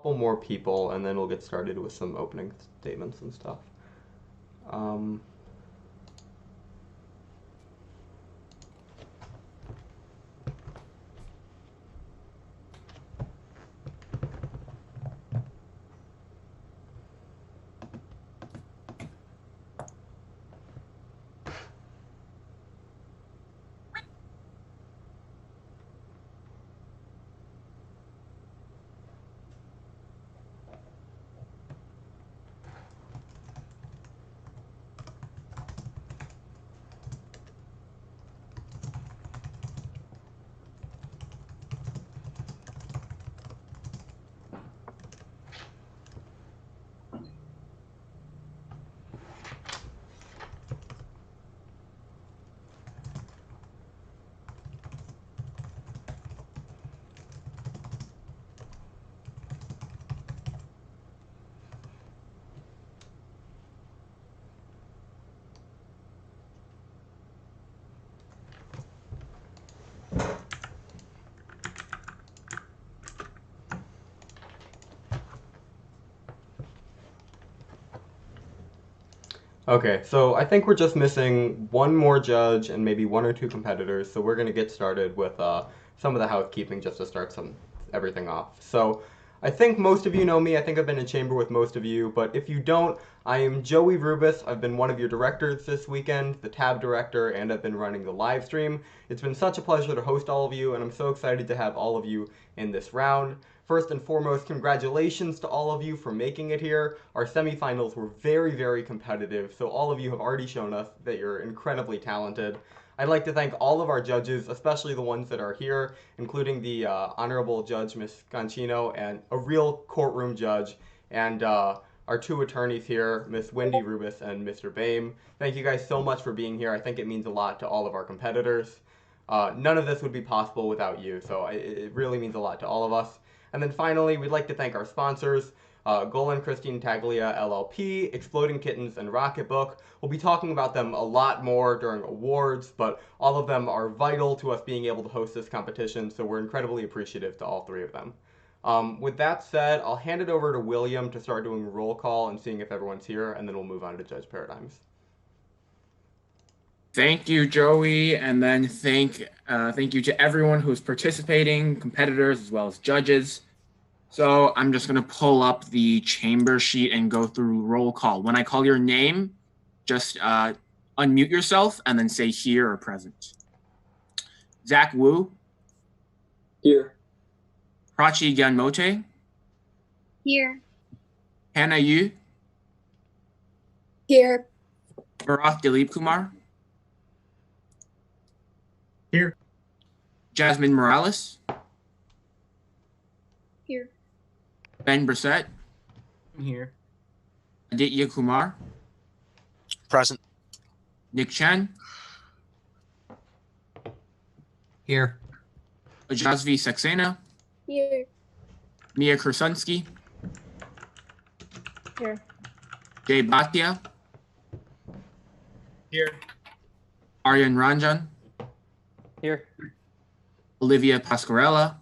couple more people, and then we'll get started with some opening statements and stuff. Okay, so I think we're just missing one more judge and maybe one or two competitors, so we're going to get started with some of the housekeeping just to start everything off. So I think most of you know me. I think I've been in chamber with most of you, but if you don't, I am Joey Rubis. I've been one of your directors this weekend, the tab director, and I've been running the live stream. It's been such a pleasure to host all of you, and I'm so excited to have all of you in this round. First and foremost, congratulations to all of you for making it here. Our semifinals were very, very competitive, so all of you have already shown us that you're incredibly talented. I'd like to thank all of our judges, especially the ones that are here, including the Honorable Judge Ms. Gancino and a real courtroom judge, and our two attorneys here, Ms. Wendy Rubis and Mr. Boehm. Thank you guys so much for being here. I think it means a lot to all of our competitors. None of this would be possible without you, so it really means a lot to all of us. And then finally, we'd like to thank our sponsors, Golan Christine Taglia LLP, Exploding Kittens, and Rocketbook. We'll be talking about them a lot more during awards, but all of them are vital to us being able to host this competition, so we're incredibly appreciative to all three of them. With that said, I'll hand it over to William to start doing roll call and seeing if everyone's here, and then we'll move on to Judge Paradigms. Thank you, Joey, and then thank you to everyone who's participating, competitors as well as judges. So I'm just going to pull up the chamber sheet and go through roll call. When I call your name, just unmute yourself and then say here or present. Zach Wu. Here. Prachi Gyanmote. Here. Hannah Yu. Here. Bharath Dilip Kumar. Here. Jasmine Morales. Here. Ben Brissett. Here. Aditya Kumar. Present. Nick Chen. Here. Ajazvi Saxena. Here. Mia Kursunsky. Here. Jay Bhatia. Here. Aryan Ranjan. Here. Olivia Pasquarella.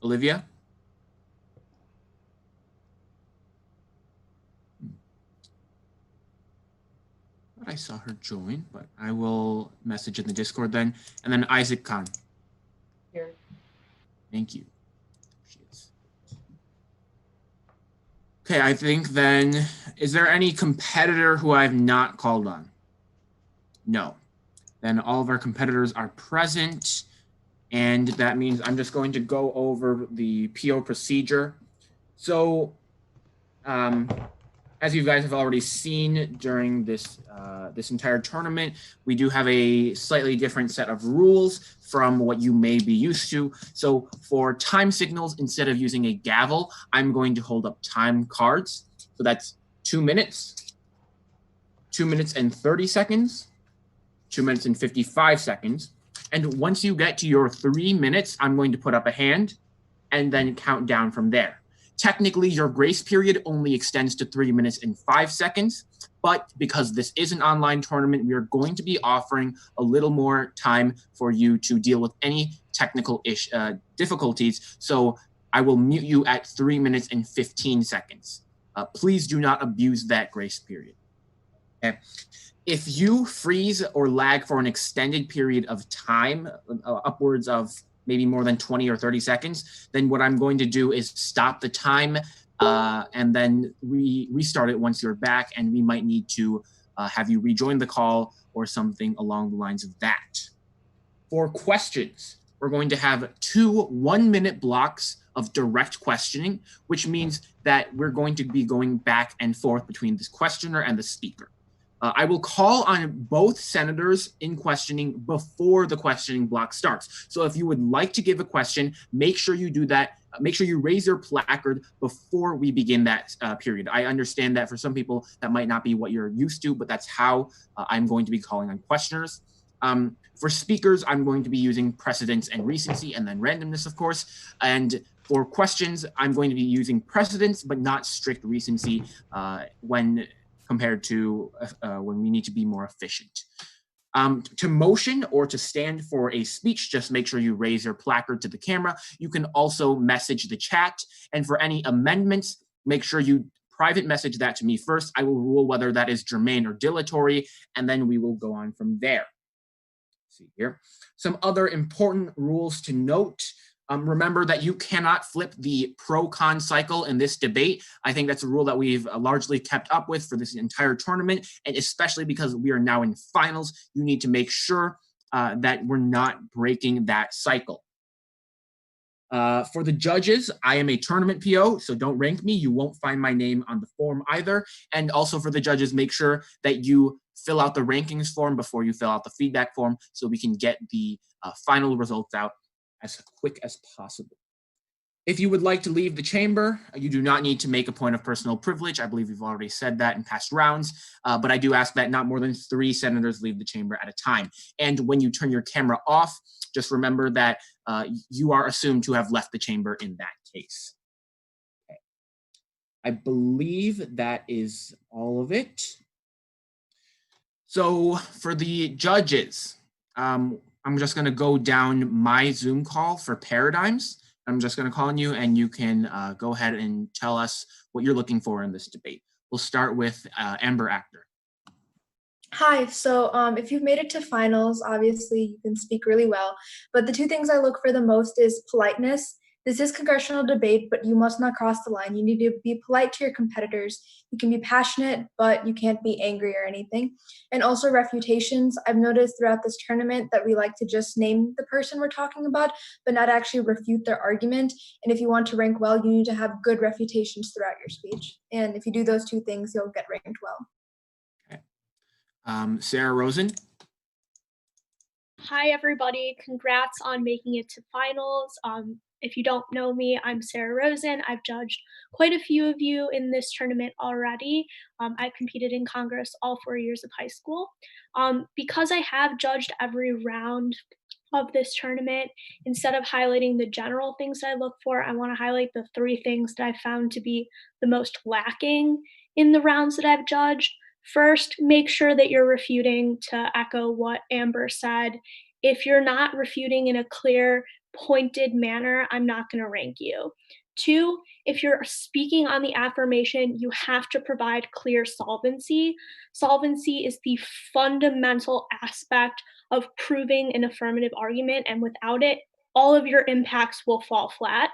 Olivia? I saw her join, but I will message in the Discord then. And then Isaac Khan. Here. Thank you. She is. Okay, I think then, is there any competitor who I've not called on? No. Then all of our competitors are present. And that means I'm just going to go over the PO procedure. So, as you guys have already seen during this this entire tournament, we do have a slightly different set of rules from what you may be used to. So for time signals, instead of using a gavel, I'm going to hold up time cards. So that's 2 minutes, 2 minutes and 30 seconds, 2 minutes and 55 seconds. And once you get to your 3 minutes, I'm going to put up a hand and then count down from there. Technically, your grace period only extends to 3 minutes and 5 seconds, But because this is an online tournament, we are going to be offering a little more time for you to deal with any technical difficulties. So I will mute you at 3 minutes and 15 seconds. Please do not abuse that grace period. Okay. If you freeze or lag for an extended period of time, upwards of maybe more than 20 or 30 seconds, then what I'm going to do is stop the time and then restart it once you're back, and we might need to have you rejoin the call or something along the lines of that. For questions, we're going to have 2 1-minute blocks of direct questioning, which means that we're going to be going back and forth between the questioner and the speaker. I will call on both senators in questioning before the questioning block starts. So if you would like to give a question, make sure you do that. Make sure you raise your placard before we begin that period. I understand that for some people that might not be what you're used to, but that's how I'm going to be calling on questioners. For speakers, I'm going to be using precedence and recency, and then randomness, of course. And for questions, I'm going to be using precedence, but not strict recency when compared to when we need to be more efficient. To motion or to stand for a speech, just make sure you raise your placard to the camera. You can also message the chat. And for any amendments, make sure you private message that to me first. I will rule whether that is germane or dilatory, and then we will go on from there. Let's see here. Some other important rules to note. Remember that you cannot flip the pro-con cycle in this debate. I think that's a rule that we've largely kept up with for this entire tournament, and especially because we are now in finals, you need to make sure that we're not breaking that cycle. For the judges, I am a tournament PO, so don't rank me. You won't find my name on the form either. And also for the judges, make sure that you fill out the rankings form before you fill out the feedback form so we can get the final results out as quick as possible. If you would like to leave the chamber, you do not need to make a point of personal privilege. I believe we've already said that in past rounds, but I do ask that not more than 3 senators leave the chamber at a time. And when you turn your camera off, just remember that you are assumed to have left the chamber in that case. Okay. I believe that is all of it. So for the judges, I'm just going to go down my Zoom call for paradigms. I'm just going to call on you, and you can go ahead and tell us what you're looking for in this debate. We'll start with Amber Actor. Hi, so if you've made it to finals, obviously you can speak really well, but the 2 things I look for the most is politeness. This is congressional debate, but you must not cross the line. You need to be polite to your competitors. You can be passionate, but you can't be angry or anything. And also refutations. I've noticed throughout this tournament that we like to just name the person we're talking about, but not actually refute their argument. And if you want to rank well, you need to have good refutations throughout your speech. And if you do those 2 things, you'll get ranked well. Sarah Rosen. Hi, everybody. Congrats on making it to finals. If you don't know me, I'm Sarah Rosen. I've judged quite a few of you in this tournament already. I competed in Congress all 4 years of high school. Because I have judged every round of this tournament, instead of highlighting the general things I look for, I want to highlight the 3 things that I found to be the most lacking in the rounds that I've judged. First, make sure that you're refuting, to echo what Amber said. If you're not refuting in a clear, pointed manner, I'm not going to rank you. 2, if you're speaking on the affirmation, you have to provide clear solvency. Solvency is the fundamental aspect of proving an affirmative argument, and without it, all of your impacts will fall flat.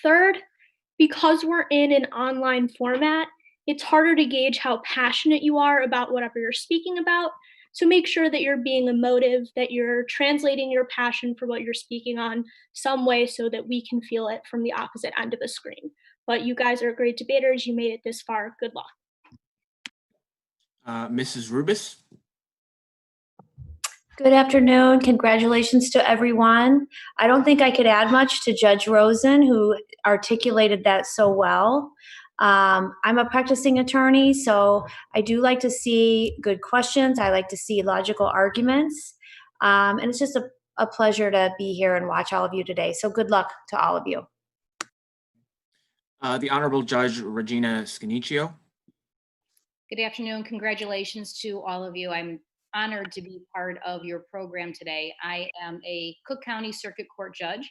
Third, because we're in an online format, it's harder to gauge how passionate you are about whatever you're speaking about. So make sure that you're being emotive, that you're translating your passion for what you're speaking on some way so that we can feel it from the opposite end of the screen. But you guys are great debaters. You made it this far. Good luck. Mrs. Rubis. Good afternoon. Congratulations to everyone. I don't think I could add much to Judge Rosen, who articulated that so well. I'm a practicing attorney, so I do like to see good questions. I like to see logical arguments. And it's just a pleasure to be here and watch all of you today. So good luck to all of you. The Honorable Judge Regina Scaniccio. Good afternoon. Congratulations to all of you. I'm honored to be part of your program today. I am a Cook County Circuit Court judge,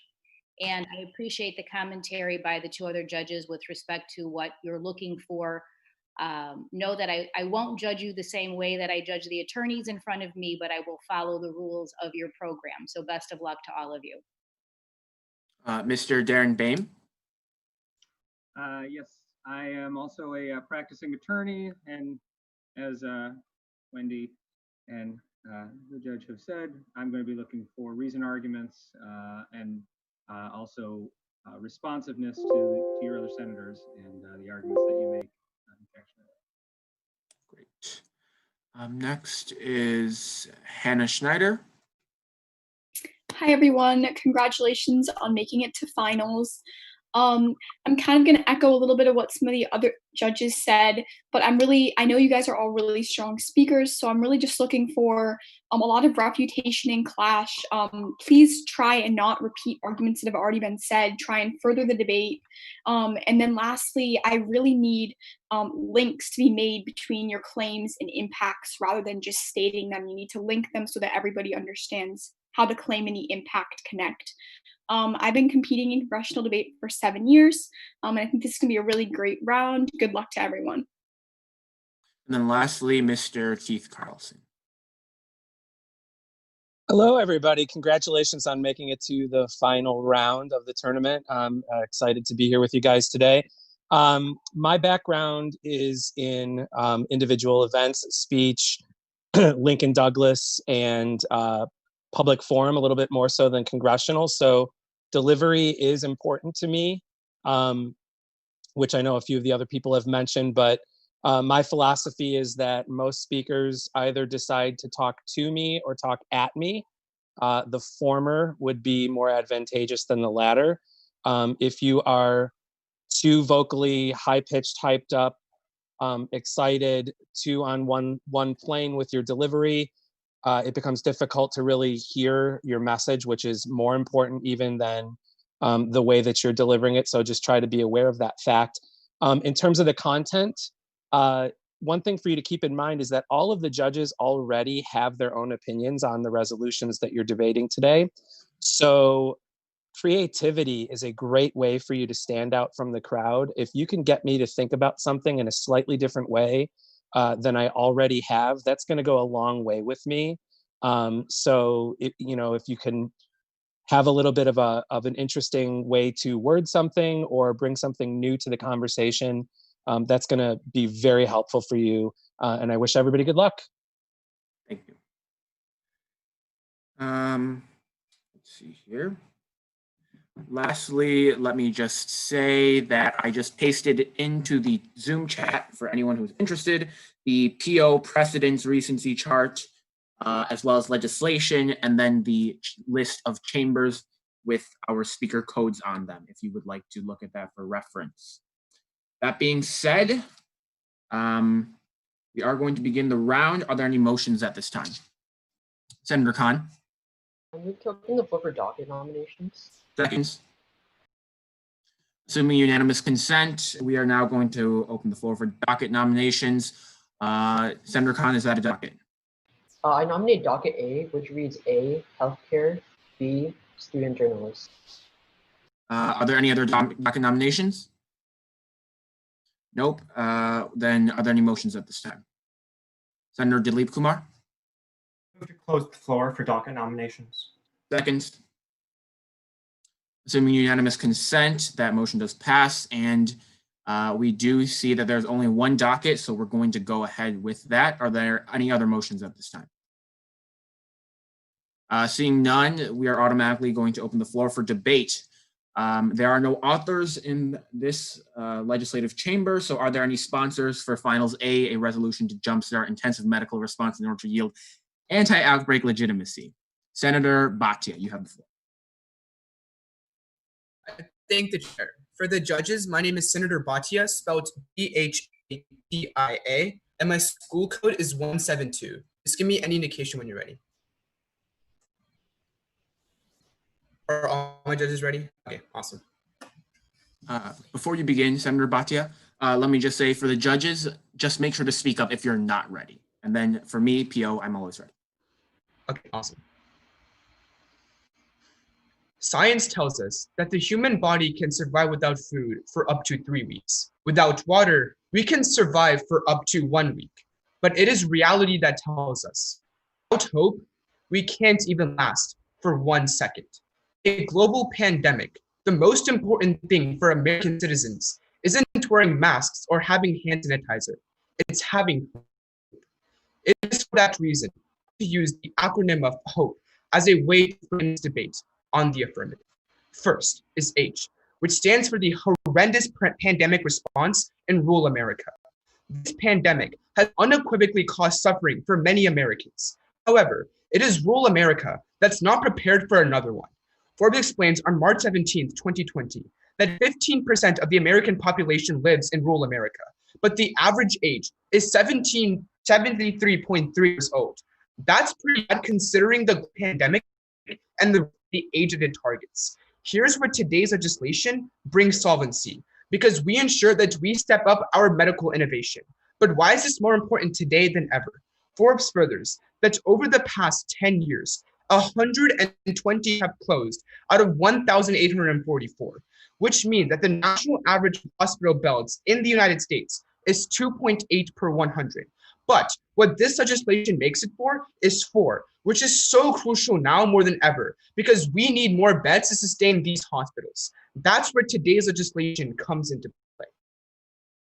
and I appreciate the commentary by the two other judges with respect to what you're looking for. Know that I won't judge you the same way that I judge the attorneys in front of me, but I will follow the rules of your program. So best of luck to all of you. Mr. Darren Boehm. Yes, I am also a practicing attorney, and as Wendy and the judge have said, I'm going to be looking for reasoned arguments and also responsiveness to your other senators and the arguments that you make. Great. Next is Hannah Schneider. Hi, everyone. Congratulations on making it to finals. I'm kind of going to echo a little bit of what some of the other judges said, but I know you guys are all really strong speakers, so I'm really just looking for a lot of refutation and clash. Please try and not repeat arguments that have already been said. Try and further the debate. And then lastly, I really need links to be made between your claims and impacts rather than just stating them. You need to link them so that everybody understands how the claim and the impact connect. I've been competing in congressional debate for 7 years, and I think this is going to be a really great round. Good luck to everyone. And then lastly, Mr. Keith Carlson. Hello, everybody. Congratulations on making it to the final round of the tournament. I'm excited to be here with you guys today. My background is in individual events, speech, Lincoln Douglas, and public forum, a little bit more so than congressional. So delivery is important to me, which I know a few of the other people have mentioned, but my philosophy is that most speakers either decide to talk to me or talk at me. The former would be more advantageous than the latter. If you are too vocally, high-pitched, hyped up, excited, too on one plane with your delivery, it becomes difficult to really hear your message, which is more important even than the way that you're delivering it. So just try to be aware of that fact. In terms of the content, one thing for you to keep in mind is that all of the judges already have their own opinions on the resolutions that you're debating today. So creativity is a great way for you to stand out from the crowd. If you can get me to think about something in a slightly different way than I already have, that's going to go a long way with me. So if you can have a little bit of an interesting way to word something or bring something new to the conversation, that's going to be very helpful for you. And I wish everybody good luck. Thank you. Let's see here. Lastly, let me just say that I just pasted into the Zoom chat for anyone who's interested the PO precedence recency chart, as well as legislation, and then the list of chambers with our speaker codes on them, if you would like to look at that for reference. That being said, we are going to begin the round. Are there any motions at this time? Senator Khan. I move to open the floor for docket nominations. Seconds. Assuming unanimous consent, we are now going to open the floor for docket nominations. Senator Khan, is that a docket? I nominate docket A, which reads A, healthcare, B, student journalists. Are there any other docket nominations? Nope. Then are there any motions at this time? Senator Dilip Kumar? Move to close the floor for docket nominations. Seconds. Assuming unanimous consent, that motion does pass, and we do see that there's only one docket, so we're going to go ahead with that. Are there any other motions at this time? Seeing none, we are automatically going to open the floor for debate. There are no authors in this legislative chamber, so are there any sponsors for Finals A resolution to jumpstart intensive medical response in order to yield anti-outbreak legitimacy? Senator Bhatia, you have the floor. Thank the chair. For the judges, my name is Senator Bhatia, spelled B-H-A-T-I-A, and my school code is 172. Just give me any indication when you're ready. Are all my judges ready? Okay, awesome. Before you begin, Senator Bhatia, let me just say for the judges, just make sure to speak up if you're not ready. And then for me, PO, I'm always ready. Okay, awesome. Science tells us that the human body can survive without food for up to 3 weeks. Without water, we can survive for up to 1 week. But it is reality that tells us, without hope, we can't even last for 1 second. A global pandemic, the most important thing for American citizens isn't wearing masks or having hand sanitizer. It's having hope. It is for that reason to use the acronym of HOPE as a way to frame this debate on the affirmative. First is H, which stands for the horrendous pandemic response in rural America. This pandemic has unequivocally caused suffering for many Americans. However, it is rural America that's not prepared for another one. Forbes explains on March 17, 2020, that 15% of the American population lives in rural America, but the average age is 73.3 years old. That's pretty bad considering the pandemic and the age of the targets. Here's where today's legislation brings solvency, because we ensure that we step up our medical innovation. But why is this more important today than ever? Forbes furthers that over the past 10 years, 120 have closed out of 1,844, which means that the national average hospital beds in the United States is 2.8 per 100. But what this legislation makes it for is 4, which is so crucial now more than ever, because we need more beds to sustain these hospitals. That's where today's legislation comes into play.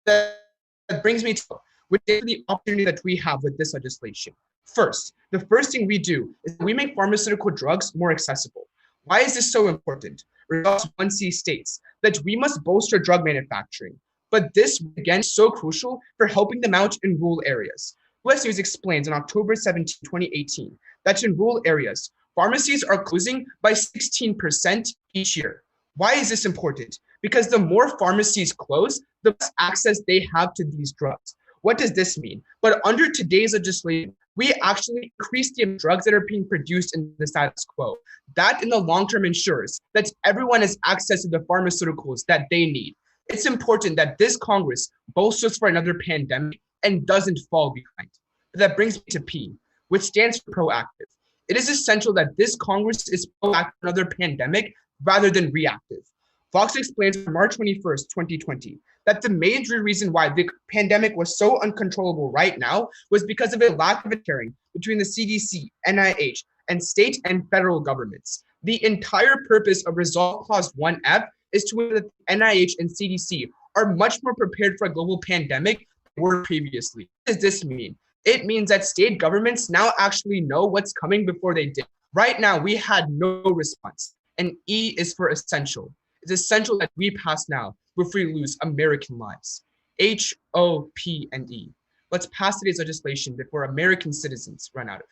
That brings me to the opportunity that we have with this legislation. First, the first thing we do is we make pharmaceutical drugs more accessible. Why is this so important? Results 1C states that we must bolster drug manufacturing, but this, again, is so crucial for helping them out in rural areas. US News explains on October 17, 2018, that in rural areas, pharmacies are closing by 16% each year. Why is this important? Because the more pharmacies close, the less access they have to these drugs. What does this mean? But under today's legislation, we actually increase the drugs that are being produced in the status quo. That in the long term ensures that everyone has access to the pharmaceuticals that they need. It's important that this Congress bolsters for another pandemic and doesn't fall behind. But that brings me to P, which stands for proactive. It is essential that this Congress is proactive for another pandemic rather than reactive. Fox explains on March 21st, 2020, that the major reason why the pandemic was so uncontrollable right now was because of a lack of sharing between the CDC, NIH, and state and federal governments. The entire purpose of Resolve Clause 1F is to ensure that the NIH and CDC are much more prepared for a global pandemic than they were previously. What does this mean? It means that state governments now actually know what's coming before they did. Right now, we had no response, and E is for essential. It's essential that we pass now before we lose American lives. H, O, P, and E. Let's pass today's legislation before American citizens run out of it.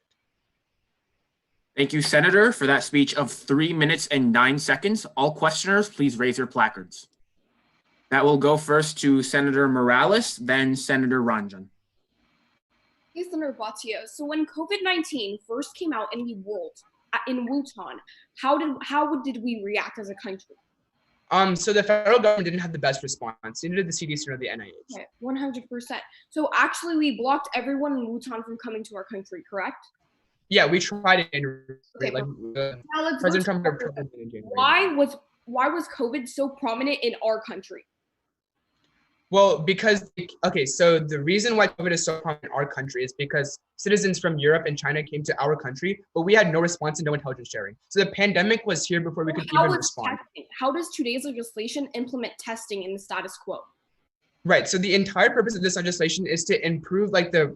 Thank you, Senator, for that speech of 3 minutes and 9 seconds. All questioners, please raise your placards. That will go first to Senator Morales, then Senator Ranjan. Hey, Senator Bhatia. So when COVID-19 first came out in the world, in Wuhan, how did we react as a country? So the federal government didn't have the best response. Neither did the CDC nor the NIH. Okay, 100%. So actually, we blocked everyone in Wuhan from coming to our country, correct? Yeah, we tried it in Okay, like now let's President go Trump to in January. why was COVID so prominent in our country? Well, because, okay, so the reason why COVID is so prominent in our country is because citizens from Europe and China came to our country, but we had no response and no intelligence sharing. So the pandemic was here before we could even respond. How does today's legislation implement testing in the status quo? Right. So the entire purpose of this legislation is to improve, like the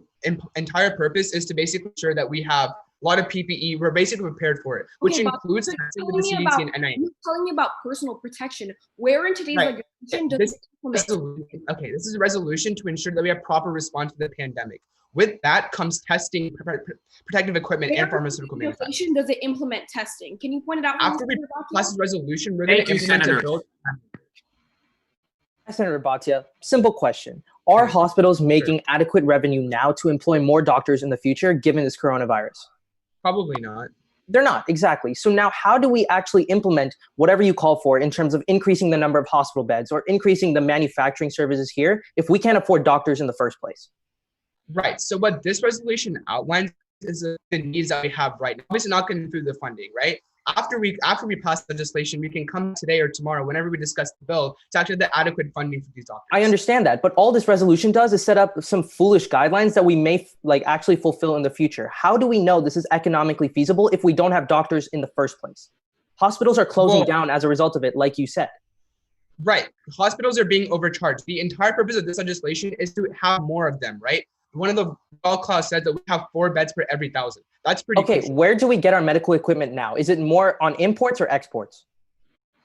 entire purpose is to basically ensure that we have a lot of PPE. We're basically prepared for it, which includes testing with the CDC and NIH. You're telling me about personal protection. Where in today's legislation does it implement? Okay, this is a resolution to ensure that we have proper response to the pandemic. With that comes testing, protective equipment, and pharmaceutical manufacturing. Does it implement testing? Can you point it out? After we pass this resolution, we're going to implement a bill. Senator Bhatia, simple question. Are hospitals making adequate revenue now to employ more doctors in the future, given this coronavirus? Probably not. They're not, exactly. So now how do we actually implement whatever you call for in terms of increasing the number of hospital beds or increasing the manufacturing services here if we can't afford doctors in the first place? Right. So what this resolution outlines is the needs that we have right now. Obviously not getting through the funding, right? After we pass legislation, we can come today or tomorrow, whenever we discuss the bill, to actually get adequate funding for these doctors. I understand that, but all this resolution does is set up some foolish guidelines that we may actually fulfill in the future. How do we know this is economically feasible if we don't have doctors in the first place? Hospitals are closing down as a result of it, like you said. Right. Hospitals are being overcharged. The entire purpose of this legislation is to have more of them, right? One of the law clause said that we have 4 beds per every 1,000. That's pretty Okay, crucial. where do we get our medical equipment now? Is it more on imports or exports?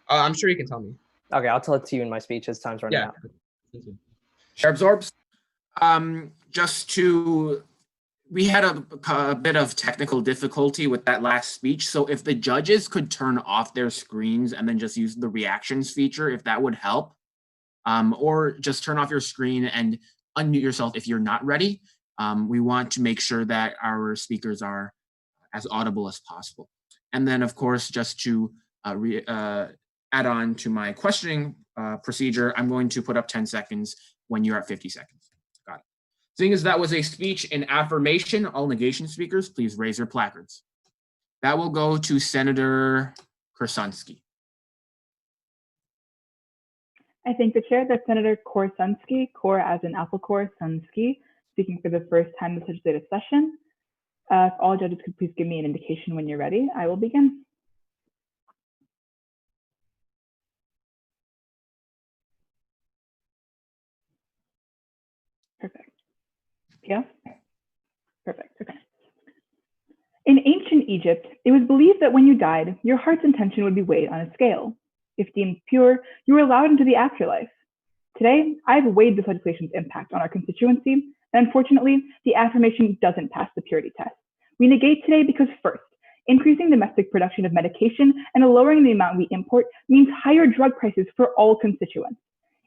I'm sure you can tell me. Okay, I'll tell it to you in my speech as time's running out. Chair absorbs. We had a bit of technical difficulty with that last speech. So if the judges could turn off their screens and then just use the reactions feature, if that would help, or just turn off your screen and unmute yourself if you're not ready. We want to make sure that our speakers are as audible as possible. And then, of course, just to add on to my questioning procedure, I'm going to put up 10 seconds when you're at 50 seconds. Got it. Seeing as that was a speech in affirmation, all negation speakers, please raise your placards. That will go to Senator Korsunski. I thank the chair that Senator Korsunski, Kor as in apple core, Sunsky, speaking for the first time in this legislative session. If all judges could please give me an indication when you're ready, I will begin. Perfect. Yeah? Perfect, okay. In ancient Egypt, it was believed that when you died, your heart's intention would be weighed on a scale. If deemed pure, you were allowed into the afterlife. Today, I've weighed this legislation's impact on our constituency, and unfortunately, the affirmation doesn't pass the purity test. We negate today because first, increasing domestic production of medication and lowering the amount we import means higher drug prices for all constituents.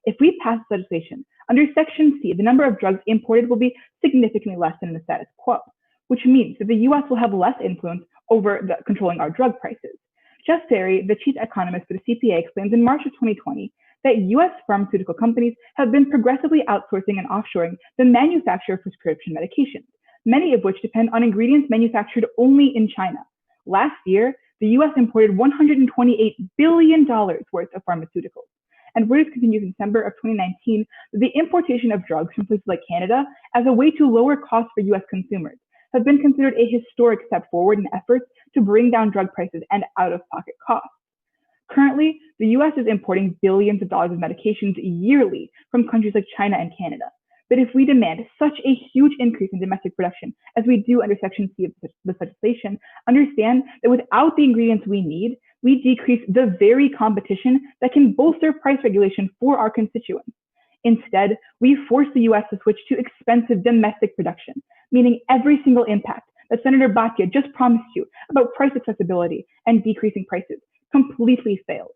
If we pass this legislation, under Section C, the number of drugs imported will be significantly less than the status quo, which means that the US will have less influence over controlling our drug prices. Jeff Ferry, the chief economist for the CPA, explains in March of 2020 that US pharmaceutical companies have been progressively outsourcing and offshoring the manufacture of prescription medications, many of which depend on ingredients manufactured only in China. Last year, the US imported $128 billion worth of pharmaceuticals. And Reuters continues in December of 2019 that the importation of drugs from places like Canada as a way to lower costs for US consumers have been considered a historic step forward in efforts to bring down drug prices and out-of-pocket costs. Currently, the US is importing billions of dollars of medications yearly from countries like China and Canada. But if we demand such a huge increase in domestic production as we do under Section C of this legislation, understand that without the ingredients we need, we decrease the very competition that can bolster price regulation for our constituents. Instead, we force the US to switch to expensive domestic production, meaning every single impact that Senator Bhatia just promised you about price accessibility and decreasing prices completely fails.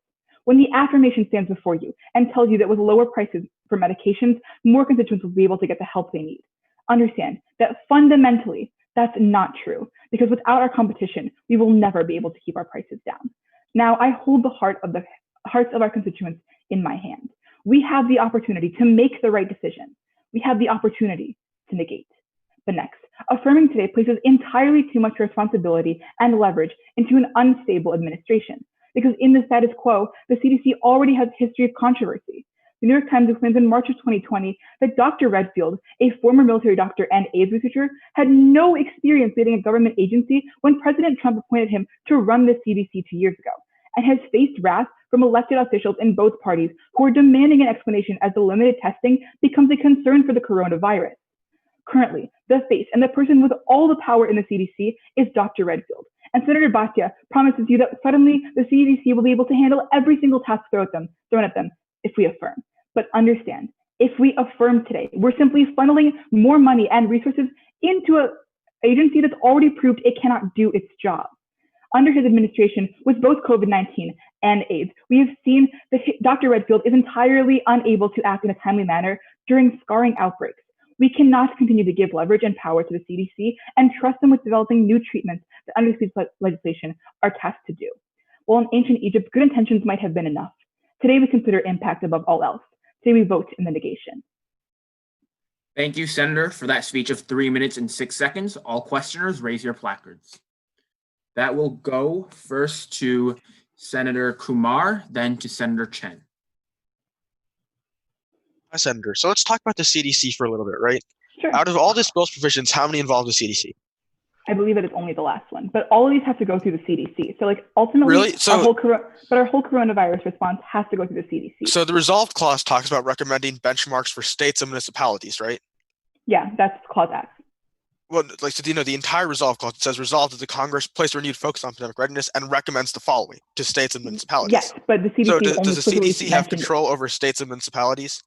When the affirmation stands before you and tells you that with lower prices for medications, more constituents will be able to get the help they need, understand that fundamentally, that's not true, because without our competition, we will never be able to keep our prices down. Now, I hold the hearts of our constituents in my hand. We have the opportunity to make the right decision. We have the opportunity to negate. But next, affirming today places entirely too much responsibility and leverage into an unstable administration, because in the status quo, the CDC already has a history of controversy. The New York Times explains in March of 2020 that Dr. Redfield, a former military doctor and AIDS researcher, had no experience leading a government agency when President Trump appointed him to run the CDC 2 years ago, and has faced wrath from elected officials in both parties who are demanding an explanation as the limited testing becomes a concern for the coronavirus. Currently, the face and the person with all the power in the CDC is Dr. Redfield. And Senator Bhatia promises you that suddenly the CDC will be able to handle every single task thrown at them if we affirm. But understand, if we affirm today, we're simply funneling more money and resources into an agency that's already proved it cannot do its job. Under his administration, with both COVID-19 and AIDS, we have seen that Dr. Redfield is entirely unable to act in a timely manner during scarring outbreaks, We cannot continue to give leverage and power to the CDC and trust them with developing new treatments that under this legislation are tasked to do. While in ancient Egypt, good intentions might have been enough. Today, we consider impact above all else. Today, we vote in the negation. Thank you, Senator, for that speech of 3 minutes and 6 seconds. All questioners, raise your placards. That will go first to Senator Kumar, then to Senator Chen. Hi, Senator. So let's talk about the CDC for a little bit, right? Sure. Out of all this bill's provisions, how many involve the CDC? I believe it is only the last one, but all of these have to go through the CDC. So like ultimately, Really? So, our whole coronavirus response has to go through the CDC. So the resolved clause talks about recommending benchmarks for states and municipalities, right? Yeah, that's clause X. Well, like, so, the entire resolve clause says resolved that the Congress place renewed focus on pandemic readiness and recommends the following to states and municipalities. Yes, but the CDC So only does the CDC have mentioned control over states and municipalities?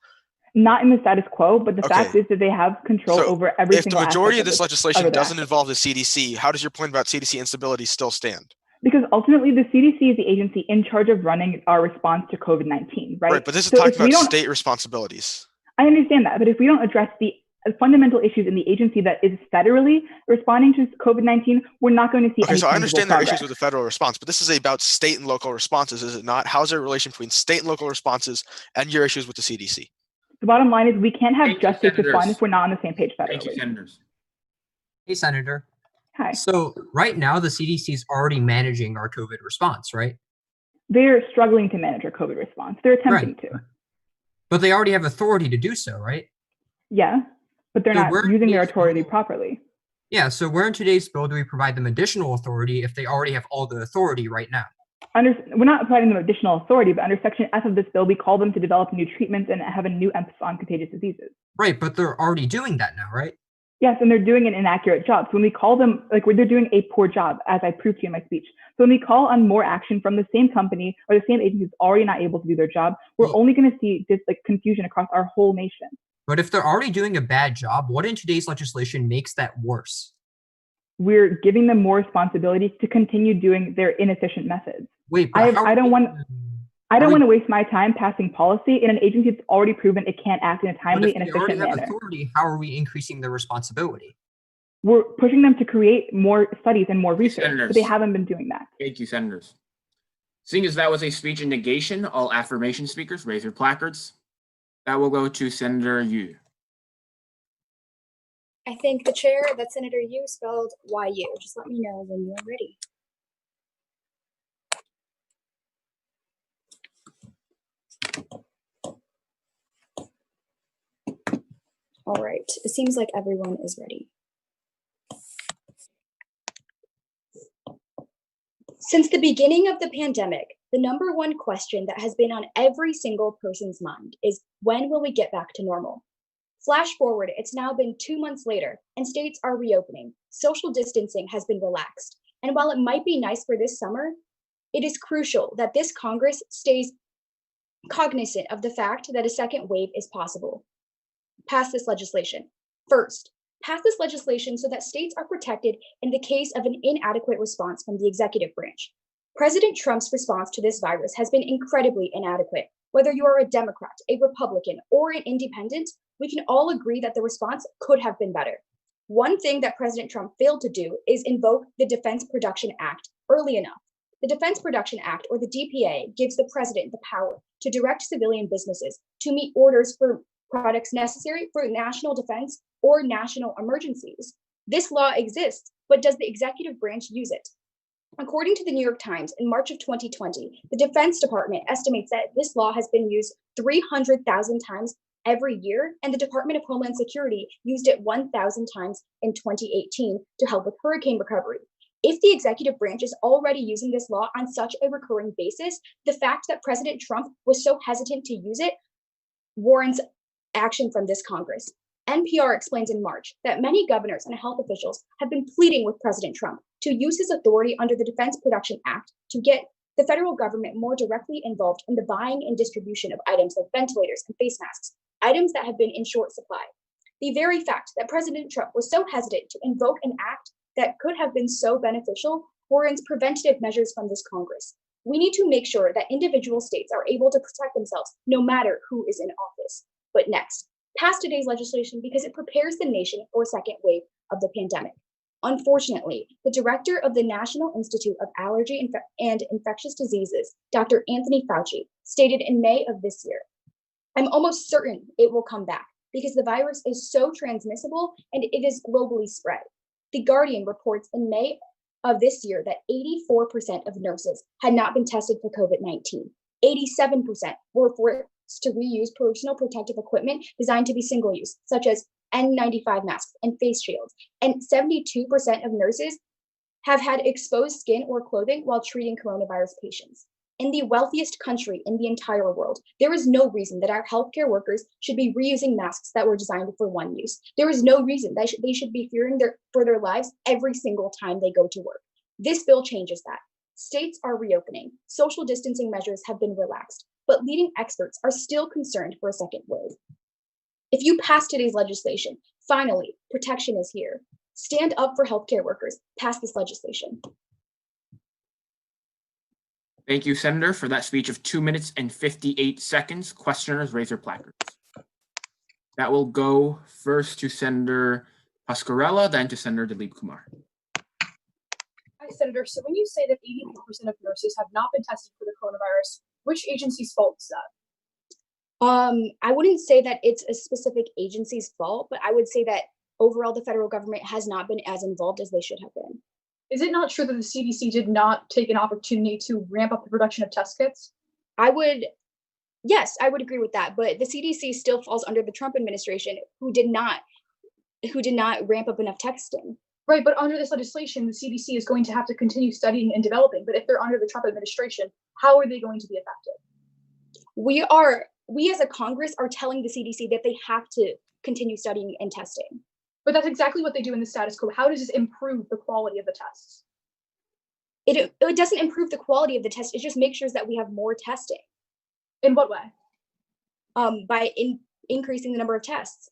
not in the status quo, but the Okay. fact is that they have control over every If the single majority aspect of this legislation other doesn't aspect. involve the CDC, how does your point about CDC instability still stand? Because ultimately, the CDC is the agency in charge of running our response to COVID-19, right? Right, but this is So talking if we about don't- state responsibilities. I understand that, but if we don't address the fundamental issues in the agency that is federally responding to COVID-19, we're not going to see Okay, any so I tangible understand there are progress. issues with the federal response, but this is about state and local responses, is it not? How's there a relation between state and local responses and your issues with the CDC? The bottom line is we can't have Thank you, justice Senators. respond if we're not on the same page Thank you, federally. Senators. Hey, Senator. Hi. So right now, the CDC is already managing our COVID response, right? They're struggling to manage our COVID response. They're attempting to. But they already have authority to do so, right? Yeah, but they're So not where using their is- authority properly. Yeah, so where in today's bill do we provide them additional authority if they already have all the authority right now? We're not providing them additional authority, but under Section F of this bill, we call them to develop new treatments and have a new emphasis on contagious diseases. Right, but they're already doing that now, right? Yes, and they're doing an inaccurate job. So when we call them, they're doing a poor job, as I proved to you in my speech. So when we call on more action from the same company or the same agency who's already not able to do their job, we're only going to see this confusion across our whole nation. But if they're already doing a bad job, what in today's legislation makes that worse? We're giving them more responsibility to continue doing their inefficient methods. Wait, but I don't want to waste my time passing policy in an agency that's already proven it can't act in a timely and But if they already efficient have manner. authority, how are we increasing their responsibility? We're pushing them to create more studies and more research, Senators. but they haven't been doing that. Thank you, Senators. Seeing as that was a speech in negation, all affirmation speakers, raise your placards. That will go to Senator Yu. I thank the chair that Senator Yu spelled YU. Just let me know when you're ready. All right, it seems like everyone is ready. Since the beginning of the pandemic, the number one question that has been on every single person's mind is, when will we get back to normal? Flash forward, it's now been 2 months later, and states are reopening. Social distancing has been relaxed. And while it might be nice for this summer, it is crucial that this Congress stays cognizant of the fact that a second wave is possible. Pass this legislation. First, pass this legislation so that states are protected in the case of an inadequate response from the executive branch. President Trump's response to this virus has been incredibly inadequate. Whether you are a Democrat, a Republican, or an independent, we can all agree that the response could have been better. One thing that President Trump failed to do is invoke the Defense Production Act early enough. The Defense Production Act, or the DPA, gives the president the power to direct civilian businesses to meet orders for products necessary for national defense or national emergencies. This law exists, but does the executive branch use it? According to the New York Times, in March of 2020, the Defense Department estimates that this law has been used 300,000 times every year, and the Department of Homeland Security used it 1,000 times in 2018 to help with hurricane recovery. If the executive branch is already using this law on such a recurring basis, the fact that President Trump was so hesitant to use it warrants action from this Congress. NPR explains in March that many governors and health officials have been pleading with President Trump to use his authority under the Defense Production Act to get the federal government more directly involved in the buying and distribution of items like ventilators and face masks, items that have been in short supply. The very fact that President Trump was so hesitant to invoke an act that could have been so beneficial warrants preventative measures from this Congress. We need to make sure that individual states are able to protect themselves no matter who is in office. But next, Pass today's legislation because it prepares the nation for a second wave of the pandemic. Unfortunately, the director of the National Institute of Allergy and Infectious Diseases, Dr. Anthony Fauci, stated in May of this year, "I'm almost certain it will come back because the virus is so transmissible and it is globally spread." The Guardian reports in May of this year that 84% of nurses had not been tested for COVID-19. 87% were forced to reuse personal protective equipment designed to be single-use, such as N95 masks and face shields. And 72% of nurses have had exposed skin or clothing while treating coronavirus patients. In the wealthiest country in the entire world, there is no reason that our healthcare workers should be reusing masks that were designed for one use. There is no reason that they should be fearing for their lives every single time they go to work. This bill changes that. States are reopening. Social distancing measures have been relaxed, but leading experts are still concerned for a second wave. If you pass today's legislation, finally, protection is here. Stand up for healthcare workers. Pass this legislation. Thank you, Senator, for that speech of 2 minutes and 58 seconds. Questioners, raise their placards. That will go first to Senator Pasquarella, then to Senator Dilip Kumar. Hi, Senator. So when you say that 84% of nurses have not been tested for the coronavirus, which agency's fault is that? I wouldn't say that it's a specific agency's fault, but I would say that overall the federal government has not been as involved as they should have been. Is it not true that the CDC did not take an opportunity to ramp up the production of test kits? Yes, I would agree with that, but the CDC still falls under the Trump administration, who did not ramp up enough testing. Right, but under this legislation, the CDC is going to have to continue studying and developing. But if they're under the Trump administration, how are they going to be effective? We as a Congress are telling the CDC that they have to continue studying and testing. But that's exactly what they do in the status quo. How does this improve the quality of the tests? It doesn't improve the quality of the test. It just makes sure that we have more testing. In what way? By increasing the number of tests.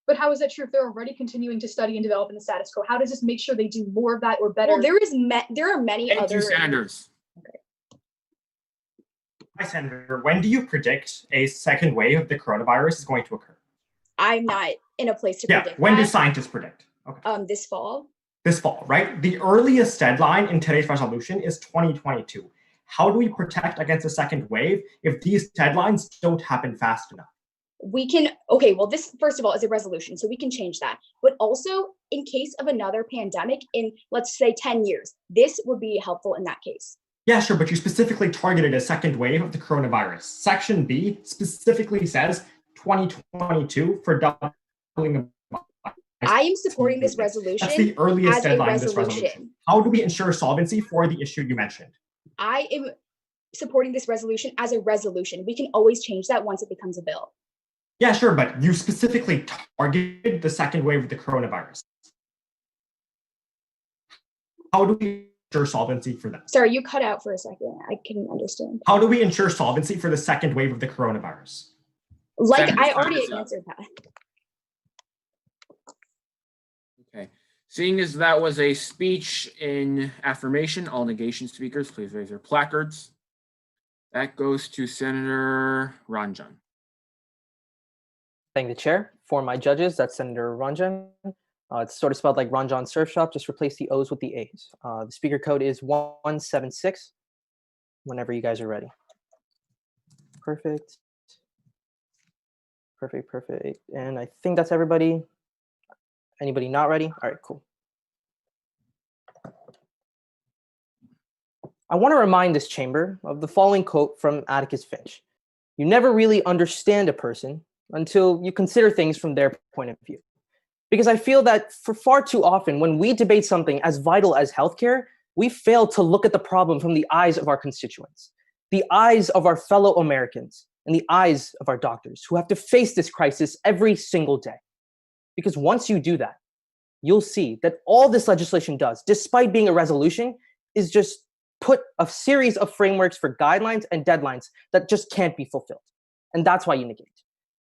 But how is that true if they're already continuing to study and develop in the status quo? How does this make sure they do more of that or better? Well, there are many Thank other you, senators. Okay. Hi, Senator. When do you predict a second wave of the coronavirus is going to occur? I'm not in a place to predict when that. do scientists predict? Okay. This fall. This fall, right? The earliest deadline in today's resolution is 2022. How do we protect against a second wave if these deadlines don't happen fast enough? This first of all is a resolution, so we can change that. But also, in case of another pandemic in, let's say, 10 years, this would be helpful in that case. Yeah, sure, but you specifically targeted a second wave of the coronavirus. Section B specifically says 2022 for doubling of. I am supporting this resolution. That's the earliest as deadline a of this resolution. resolution. How do we ensure solvency for the issue you mentioned? I am supporting this resolution as a resolution. We can always change that once it becomes a bill. Yeah, sure, but you specifically targeted the second wave of the coronavirus. How do we ensure solvency for that? Sorry, you cut out for a second. I couldn't understand. How do we ensure solvency for the second wave of the coronavirus? I already answered that. Okay. Seeing as that was a speech in affirmation, all negation speakers, please raise their placards. That goes to Senator Ranjan. Thank the chair. For my judges, that's Senator Ranjan. It's sort of spelled like Ranjan Surf Shop. Just replace the O's with the A's. The speaker code is 176. Whenever you guys are ready. Perfect. Perfect. And I think that's everybody. Anybody not ready? All right, cool. I want to remind this chamber of the following quote from Atticus Finch. You never really understand a person until you consider things from their point of view. Because I feel that for far too often, when we debate something as vital as healthcare, we fail to look at the problem from the eyes of our constituents, the eyes of our fellow Americans, and the eyes of our doctors who have to face this crisis every single day. Because once you do that, you'll see that all this legislation does, despite being a resolution, is just put a series of frameworks for guidelines and deadlines that just can't be fulfilled. And that's why you negate.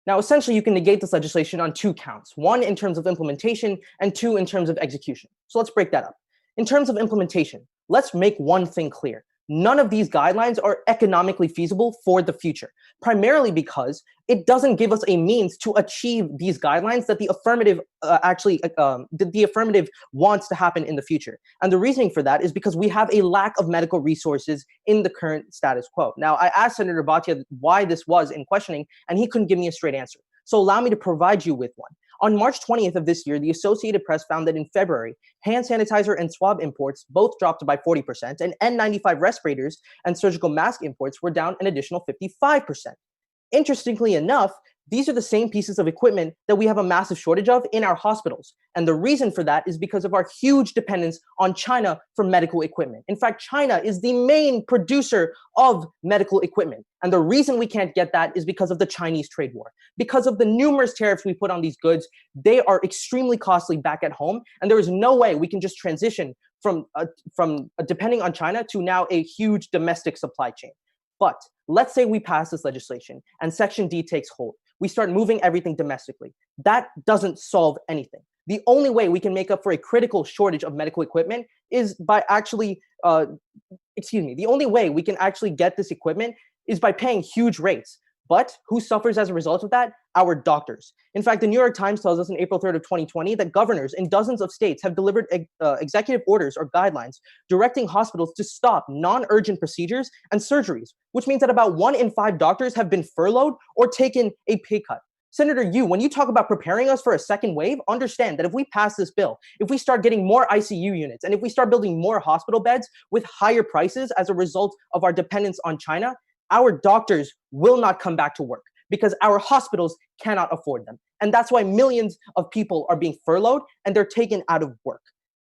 Now, essentially, you can negate this legislation on 2 counts, 1 in terms of implementation and 2 in terms of execution. So let's break that up. In terms of implementation, let's make one thing clear. None of these guidelines are economically feasible for the future, primarily because it doesn't give us a means to achieve these guidelines that the affirmative the affirmative wants to happen in the future. And the reasoning for that is because we have a lack of medical resources in the current status quo. Now, I asked Senator Bhatia why this was in questioning, and he couldn't give me a straight answer. So allow me to provide you with one. On March 20th of this year, the Associated Press found that in February, hand sanitizer and swab imports both dropped by 40%, and N95 respirators and surgical mask imports were down an additional 55%. Interestingly enough, these are the same pieces of equipment that we have a massive shortage of in our hospitals. And the reason for that is because of our huge dependence on China for medical equipment. In fact, China is the main producer of medical equipment. And the reason we can't get that is because of the Chinese trade war. Because of the numerous tariffs we put on these goods, they are extremely costly back at home. And there is no way we can just transition from depending on China to now a huge domestic supply chain. But let's say we pass this legislation and Section D takes hold. We start moving everything domestically. That doesn't solve anything. The only way we can make up for a critical shortage of medical equipment is by actually, the only way we can actually get this equipment is by paying huge rates. But who suffers as a result of that? Our doctors. In fact, the New York Times tells us on April 3rd of 2020 that governors in dozens of states have delivered executive orders or guidelines directing hospitals to stop non-urgent procedures and surgeries, which means that about 1 in 5 doctors have been furloughed or taken a pay cut. Senator Yu, when you talk about preparing us for a second wave, understand that if we pass this bill, if we start getting more ICU units, and if we start building more hospital beds with higher prices as a result of our dependence on China, our doctors will not come back to work because our hospitals cannot afford them. And that's why millions of people are being furloughed and they're taken out of work.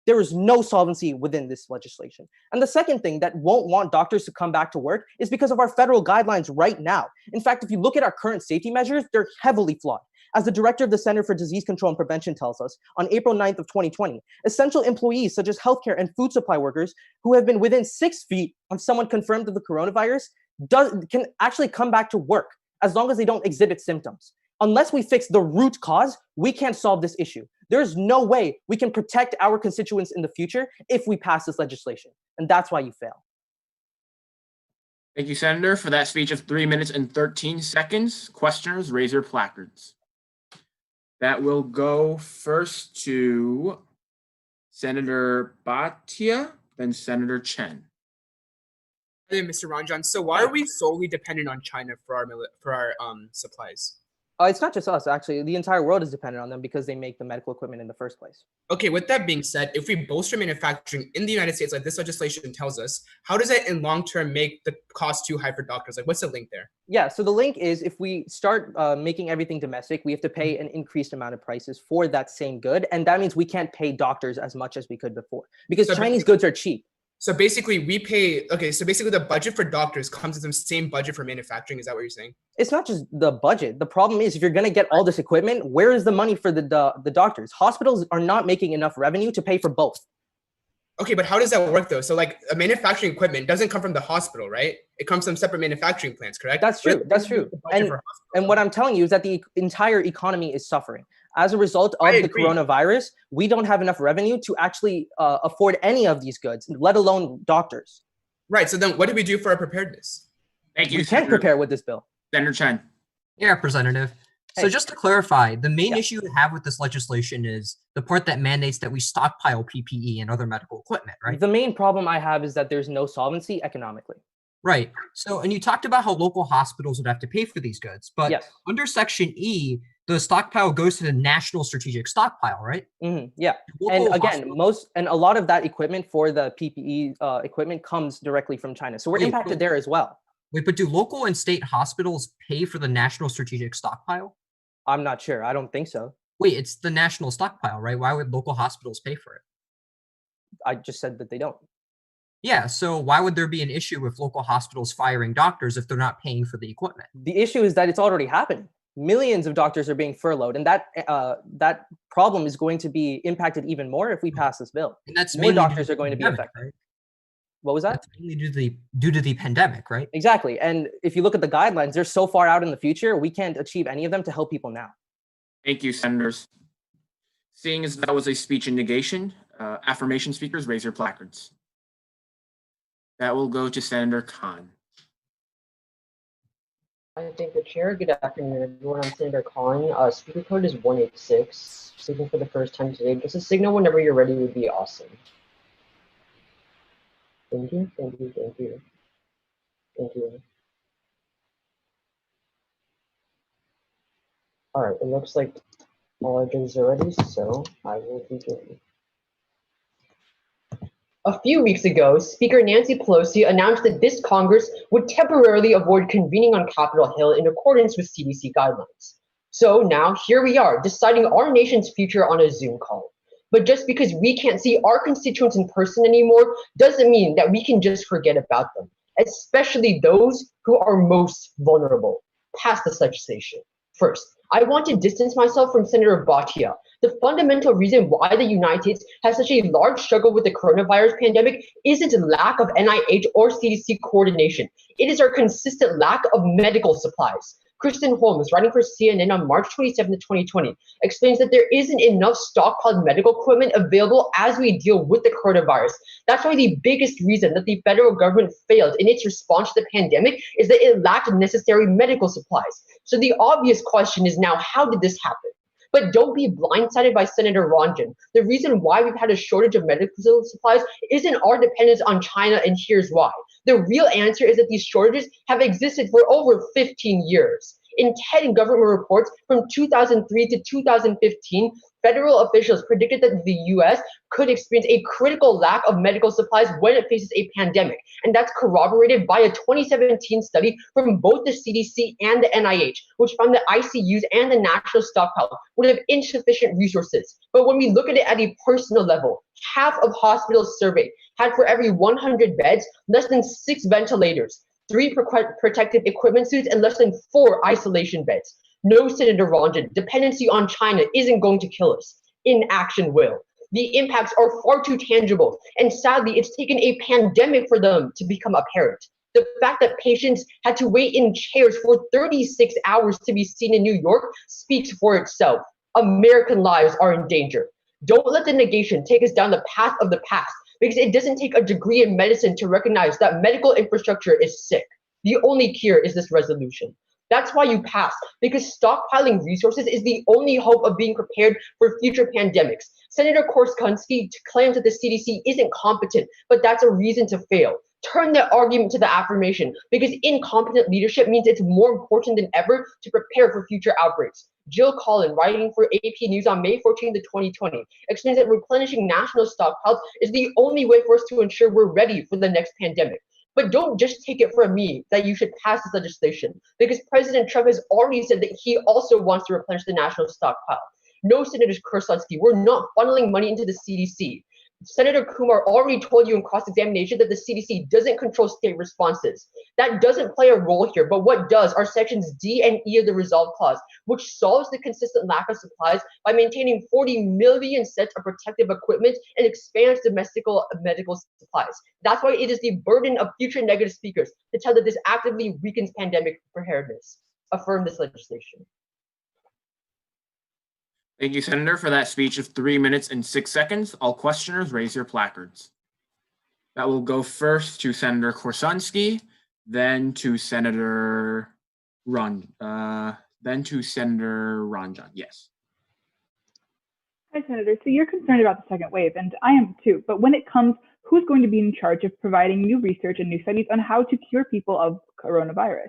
There is no solvency within this legislation. And the second thing that won't want doctors to come back to work is because of our federal guidelines right now. In fact, if you look at our current safety measures, they're heavily flawed. As the director of the Center for Disease Control and Prevention tells us, on April 9th of 2020, essential employees such as healthcare and food supply workers who have been within 6 feet of someone confirmed with the coronavirus can actually come back to work as long as they don't exhibit symptoms. Unless we fix the root cause, we can't solve this issue. There's no way we can protect our constituents in the future if we pass this legislation. And that's why you fail. Thank you, Senator, for that speech of 3 minutes and 13 seconds. Questioners, raise your placards. That will go first to Senator Bhatia, then Senator Chen. Hey, Mr. Ranjan. So why are we solely dependent on China for our supplies? It's not just us, actually. The entire world is dependent on them because they make the medical equipment in the first place. Okay, with that being said, if we bolster manufacturing in the United States, like this legislation tells us, how does that in long term make the cost too high for doctors? Like, what's the link there? Yeah, so the link is if we start making everything domestic, we have to pay an increased amount of prices for that same good. And that means we can't pay doctors as much as we could before because Chinese goods are cheap. So basically the budget for doctors comes with the same budget for manufacturing. Is that what you're saying? It's not just the budget. The problem is if you're going to get all this equipment, where is the money for the doctors? Hospitals are not making enough revenue to pay for both. Okay, but how does that work though? So like a manufacturing equipment doesn't come from the hospital, right? It comes from separate manufacturing plants, correct? That's true. That's true. And what I'm telling you is that the entire economy is suffering. As a result of the coronavirus, we don't have enough revenue to actually afford any of these goods, let alone doctors. Right. So then what do we do for our preparedness? Thank you. We can't prepare with this bill. Senator Chen. Yeah, Representative. Hey. So just to clarify, the main issue we have with this legislation is the part that mandates that we stockpile PPE and other medical equipment, right? The main problem I have is that there's no solvency economically. Right. So, and you talked about how local hospitals would have to pay for these goods, but under Section E, the stockpile goes to the national strategic stockpile, right? Mm-hmm. Yeah. And again, a lot of that equipment for the PPE equipment comes directly from China. So we're impacted there as well. Wait, but do local and state hospitals pay for the national strategic stockpile? I'm not sure. I don't think so. Wait, it's the national stockpile, right? Why would local hospitals pay for it? I just said that they don't. Yeah, so why would there be an issue with local hospitals firing doctors if they're not paying for the equipment? The issue is that it's already happening. Millions of doctors are being furloughed, and that problem is going to be impacted even more if we pass this bill. And that's more doctors are going to be affected. Right? What was that? That's mainly due to the pandemic, right? Exactly. And if you look at the guidelines, they're so far out in the future, we can't achieve any of them to help people now. Thank you, senators. Seeing as that was a speech in negation, affirmation speakers, raise your placards. That will go to Senator Khan. I thank the chair. Good afternoon, everyone. I'm Senator Khan. Speaker code is 186. Speaking for the first time today. Just a signal whenever you're ready would be awesome. Thank you, thank you, thank you. Thank you. All right, it looks like all our judges are ready, so I will begin. A few weeks ago, Speaker Nancy Pelosi announced that this Congress would temporarily avoid convening on Capitol Hill in accordance with CDC guidelines. So now here we are, deciding our nation's future on a Zoom call. But just because we can't see our constituents in person anymore doesn't mean that we can just forget about them, especially those who are most vulnerable. Pass this legislation. First, I want to distance myself from Senator Bhatia. The fundamental reason why the United States has such a large struggle with the coronavirus pandemic isn't lack of NIH or CDC coordination. It is our consistent lack of medical supplies. Kristen Holmes, writing for CNN on March 27, 2020, explains that there isn't enough stockpiled medical equipment available as we deal with the coronavirus. That's why the biggest reason that the federal government failed in its response to the pandemic is that it lacked necessary medical supplies. So the obvious question is now, how did this happen? But don't be blindsided by Senator Ranjan. The reason why we've had a shortage of medical supplies isn't our dependence on China, and here's why. The real answer is that these shortages have existed for over 15 years. In 10 government reports from 2003 to 2015, federal officials predicted that the US could experience a critical lack of medical supplies when it faces a pandemic. And that's corroborated by a 2017 study from both the CDC and the NIH, which found that ICUs and the national stockpile would have insufficient resources. But when we look at it at a personal level, half of hospitals surveyed had for every 100 beds, less than 6 ventilators, 3 protective equipment suits, and less than 4 isolation beds. No, Senator Ranjan, dependency on China isn't going to kill us. Inaction will. The impacts are far too tangible, and sadly, it's taken a pandemic for them to become apparent. The fact that patients had to wait in chairs for 36 hours to be seen in New York speaks for itself. American lives are in danger. Don't let the negation take us down the path of the past, because it doesn't take a degree in medicine to recognize that medical infrastructure is sick. The only cure is this resolution. That's why you pass, because stockpiling resources is the only hope of being prepared for future pandemics. Senator Korskunski claims that the CDC isn't competent, but that's a reason to fail. Turn that argument to the affirmation, because incompetent leadership means it's more important than ever to prepare for future outbreaks. Jill Collin, writing for AP News on May 14, 2020, explains that replenishing national stockpiles is the only way for us to ensure we're ready for the next pandemic. But don't just take it from me that you should pass this legislation, because President Trump has already said that he also wants to replenish the national stockpile. No, Senator Korskunski, we're not funneling money into the CDC. Senator Kumar already told you in cross-examination that the CDC doesn't control state responses. That doesn't play a role here, but what does are sections D and E of the Resolve Clause, which solves the consistent lack of supplies by maintaining 40 million sets of protective equipment and expands domestic medical supplies. That's why it is the burden of future negative speakers to tell that this actively weakens pandemic preparedness. Affirm this legislation. Thank you, Senator, for that speech of 3 minutes and 6 seconds. All questioners, raise your placards. That will go first to Senator Korskunski, then to Senator Ranjan. Yes. Hi, Senator. So you're concerned about the second wave, and I am too. But when it comes, who's going to be in charge of providing new research and new studies on how to cure people of coronavirus?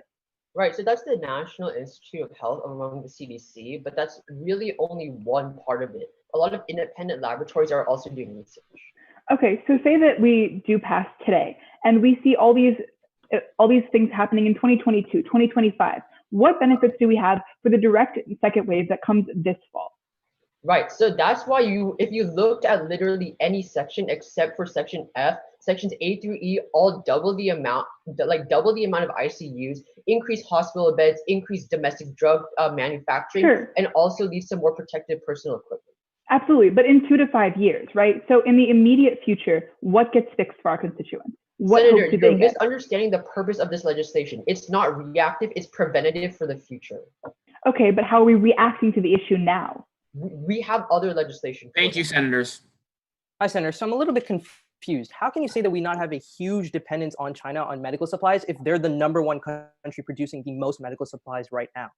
Right, so that's the National Institute of Health among the CDC, but that's really only one part of it. A lot of independent laboratories are also doing research. Okay, so say that we do pass today, and we see all these things happening in 2022, 2025. What benefits do we have for the direct second wave that comes this fall? Right, so that's why if you looked at literally any section except for section F, sections A through E all double the amount of ICUs, increase hospital beds, increase domestic drug manufacturing, Sure. and also leave some more protective personal equipment. Absolutely, but in 2 to 5 years, right? So in the immediate future, what gets fixed for our constituents? What Senator, hope do they you're get? misunderstanding the purpose of this legislation. It's not reactive, it's preventative for the future. Okay, but how are we reacting to the issue now? We have other legislation. Thank you, senators. Hi, Senator. So I'm a little bit confused confused. How can you say that we not have a huge dependence on China on medical supplies if they're the #1 country producing the most medical supplies right now?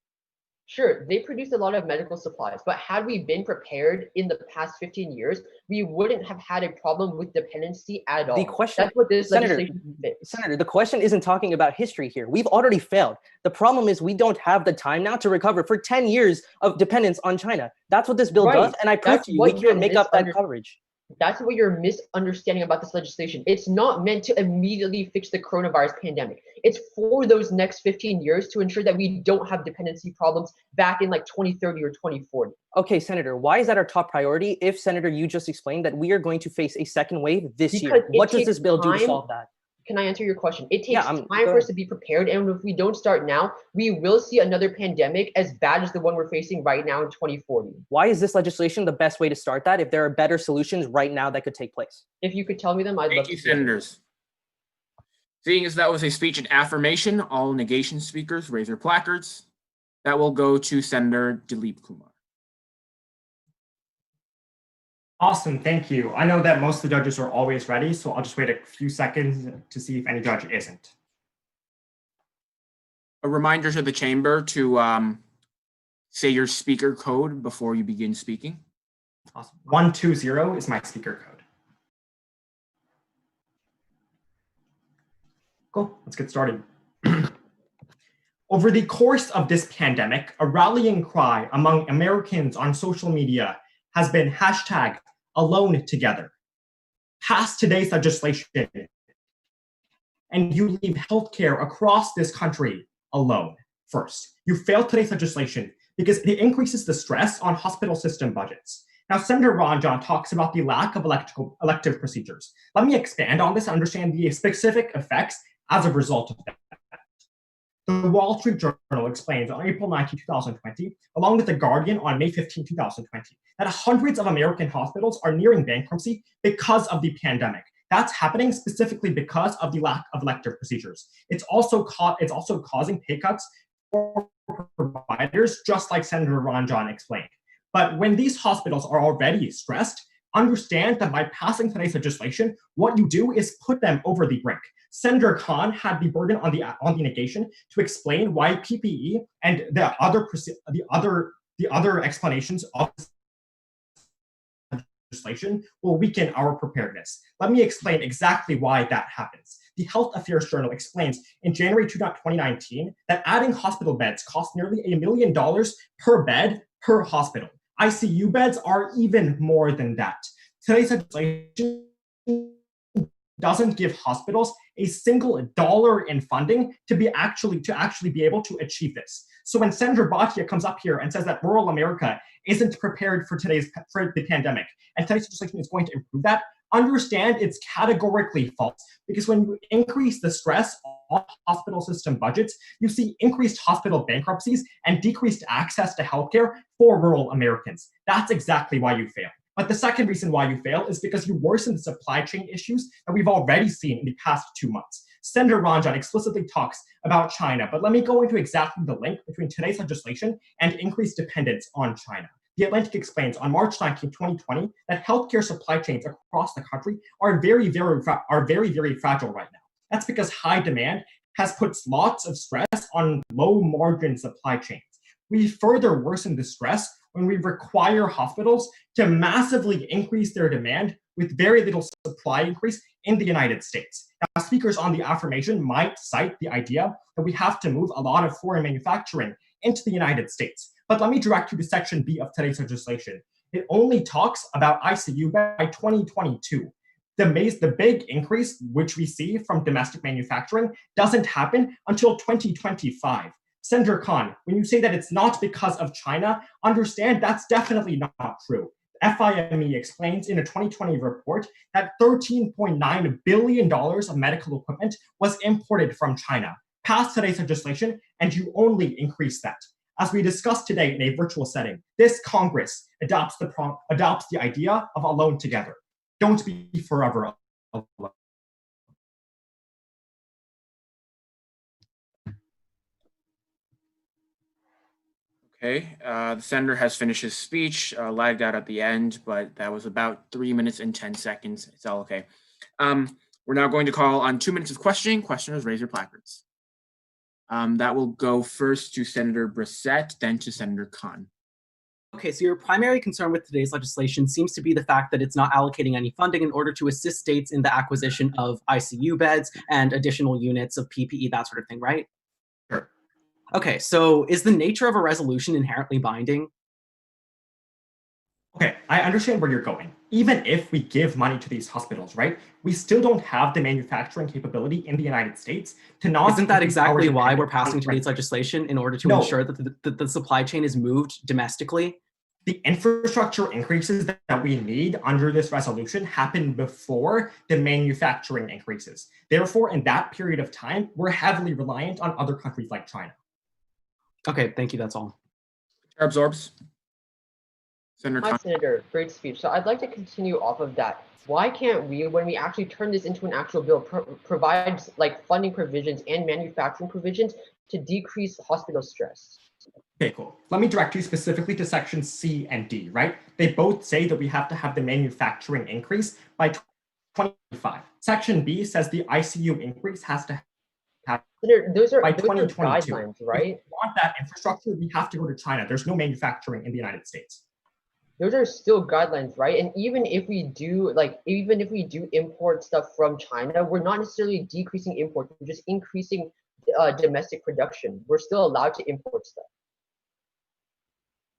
Sure, they produce a lot of medical supplies, but had we been prepared in the past 15 years, we wouldn't have had a problem with dependency at all. The question, That's what this Senator, legislation fits. Senator, the question isn't talking about history here. We've already failed. The problem is we don't have the time now to recover for 10 years of dependence on China. That's what this bill does, and I prove to you we can't make up that coverage. That's what you're misunderstanding about this legislation. It's not meant to immediately fix the coronavirus pandemic. It's for those next 15 years to ensure that we don't have dependency problems back in like 2030 or 2040. Okay, Senator, why is that our top priority if, Senator, you just explained that we are going to face a second wave this year? What does this bill do to solve that? Can I answer your question? It takes time for us to be prepared, and if we don't start now, we will see another pandemic as bad as the one we're facing right now in 2040. Why is this legislation the best way to start that if there are better solutions right now that could take place? If you could tell me them, I'd love to. Thank you, senators. Seeing as that was a speech and affirmation, all negation speakers raise their placards. That will go to Senator Dilip Kumar. Awesome, thank you. I know that most of the judges are always ready, so I'll just wait a few seconds to see if any judge isn't. A reminder to the chamber to say your speaker code before you begin speaking. Awesome. 120 is my speaker code. Cool, let's get started. Over the course of this pandemic, a rallying cry among Americans on social media has been hashtag alone together. Pass today's legislation and you leave healthcare across this country alone. First, you failed today's legislation because it increases the stress on hospital system budgets. Now, Senator Ranjan talks about the lack of elective procedures. Let me expand on this and understand the specific effects as a result of that. The Wall Street Journal explains on April 19, 2020, along with The Guardian on May 15, 2020, that hundreds of American hospitals are nearing bankruptcy because of the pandemic. That's happening specifically because of the lack of elective procedures. It's also causing pay cuts for providers, just like Senator Ranjan explained. But when these hospitals are already stressed, understand that by passing today's legislation, what you do is put them over the brink. Senator Khan had the burden on the negation to explain why PPE and the other explanations of legislation will weaken our preparedness. Let me explain exactly why that happens. The Health Affairs Journal explains in January 2019 that adding hospital beds costs nearly $1 million per bed per hospital. ICU beds are even more than that. Today's legislation doesn't give hospitals a single dollar in funding to actually be able to achieve this. So when Senator Bhatia comes up here and says that rural America isn't prepared for the pandemic, and today's legislation is going to improve that, understand it's categorically false. Because when you increase the stress on hospital system budgets, you see increased hospital bankruptcies and decreased access to healthcare for rural Americans. That's exactly why you fail. But the second reason why you fail is because you worsen the supply chain issues that we've already seen in the past 2 months. Senator Ranjan explicitly talks about China, but let me go into exactly the link between today's legislation and increased dependence on China. The Atlantic explains on March 19, 2020, that healthcare supply chains across the country are very, very fragile right now. That's because high demand has put lots of stress on low-margin supply chains. We further worsen the stress when we require hospitals to massively increase their demand with very little supply increase in the United States. Now, speakers on the affirmation might cite the idea that we have to move a lot of foreign manufacturing into the United States. But let me direct you to Section B of today's legislation. It only talks about ICU by 2022. The big increase, which we see from domestic manufacturing, doesn't happen until 2025. Senator Khan, when you say that it's not because of China, understand that's definitely not true. FIME explains in a 2020 report that $13.9 billion of medical equipment was imported from China. Pass today's legislation, and you only increase that. As we discussed today in a virtual setting, this Congress adopts the idea of alone together. Don't be forever alone. Okay, the senator has finished his speech, lagged out at the end, but that was about 3 minutes and 10 seconds. It's all okay. We're now going to call on 2 minutes of questioning. Questioners, raise your placards. That will go first to Senator Brissett, then to Senator Khan. Okay, so your primary concern with today's legislation seems to be the fact that it's not allocating any funding in order to assist states in the acquisition of ICU beds and additional units of PPE, that sort of thing, right? Sure. Okay, so is the nature of a resolution inherently binding? Okay, I understand where you're going. Even if we give money to these hospitals, right, we still don't have the manufacturing capability in the United States to not. Isn't that exactly why we're passing today's today's legislation, in order to ensure that the supply chain is moved domestically? The infrastructure increases that we need under this resolution happen before the manufacturing increases. Therefore, in that period of time, we're heavily reliant on other countries like China. Okay, thank you. That's all. Chair absorbs. Senator Hi, Senator. Great speech. So I'd like to continue off of that. Why can't we, when we actually turn this into an actual bill, provide like funding provisions and manufacturing provisions to decrease hospital stress? Okay, cool. Let me direct you specifically to section C and D, right? They both say that we have to have the manufacturing increase by 2025. Section B says the ICU increase has to happen those are by those are 2022. guidelines, right? If we want that infrastructure, we have to go to China. There's no manufacturing in the United States. Those are still guidelines, right? And even if we do import stuff from China, we're not necessarily decreasing imports, we're just increasing domestic production. We're still allowed to import stuff.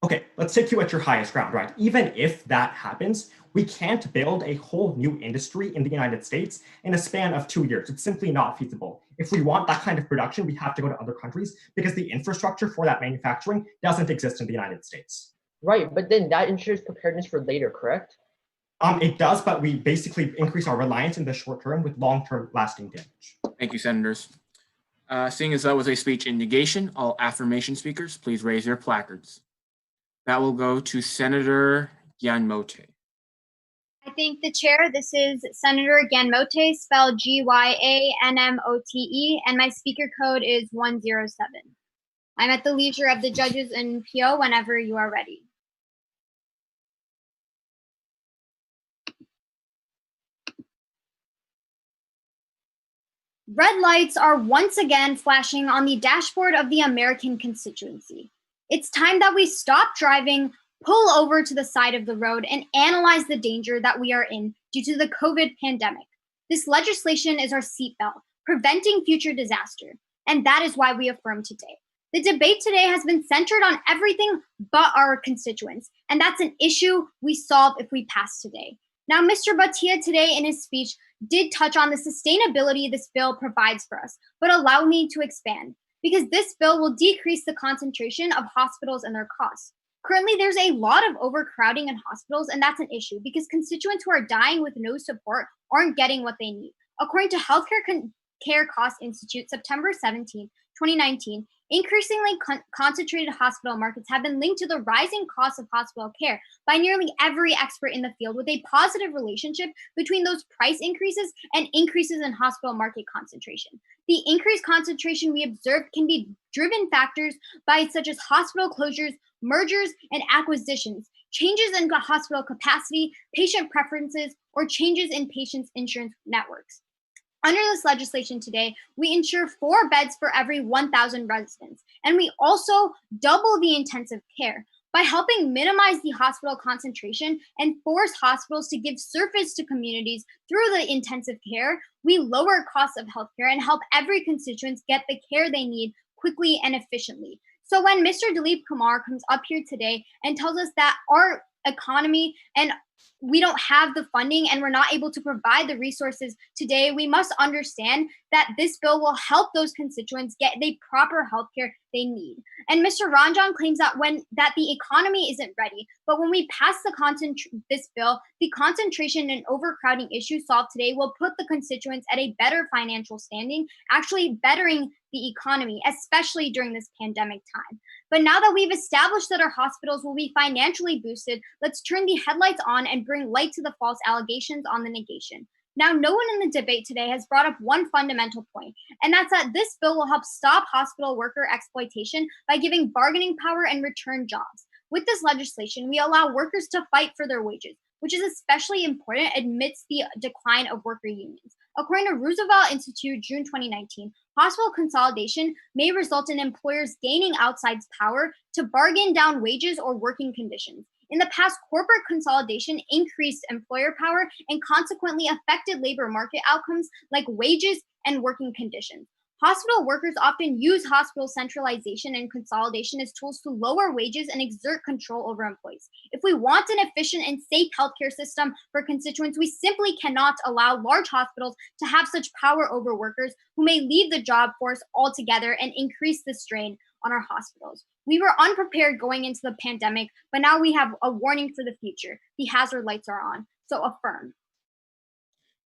Okay, let's take you at your highest ground, right? Even if that happens, we can't build a whole new industry in the United States in a span of 2 years. It's simply not feasible. If we want that kind of production, we have to go to other countries because the infrastructure for that manufacturing doesn't exist in the United States. Right, but then that ensures preparedness for later, correct? It does, but we basically increase our reliance in the short term with long-term lasting damage. Thank you, senators. Seeing as that was a speech in negation, all affirmation speakers, please raise your placards. That will go to Senator Gyanmote. I thank the chair. This is Senator Gyanmote, spelled Gyanmote, and my speaker code is 107. I'm at the leisure of the judges and PO whenever you are ready. Red lights are once again flashing on the dashboard of the American constituency. It's time that we stop driving, pull over to the side of the road, and analyze the danger that we are in due to the COVID pandemic. This legislation is our seatbelt, preventing future disaster, and that is why we affirm today. The debate today has been centered on everything but our constituents, and that's an issue we solve if we pass today. Now, Mr. Bhatia today in his speech did touch on the sustainability this bill provides for us, but allow me to expand, because this bill will decrease the concentration of hospitals and their costs. Currently, there's a lot of overcrowding in hospitals, and that's an issue because constituents who are dying with no support aren't getting what they need. According to Healthcare Care Cost Institute, September 17, 2019, increasingly concentrated hospital markets have been linked to the rising costs of hospital care by nearly every expert in the field, with a positive relationship between those price increases and increases in hospital market concentration. The increased concentration we observed can be driven factors by such as hospital closures, mergers and acquisitions, changes in hospital capacity, patient preferences, or changes in patients' insurance networks. Under this legislation today, we ensure 4 beds for every 1,000 residents, and we also double the intensive care. By helping minimize the hospital concentration and force hospitals to give service to communities through the intensive care, we lower costs of healthcare and help every constituent get the care they need quickly and efficiently. So when Mr. Dilip Kumar comes up here today and tells us that our economy and we don't have the funding and we're not able to provide the resources today, we must understand that this bill will help those constituents get the proper healthcare they need. And Mr. Ranjan claims that the economy isn't ready, but when we pass this bill, the concentration and overcrowding issue solved today will put the constituents at a better financial standing, actually bettering the economy, especially during this pandemic time. But now that we've established that our hospitals will be financially boosted, let's turn the headlights on and bring light to the false allegations on the negation. Now, no one in the debate today has brought up one fundamental point, and that's that this bill will help stop hospital worker exploitation by giving bargaining power and return jobs. With this legislation, we allow workers to fight for their wages, which is especially important amidst the decline of worker unions. According to Roosevelt Institute, June 2019, hospital consolidation may result in employers gaining outside power to bargain down wages or working conditions. In the past, corporate consolidation increased employer power and consequently affected labor market outcomes like wages and working conditions. Hospital workers often use hospital centralization and consolidation as tools to lower wages and exert control over employees. If we want an efficient and safe healthcare system for constituents, we simply cannot allow large hospitals to have such power over workers who may leave the job force altogether and increase the strain on our hospitals. We were unprepared going into the pandemic, but now we have a warning for the future. The hazard lights are on. So affirm.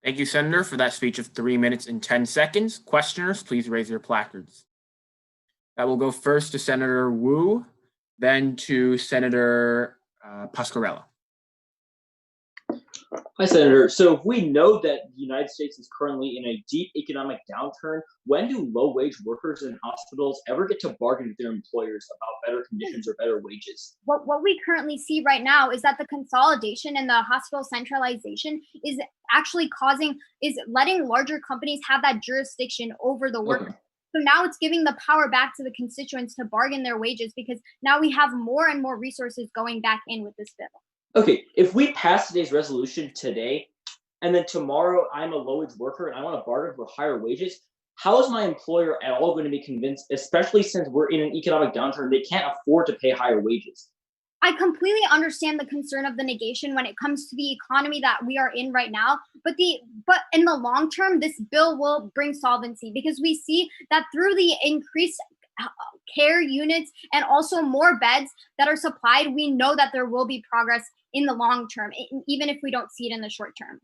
Thank you, Senator, for that speech of 3 minutes and 10 seconds. Questioners, please raise your placards. That will go first to Senator Wu, then to Senator Pasquarello. Hi, Senator. So if we know that the United States is currently in a deep economic downturn, when do low-wage workers in hospitals ever get to bargain with their employers about better conditions or better wages? What we currently see right now is that the consolidation and the hospital centralization is actually letting larger companies have that jurisdiction over the workers. Okay. So now it's giving the power back to the constituents to bargain their wages because now we have more and more resources going back in with this bill. Okay, if we pass today's resolution today, and then tomorrow I'm a low-wage worker and I want to bargain for higher wages, how is my employer at all going to be convinced, especially since we're in an economic downturn, they can't afford to pay higher wages? I completely understand the concern of the negation when it comes to the economy that we are in right now, but in the long term, this bill will bring solvency because we see that through the increased care units and also more beds that are supplied, we know that there will be progress in the long term, even if we don't see it in the short term.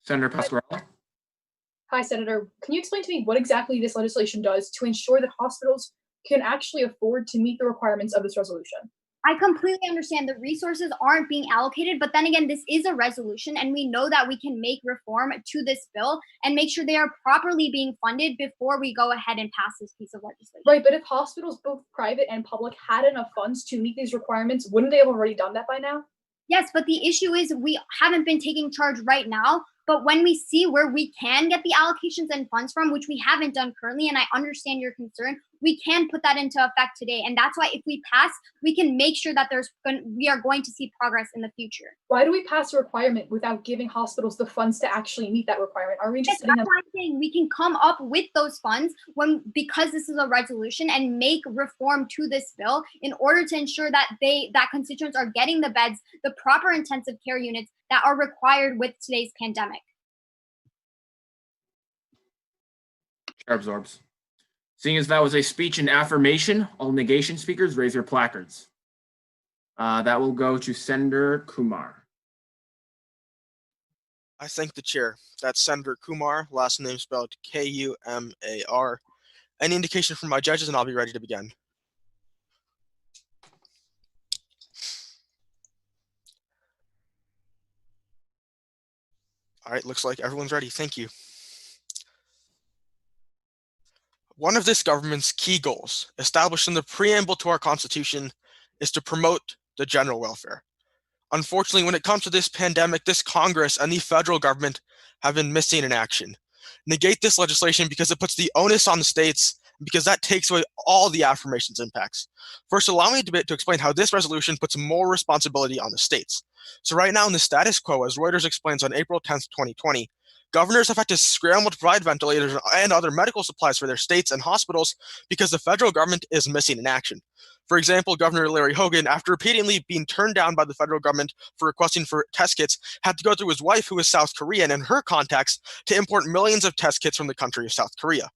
Senator Pasquarello. Hi, Senator. Can you explain to me what exactly this legislation does to ensure that hospitals can actually afford to meet the requirements of this resolution? I completely understand the resources aren't being allocated, but then again, this is a resolution and we know that we can make reform to this bill and make sure they are properly being funded before we go ahead and pass this piece of legislation. Right, but if hospitals, both private and public, had enough funds to meet these requirements, wouldn't they have already done that by now? Yes, but the issue is we haven't been taking charge right now. But when we see where we can get the allocations and funds from, which we haven't done currently, and I understand your concern, we can put that into effect today. And that's why if we pass, we can make sure that we are going to see progress in the future. Why do we pass a requirement without giving hospitals the funds to actually meet that requirement? Are we just that's why I'm saying we can come up with those funds because this is a resolution and make reform to this bill in order to ensure that constituents are getting the beds, the proper intensive care units that are required with today's pandemic. Chair absorbs. Seeing as that was a speech in affirmation, all negation speakers raise your placards. That will go to Senator Kumar. I thank the chair. That's Senator Kumar, last name spelled Kumar. Any indication from my judges and I'll be ready to begin. All right, looks like everyone's ready. Thank you. One of this government's key goals, established in the preamble to our Constitution, is to promote the general welfare. Unfortunately, when it comes to this pandemic, this Congress and the federal government have been missing in action. Negate this legislation because it puts the onus on the states, because that takes away all the affirmation's impacts. First, allow me to explain how this resolution puts more responsibility on the states. So right now in the status quo, as Reuters explains on April 10th, 2020, governors have had to scramble to provide ventilators and other medical supplies for their states and hospitals because the federal government is missing in action. For example, Governor Larry Hogan, after repeatedly being turned down by the federal government for requesting for test kits, had to go through his wife, who is South Korean, and her contacts to import millions of test kits from the country of South Korea.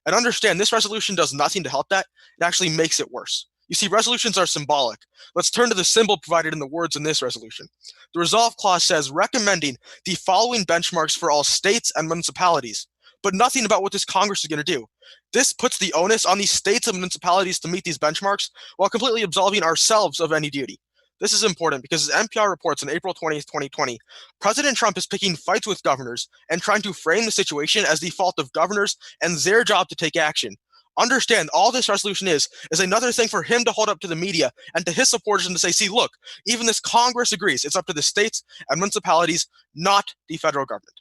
And understand, this resolution does nothing to help that. It actually makes it worse. You see, resolutions are symbolic. Let's turn to the symbol provided in the words in this resolution. The resolve clause says, recommending the following benchmarks for all states and municipalities, but nothing about what this Congress is going to do. This puts the onus on these states and municipalities to meet these benchmarks while completely absolving ourselves of any duty. This is important because as NPR reports on April 20th, 2020, President Trump is picking fights with governors and trying to frame the situation as the fault of governors and their job to take action. Understand, all this resolution is another thing for him to hold up to the media and to his supporters and to say, see, look, even this Congress agrees. It's up to the states and municipalities, not the federal government.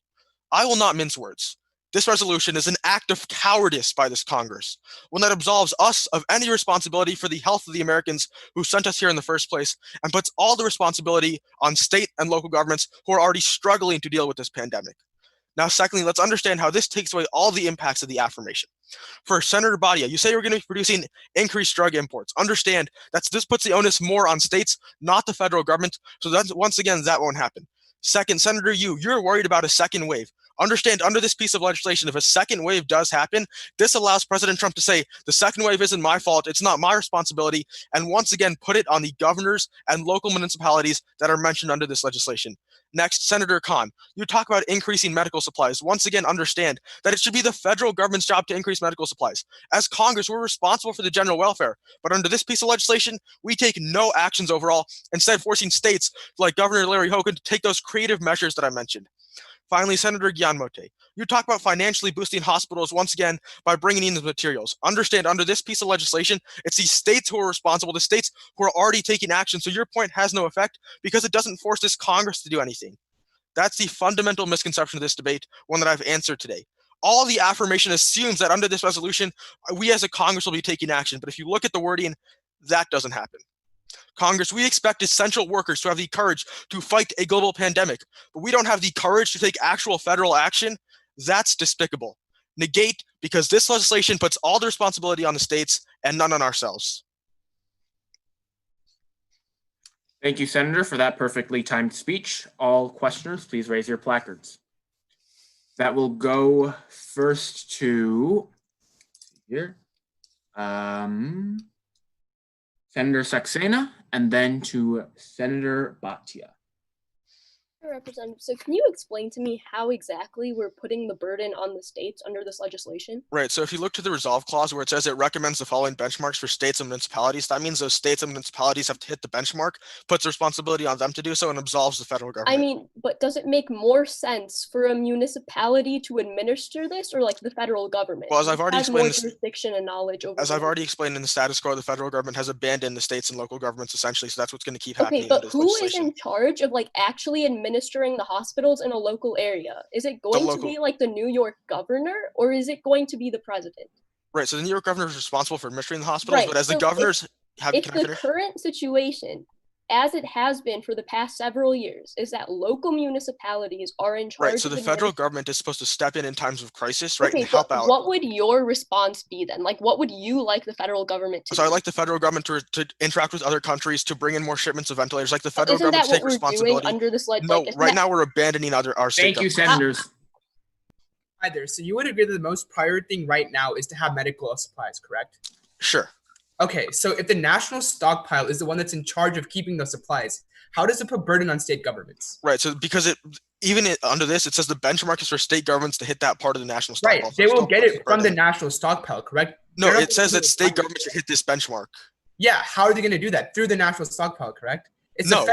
I will not mince words. This resolution is an act of cowardice by this Congress, one that absolves us of any responsibility for the health of the Americans who sent us here in the first place, and puts all the responsibility on state and local governments who are already struggling to deal with this pandemic. Now, secondly, let's understand how this takes away all the impacts of the affirmation. For Senator Badia, you say you're going to be producing increased drug imports. Understand that this puts the onus more on states, not the federal government. So that's, once again, that won't happen. Second, Senator you're worried about a second wave. Understand, under this piece of legislation, if a second wave does happen, this allows President Trump to say, the second wave isn't my fault, it's not my responsibility, and once again put it on the governors and local municipalities that are mentioned under this legislation. Next, Senator Khan, you talk about increasing medical supplies. Once again, understand that it should be the federal government's job to increase medical supplies. As Congress, we're responsible for the general welfare, but under this piece of legislation, we take no actions overall, instead forcing states like Governor Larry Hogan to take those creative measures that I mentioned. Finally, Senator Gianmote, you talk about financially boosting hospitals once again by bringing in the materials. Understand, under this piece of legislation, it's the states who are responsible, the states who are already taking action. So your point has no effect because it doesn't force this Congress to do anything. That's the fundamental misconception of this debate, one that I've answered today. All the affirmation assumes that under this resolution, we as a Congress will be taking action. But if you look at the wording, that doesn't happen. Congress, we expect essential workers to have the courage to fight a global pandemic, but we don't have the courage to take actual federal action. That's despicable. Negate, because this legislation puts all the responsibility on the states and none on ourselves. Thank you, Senator, for that perfectly timed speech. All questioners, please raise your placards. That will go first to here. Senator Saxena, and then to Senator Bhatia. Representative, so can you explain to me how exactly we're putting the burden on the states under this legislation? Right, so if you look to the resolve clause where it says it recommends the following benchmarks for states and municipalities, that means those states and municipalities have to hit the benchmark, puts responsibility on them to do so, and absolves the federal government. I mean, but does it make more sense for a municipality to administer this, or like the federal government? Well, as I've already explained, jurisdiction and knowledge over. As I've already explained in the status quo, the federal government has abandoned the states and local governments essentially, so that's what's going to keep happening. Okay, but who is in charge of like actually administering the hospitals in a local area? Is it going to be like the New York governor, or is it going to be the president? Right, so the New York governor is responsible for administering the hospitals, but as the governors have... If the current situation, as it has been for the past several years, is that local municipalities are in charge. Right, so the federal government is supposed to step in times of crisis, right, and help out. What would your response be then? Like, what would you like the federal government to do? So I'd like the federal government to interact with other countries, to bring in more shipments of ventilators, like the federal government to take responsibility. Under this no, right now we're abandoning our state. Thank you, senators. Either. So you would agree that the most priority thing right now is to have medical supplies, correct? Sure. Okay, so if the national stockpile is the one that's in charge of keeping those supplies, how does it put burden on state governments? Right, so because under this, it says the benchmark is for state governments to hit that part of the national stockpile. Right, they will get it from the national stockpile, correct? No, it says that state governments should hit this benchmark. Yeah, how are they going to do that? Through the national stockpile, correct? It's no,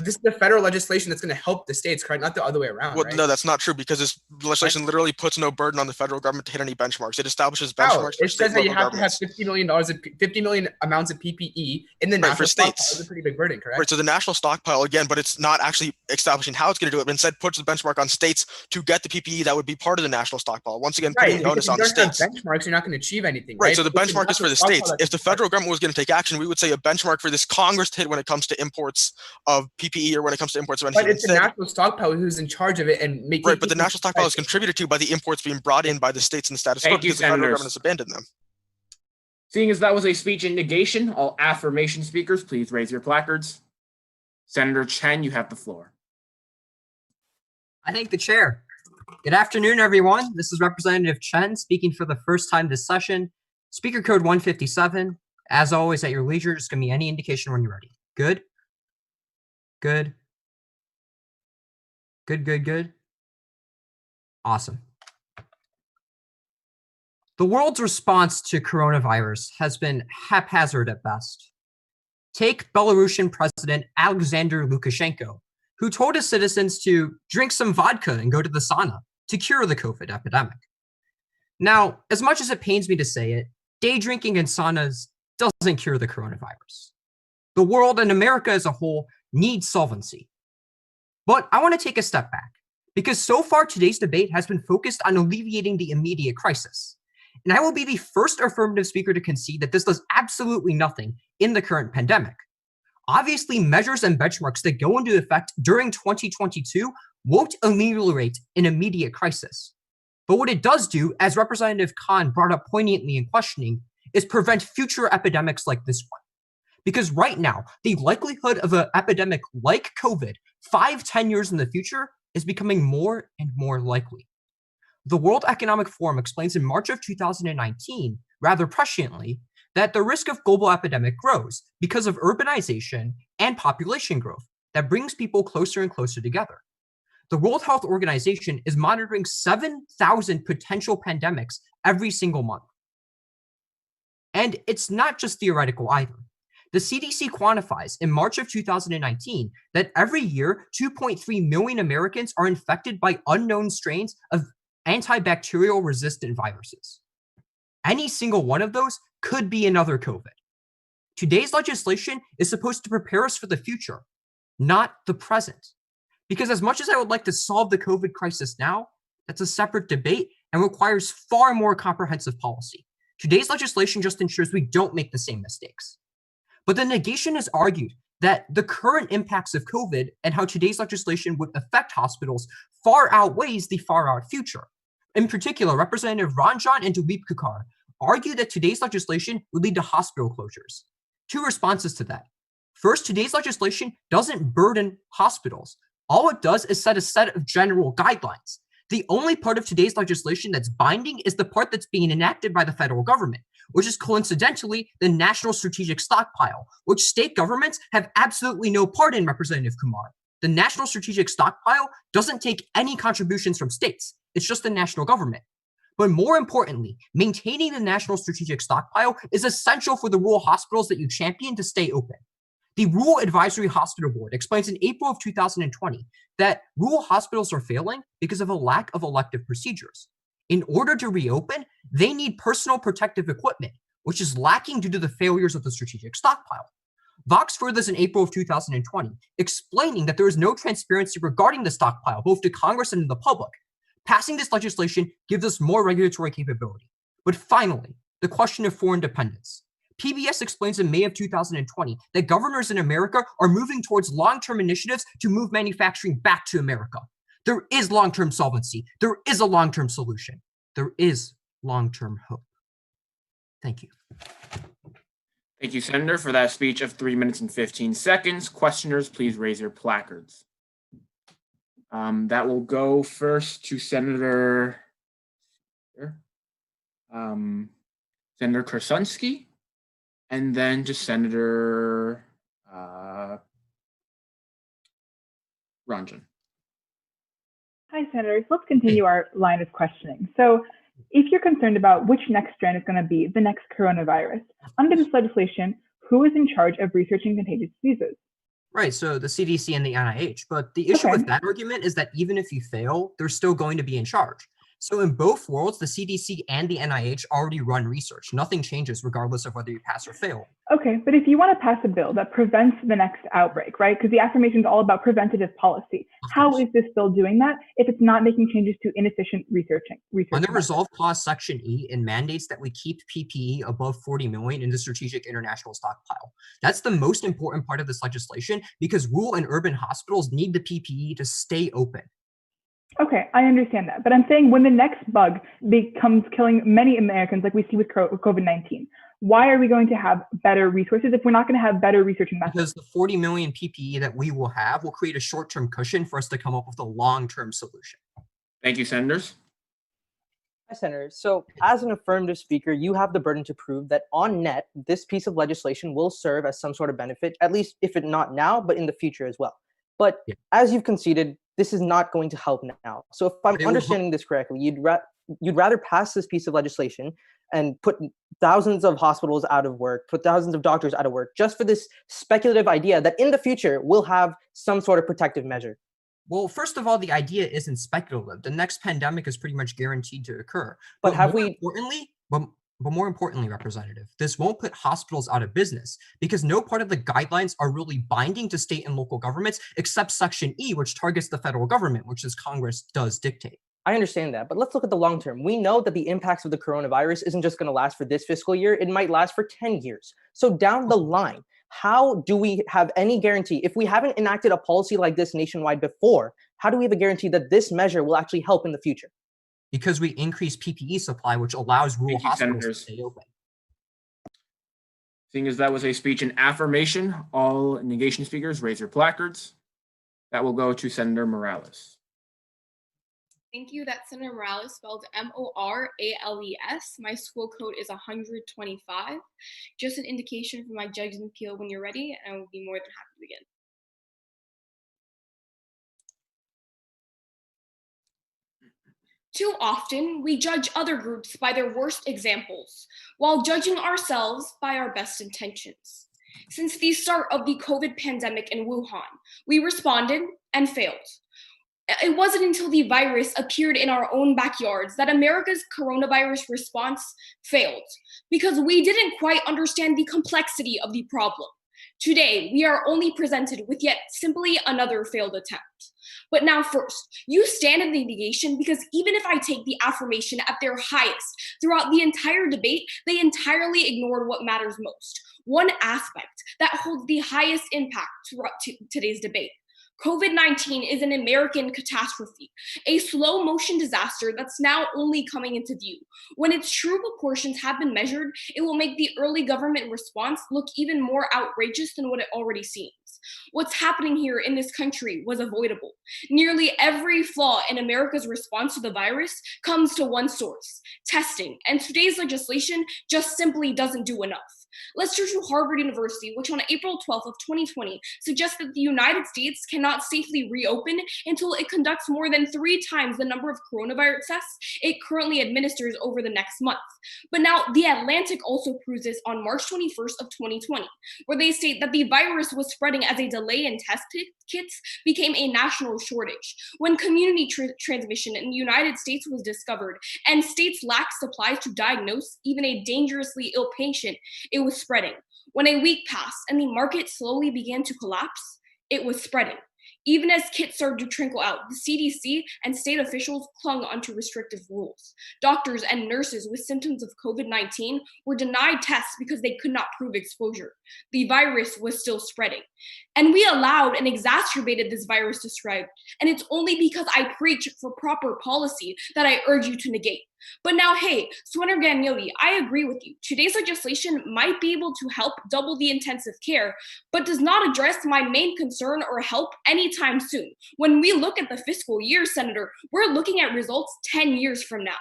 this is the federal legislation that's going to help the states, correct? Not the other way around, well, right? No, that's not true because this legislation literally puts no burden on the federal government to hit any benchmarks. It establishes benchmarks for it says that you have to have $50 million amounts of PPE in the national stockpile. That's a pretty big burden, correct? Right, so the national stockpile, again, but it's not actually establishing how it's going to do it, but instead puts the benchmark on states to get the PPE that would be part of the national stockpile. Once again, putting the onus on the states. If you don't have benchmarks, you're not going to achieve anything, right? So the benchmark is for the states. If the federal government was going to take action, we would say a benchmark for this Congress to hit when it comes to imports of PPE or when it comes to imports of anything. But it's the national stockpile who's in charge of it and making. Right, but the national stockpile is contributed to by the imports being brought in by the states and the status quo because the federal government has abandoned them. Seeing as that was a speech in negation, all affirmation speakers, please raise your placards. Senator Chen, you have the floor. I thank the chair. Good afternoon, everyone. This is Representative Chen speaking for the first time this session. Speaker code 157. As always, at your leisure, just give me any indication when you're ready. Good? Good. Good. Awesome. The world's response to coronavirus has been haphazard at best. Take Belarusian President Alexander Lukashenko, who told his citizens to drink some vodka and go to the sauna to cure the COVID epidemic. Now, as much as it pains me to say it, day drinking and saunas doesn't cure the coronavirus. The world and America as a whole needs solvency. But I want to take a step back, because so far today's debate has been focused on alleviating the immediate crisis. And I will be the first affirmative speaker to concede that this does absolutely nothing in the current pandemic. Obviously, measures and benchmarks that go into effect during 2022 won't ameliorate an immediate crisis. But what it does do, as Representative Khan brought up poignantly in questioning, is prevent future epidemics like this one. Because right now, the likelihood of an epidemic like COVID 5-10 years in the future is becoming more and more likely. The World Economic Forum explains in March of 2019, rather presciently, that the risk of global epidemic grows because of urbanization and population growth that brings people closer and closer together. The World Health Organization is monitoring 7,000 potential pandemics every single month. And it's not just theoretical either. The CDC quantifies in March of 2019 that every year, 2.3 million Americans are infected by unknown strains of antibacterial resistant viruses. Any single one of those could be another COVID. Today's legislation is supposed to prepare us for the future, not the present. Because as much as I would like to solve the COVID crisis now, that's a separate debate and requires far more comprehensive policy. Today's legislation just ensures we don't make the same mistakes. But the negation has argued that the current impacts of COVID and how today's legislation would affect hospitals far outweighs the far out future. In particular, Representative Ranjan and Dilip Kukar argue that today's legislation would lead to hospital closures. Two responses to that. First, today's legislation doesn't burden hospitals. All it does is set a set of general guidelines. The only part of today's legislation that's binding is the part that's being enacted by the federal government, which is coincidentally the National Strategic Stockpile, which state governments have absolutely no part in, Representative Kumar. The National Strategic Stockpile doesn't take any contributions from states. It's just the national government. But more importantly, maintaining the National Strategic Stockpile is essential for the rural hospitals that you champion to stay open. The Rural Advisory Hospital Board explains in April of 2020 that rural hospitals are failing because of a lack of elective procedures. In order to reopen, they need personal protective equipment, which is lacking due to the failures of the strategic stockpile. Vox furthers in April of 2020, explaining that there is no transparency regarding the stockpile, both to Congress and to the public. Passing this legislation gives us more regulatory capability. But finally, the question of foreign dependence. PBS explains in May of 2020 that governors in America are moving towards long-term initiatives to move manufacturing back to America. There is long-term solvency. There is a long-term solution. There is long-term hope. Thank you. Thank you, Senator, for that speech of 3 minutes and 15 seconds. Questioners, please raise your placards. That will go first to Senator Korsunski, and then to Senator Ranjan. Hi, Senators. Let's continue our line of questioning. So if you're concerned about which next strand is going to be the next coronavirus, under this legislation, who is in charge of researching contagious diseases? Right, so the CDC and the NIH. But the issue with that argument is that even if you fail, they're still going to be in charge. So in both worlds, the CDC and the NIH already run research. Nothing changes regardless of whether you pass or fail. Okay, but if you want to pass a bill that prevents the next outbreak, right? Because the affirmation is all about preventative policy. How is this bill doing that if it's not making changes to inefficient researching? Under Resolve Clause Section E, it mandates that we keep PPE above 40 million in the strategic international stockpile. That's the most important part of this legislation because rural and urban hospitals need the PPE to stay open. Okay, I understand that. But I'm saying when the next bug becomes killing many Americans, like we see with COVID-19, why are we going to have better resources if we're not going to have better researching methods? Because the 40 million PPE that we will have will create a short-term cushion for us to come up with a long-term solution. Thank you, Senators. Hi, Senator. So as an affirmative speaker, you have the burden to prove that on net, this piece of legislation will serve as some sort of benefit, at least if it not now, but in the future as well. But as you've conceded, this is not going to help now. So if I'm understanding this correctly, you'd rather pass this piece of legislation and put thousands of hospitals out of work, put thousands of doctors out of work, just for this speculative idea that in the future we'll have some sort of protective measure? Well, first of all, the idea isn't speculative. The next pandemic is pretty much guaranteed to occur. But have more we? Importantly, but more importantly, Representative, this won't put hospitals out of business because no part of the guidelines are really binding to state and local governments except Section E, which targets the federal government, which is Congress does dictate. I understand that, but let's look at the long term. We know that the impacts of the coronavirus isn't just going to last for this fiscal year. It might last for 10 years. So down the line, how do we have any guarantee? If we haven't enacted a policy like this nationwide before, how do we have a guarantee that this measure will actually help in the future? Because we increase PPE supply, which allows rural hospitals to stay open. Seeing as that was a speech in affirmation, all negation speakers raise their placards. That will go to Senator Morales. Thank you. That's Senator Morales, spelled Morales. My school code is 125. Just an indication from my judge and appeal when you're ready, and I will be more than happy to begin. Too often, we judge other groups by their worst examples, while judging ourselves by our best intentions. Since the start of the COVID pandemic in Wuhan, we responded and failed. It wasn't until the virus appeared in our own backyards that America's coronavirus response failed, because we didn't quite understand the complexity of the problem. Today, we are only presented with yet simply another failed attempt. But now first, you stand in the negation because even if I take the affirmation at their highest throughout the entire debate, they entirely ignored what matters most. One aspect that holds the highest impact throughout today's debate. COVID-19 is an American catastrophe, a slow motion disaster that's now only coming into view. When its true proportions have been measured, it will make the early government response look even more outrageous than what it already seems. What's happening here in this country was avoidable. Nearly every flaw in America's response to the virus comes to one source, testing, and today's legislation just simply doesn't do enough. Let's turn to Harvard University, which on April 12th of 2020 suggests that the United States cannot safely reopen until it conducts more than 3 times the number of coronavirus tests it currently administers over the next month. But now The Atlantic also proves this on March 21st of 2020, where they state that the virus was spreading as a delay in test kits became a national shortage. When community transmission in the United States was discovered and states lacked supplies to diagnose even a dangerously ill patient, it was spreading. When a week passed and the market slowly began to collapse, it was spreading. Even as kits started to trickle out, the CDC and state officials clung onto restrictive rules. Doctors and nurses with symptoms of COVID-19 were denied tests because they could not prove exposure. The virus was still spreading. And we allowed and exacerbated this virus to spread. And it's only because I preach for proper policy that I urge you to negate. But now, hey, Senator Gagnotti, I agree with you. Today's legislation might be able to help double the intensive care, but does not address my main concern or help anytime soon. When we look at the fiscal year, Senator, we're looking at results 10 years from now.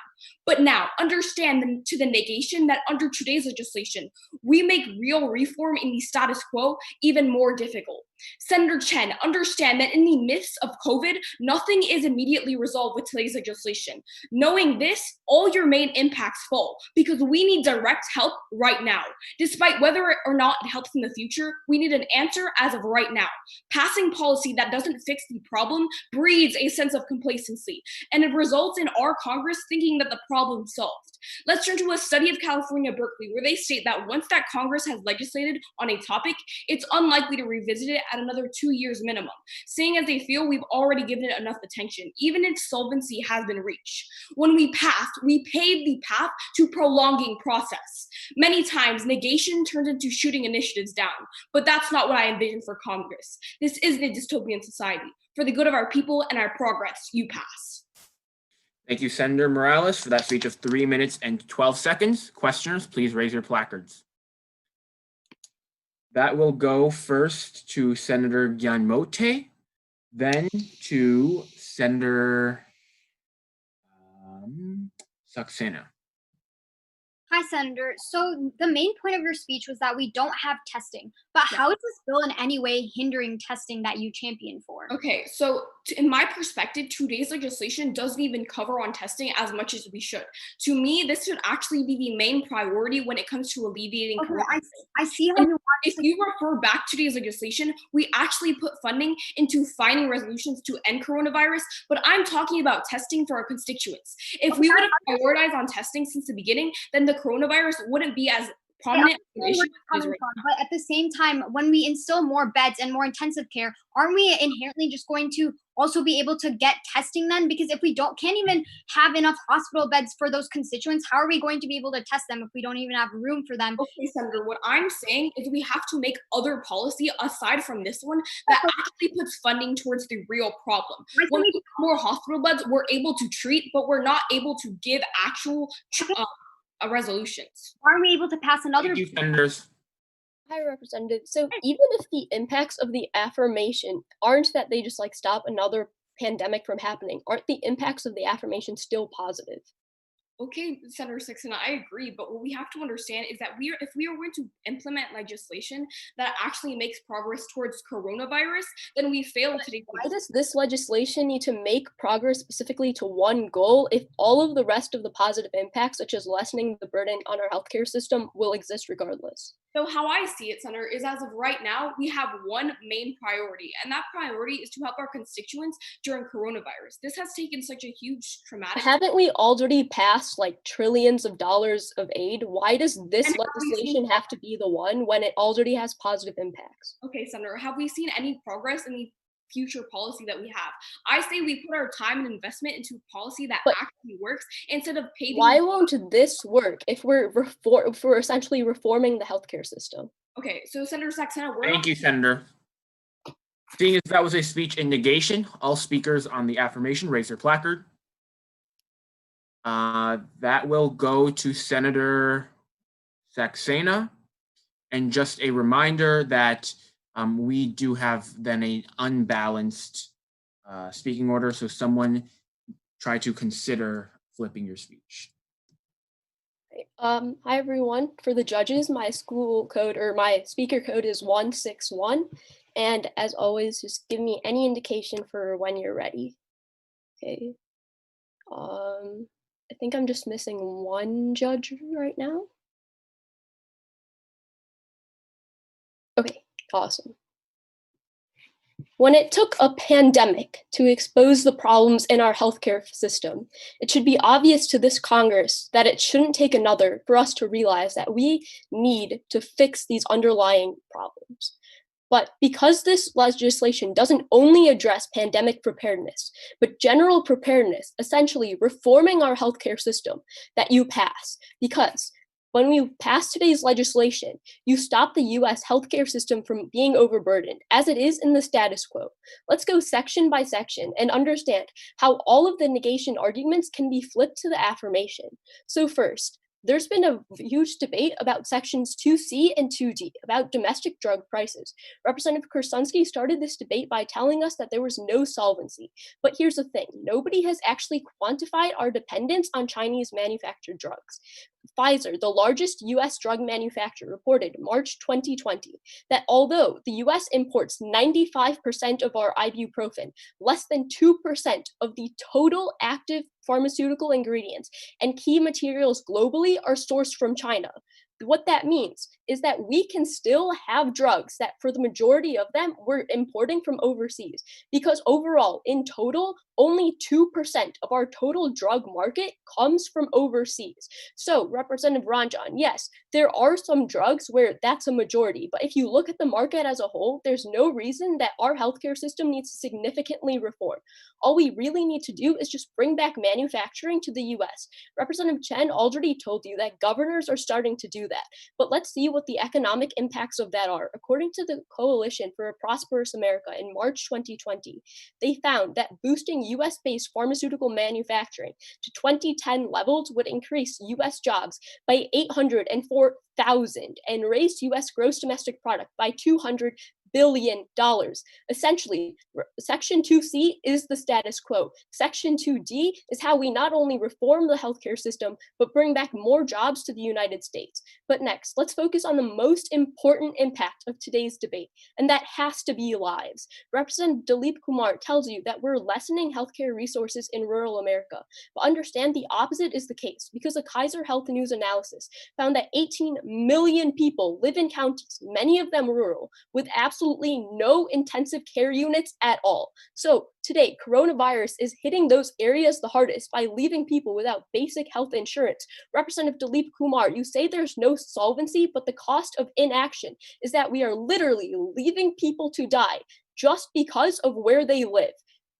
But now, understand to the negation that under today's legislation, we make real reform in the status quo even more difficult. Senator Chen, understand that in the midst of COVID, nothing is immediately resolved with today's legislation. Knowing this, all your main impacts fall because we need direct help right now. Despite whether or not it helps in the future, we need an answer as of right now. Passing policy that doesn't fix the problem breeds a sense of complacency, and it results in our Congress thinking that the problem solved. Let's turn to a study of California, Berkeley, where they state that once that Congress has legislated on a topic, it's unlikely to revisit it at another 2 years minimum, seeing as they feel we've already given it enough attention, even if solvency has been reached. When we passed, we paved the path to prolonging process. Many times, negation turns into shooting initiatives down, but that's not what I envision for Congress. This isn't a dystopian society. For the good of our people and our progress, you pass. Thank you, Senator Morales, for that speech of 3 minutes and 12 seconds. Questioners, please raise your placards. That will go first to Senator Gianmote, then to Senator Saxena. Hi, Senator. So the main point of your speech was that we don't have testing, but how is this bill in any way hindering testing that you champion for? Okay, so in my perspective, today's legislation doesn't even cover on testing as much as we should. To me, this should actually be the main priority when it comes to alleviating coronavirus. I see how you want. If you refer back to today's legislation, we actually put funding into finding resolutions to end coronavirus, but I'm talking about testing for our constituents. If we would have prioritized on testing since the beginning, then the coronavirus wouldn't be as prominent an issue as right now. But at the same time, when we instill more beds and more intensive care, aren't we inherently just going to also be able to get testing then? Because if we can't even have enough hospital beds for those constituents, how are we going to be able to test them if we don't even have room for them? Okay, Senator, what I'm saying is we have to make other policy aside from this one that actually puts funding towards the real problem. When we have more hospital beds, we're able to treat, but we're not able to give actual resolutions. Are we able to pass another? Thank you, senators. Hi, Representative. So even if the impacts of the affirmation aren't that they just like stop another pandemic from happening, aren't the impacts of the affirmation still positive? Okay, Senator Sixon, I agree, but what we have to understand is that if we are going to implement legislation that actually makes progress towards coronavirus, then we fail today. Why does this legislation need to make progress specifically to one goal if all of the rest of the positive impacts, such as lessening the burden on our healthcare system, will exist regardless? So how I see it, Senator, is as of right now, we have one main priority, and that priority is to help our constituents during coronavirus. This has taken such a huge traumatic— Haven't we already passed like trillions of dollars of aid? Why does this legislation have to be the one when it already has positive impacts? Okay, Senator, have we seen any progress in the future policy that we have? I say we put our time and investment into policy that actually works instead of paving— Why won't this work if we're essentially reforming the healthcare system? Okay, so Senator Saxena, Thank you, Senator. Seeing as that was a speech in negation, all speakers on the affirmation raise their placard. That will go to Senator Saxena. And just a reminder that we do have then an unbalanced speaking order, so someone try to consider flipping your speech. Hi everyone. For the judges, my school code or my speaker code is 161. And as always, just give me any indication for when you're ready. Okay. I think I'm just missing one judge right now. Okay, awesome. When it took a pandemic to expose the problems in our healthcare system, it should be obvious to this Congress that it shouldn't take another for us to realize that we need to fix these underlying problems. But because this legislation doesn't only address pandemic preparedness, but general preparedness, essentially reforming our healthcare system that you pass, because when we pass today's legislation, you stop the US healthcare system from being overburdened, as it is in the status quo. Let's go section by section and understand how all of the negation arguments can be flipped to the affirmation. So first, there's been a huge debate about sections 2C and 2D, about domestic drug prices. Representative Kursunski started this debate by telling us that there was no solvency. But here's the thing, nobody has actually quantified our dependence on Chinese manufactured drugs. Pfizer, the largest US drug manufacturer, reported March 2020 that although the US imports 95% of our ibuprofen, less than 2% of the total active pharmaceutical ingredients and key materials globally are sourced from China. What that means is that we can still have drugs that for the majority of them we're importing from overseas, because overall, in total, only 2% of our total drug market comes from overseas. So, Representative Ranjan, yes, there are some drugs where that's a majority, but if you look at the market as a whole, there's no reason that our healthcare system needs to significantly reform. All we really need to do is just bring back manufacturing to the US. Representative Chen already told you that governors are starting to do that, but let's see what the economic impacts of that are. According to the Coalition for a Prosperous America in March 2020, they found that boosting US-based pharmaceutical manufacturing to 2010 levels would increase US jobs by 804,000 and raise US gross domestic product by $200 billion. Essentially, Section 2C is the status quo. Section 2D is how we not only reform the healthcare system, but bring back more jobs to the United States. But next, let's focus on the most important impact of today's debate, and that has to be lives. Representative Dilip Kumar tells you that we're lessening healthcare resources in rural America, but understand the opposite is the case, because a Kaiser Health News analysis found that 18 million people live in counties, many of them rural, with absolutely no intensive care units at all. So today, coronavirus is hitting those areas the hardest by leaving people without basic health insurance. Representative Dilip Kumar, you say there's no solvency, but the cost of inaction is that we are literally leaving people to die just because of where they live.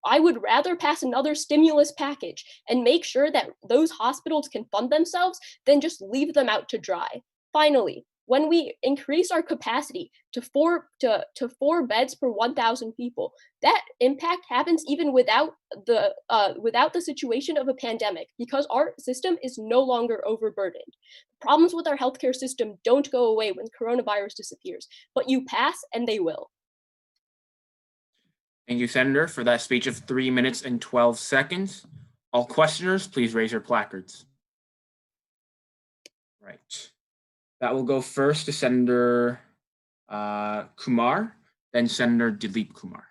I would rather pass another stimulus package and make sure that those hospitals can fund themselves than just leave them out to dry. Finally, when we increase our capacity to four beds per 1,000 people, that impact happens even without the situation of a pandemic, because our system is no longer overburdened. Problems with our healthcare system don't go away when coronavirus disappears, but you pass and they will. Thank you, Senator, for that speech of 3 minutes and 12 seconds. All questioners, please raise your placards. Right. That will go first to Senator Kumar, then Senator Dilip Kumar.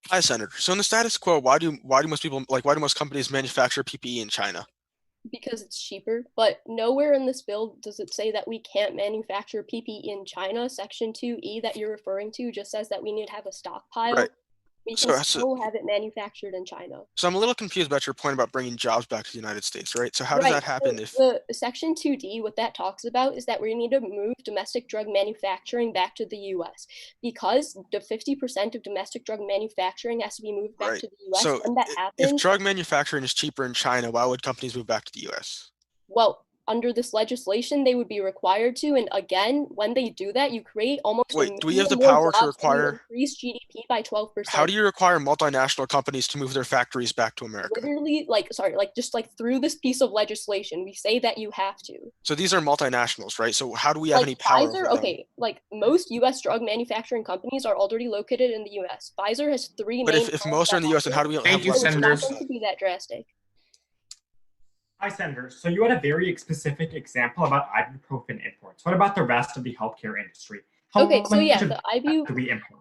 Hi, Senator. So in the status quo, why do most companies manufacture PPE in China? Because it's cheaper, but nowhere in this bill does it say that we can't manufacture PPE in China. Section 2E that you're referring to just says that we need to have a stockpile. Right. We can So still have it manufactured in China. So I'm a little confused about your point about bringing jobs back to the United States, right? So how does that happen if the Section 2D, what that talks about is that we need to move domestic drug manufacturing back to the US, because the 50% of domestic drug manufacturing has to be moved back to the US. So when that happens, if drug manufacturing is cheaper in China, why would companies move back to the US? well, under this legislation, they would be required to. And again, when they do that, you create almost Wait, do we have the more power to jobs and you require? increase GDP by 12%. How do you require multinational companies to move their factories back to America? Literally, just through this piece of legislation, we say that you have to. So these are multinationals, right? So how do we have any power over Pfizer, them? okay, like most US drug manufacturing companies are already located in the US. Pfizer has three But main if most are in the US, then how do we Thank you, It's not Senators. going to be that drastic. Hi, Senator. So you had a very specific example about ibuprofen imports. What about the rest of the healthcare industry? Okay, so yeah, much of the that do we import?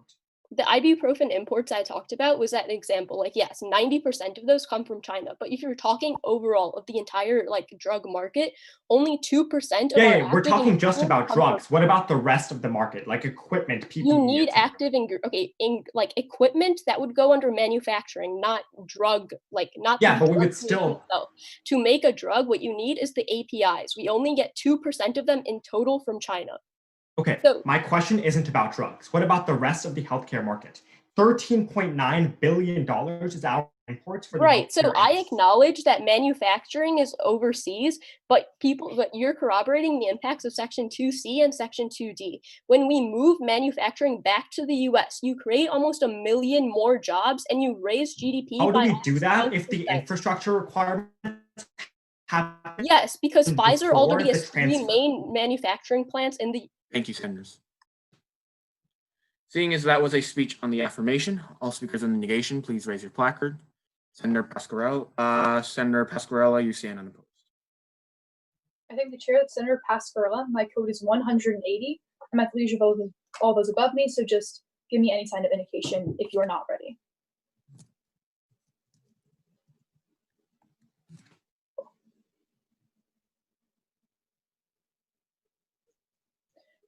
The ibuprofen imports I talked about was that example. Like, yes, 90% of those come from China. But if you're talking overall of the entire drug market, only 2% of our Yeah, we're active talking just ingredients about come drugs. from. What about the rest of the market, like equipment, PPE? You need etc.? active equipment that would go under manufacturing, not drug, not Yeah, the but we drug would still. Okay, So my question isn't about drugs. What about the rest of the healthcare market? $13.9 billion is our imports for the right. So healthcare I industry. acknowledge that manufacturing is overseas, but you're corroborating the impacts of Section 2C and Section 2D. When we move manufacturing back to the US, you create almost 1 million more jobs and you raise GDP How do by we do that if 12%. the infrastructure requirements happen? Yes, because Pfizer already before the has 3 transfer? main manufacturing plants in the. Thank you, Senators. Seeing as that was a speech on the affirmation, all speakers on the negation, please raise your placard. Senator Pasquarella, you stand unopposed. I thank the chair, that's Senator Pasquarella. My code is 180. I'm at the leisure of all those above me, so just give me any sign of indication if you are not ready.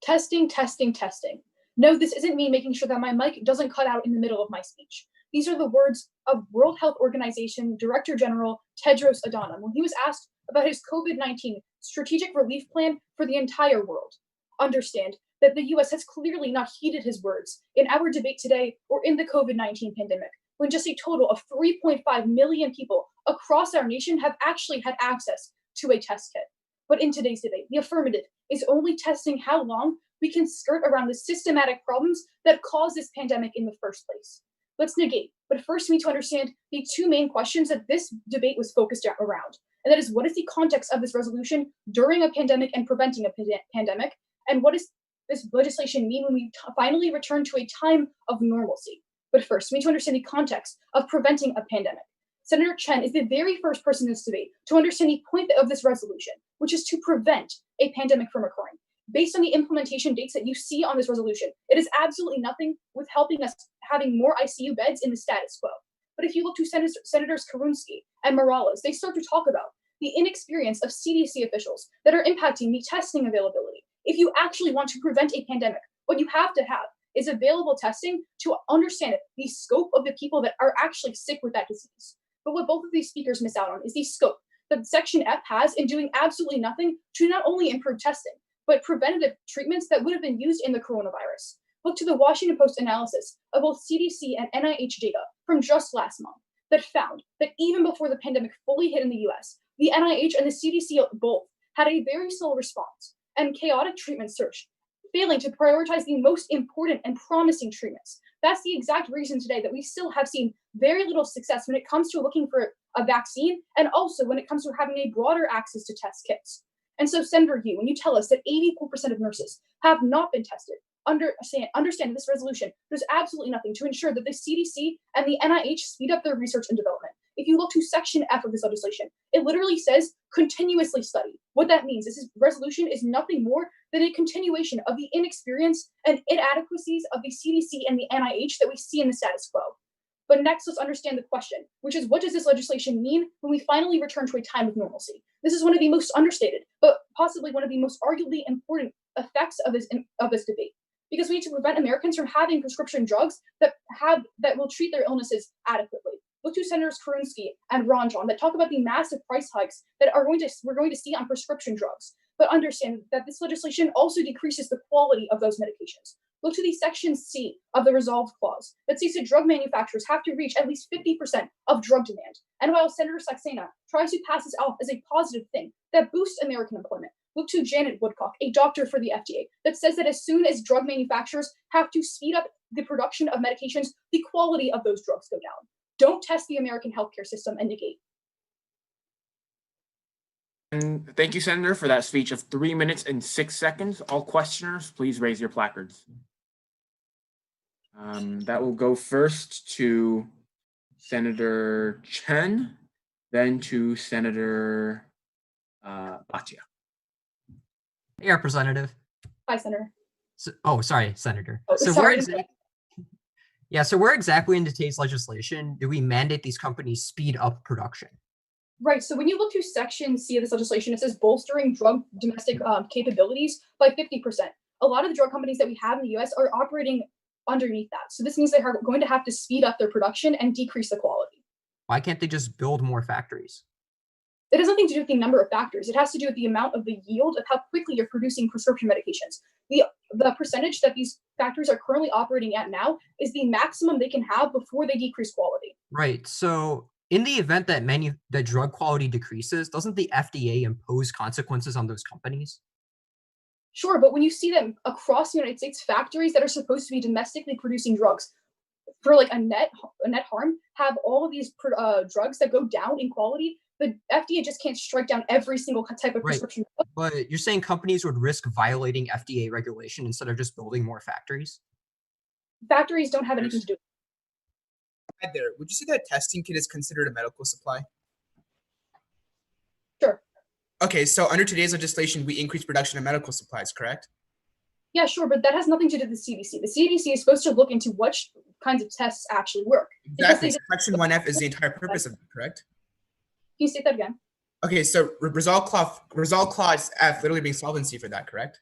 Testing, testing, testing. No, this isn't me making sure that my mic doesn't cut out in the middle of my speech. These are the words of World Health Organization Director General Tedros Adhanom when he was asked about his COVID-19 strategic relief plan for the entire world. Understand that the US has clearly not heeded his words in our debate today or in the COVID-19 pandemic, when just a total of 3.5 million people across our nation have actually had access to a test kit. But in today's debate, the affirmative is only testing how long we can skirt around the systematic problems that caused this pandemic in the first place. Let's negate, but first we need to understand the two main questions that this debate was focused around. And that is, what is the context of this resolution during a pandemic and preventing a pandemic? And what is this legislation mean when we finally return to a time of normalcy? But first, we need to understand the context of preventing a pandemic. Senator Chen is the very first person in this debate to understand the point of this resolution, which is to prevent a pandemic from occurring. Based on the implementation dates that you see on this resolution, it is absolutely nothing with helping us having more ICU beds in the status quo. But if you look to Senators Karunsky and Morales, they start to talk about the inexperience of CDC officials that are impacting the testing availability. If you actually want to prevent a pandemic, what you have to have is available testing to understand the scope of the people that are actually sick with that disease. But what both of these speakers miss out on is the scope that Section F has in doing absolutely nothing to not only improve testing, but preventative treatments that would have been used in the coronavirus. Look to the Washington Post analysis of both CDC and NIH data from just last month that found that even before the pandemic fully hit in the US, the NIH and the CDC both had a very slow response and chaotic treatment search, failing to prioritize the most important and promising treatments. That's the exact reason today that we still have seen very little success when it comes to looking for a vaccine and also when it comes to having a broader access to test kits. And so, Senator Yu, when you tell us that 84% of nurses have not been tested, understand this resolution does absolutely nothing to ensure that the CDC and the NIH speed up their research and development. If you look to Section F of this legislation, it literally says continuously study. What that means is this resolution is nothing more than a continuation of the inexperience and inadequacies of the CDC and the NIH that we see in the status quo. But next, let's understand the question, which is what does this legislation mean when we finally return to a time of normalcy? This is one of the most understated, but possibly one of the most arguably important effects of this debate, because we need to prevent Americans from having prescription drugs that will treat their illnesses adequately. Look to Senators Karunsky and Ranjan that talk about the massive price hikes that we're going to see on prescription drugs, but understand that this legislation also decreases the quality of those medications. Look to the Section C of the Resolve Clause that says that drug manufacturers have to reach at least 50% of drug demand. And while Senator Saxena tries to pass this off as a positive thing that boosts American employment, look to Janet Woodcock, a doctor for the FDA, that says that as soon as drug manufacturers have to speed up the production of medications, the quality of those drugs go down. Don't test the American healthcare system and negate. And thank you, Senator, for that speech of 3 minutes and 6 seconds. All questioners, please raise your placards. That will go first to Senator Chen, then to Senator Bhatia. Hey, Representative. Hi, Senator. Sorry, Senator. Oh, so sorry. where exactly in today's legislation do we mandate these companies speed up production? Right. So when you look to Section C of this legislation, it says bolstering drug domestic capabilities by 50%. A lot of the drug companies that we have in the U.S. are operating underneath that. So this means they are going to have to speed up their production and decrease the quality. Why can't they just build more factories? It has nothing to do with the number of factors. It has to do with the amount of the yield of how quickly you're producing prescription medications. The percentage that these factories are currently operating at now is the maximum they can have before they decrease quality. Right. So in the event that that drug quality decreases, doesn't the FDA impose consequences on those companies? Sure, but when you see them across the United States, factories that are supposed to be domestically producing drugs for like a net harm have all of these drugs that go down in quality, the FDA just can't strike down every single type of prescription drug. But you're saying companies would risk violating FDA regulation instead of just building more factories? Factories don't have anything to do with Hi there. Would you say that testing kit is considered a medical supply? Sure. Okay, so under today's legislation, we increase production of medical supplies, correct? Yeah, sure, but that has nothing to do with the CDC. The CDC is supposed to look into what kinds of tests actually work. Exactly. Section 1F is the entire purpose of it, correct? Can you say that again? Okay, so Resolve Clause F literally being solvency for that, correct?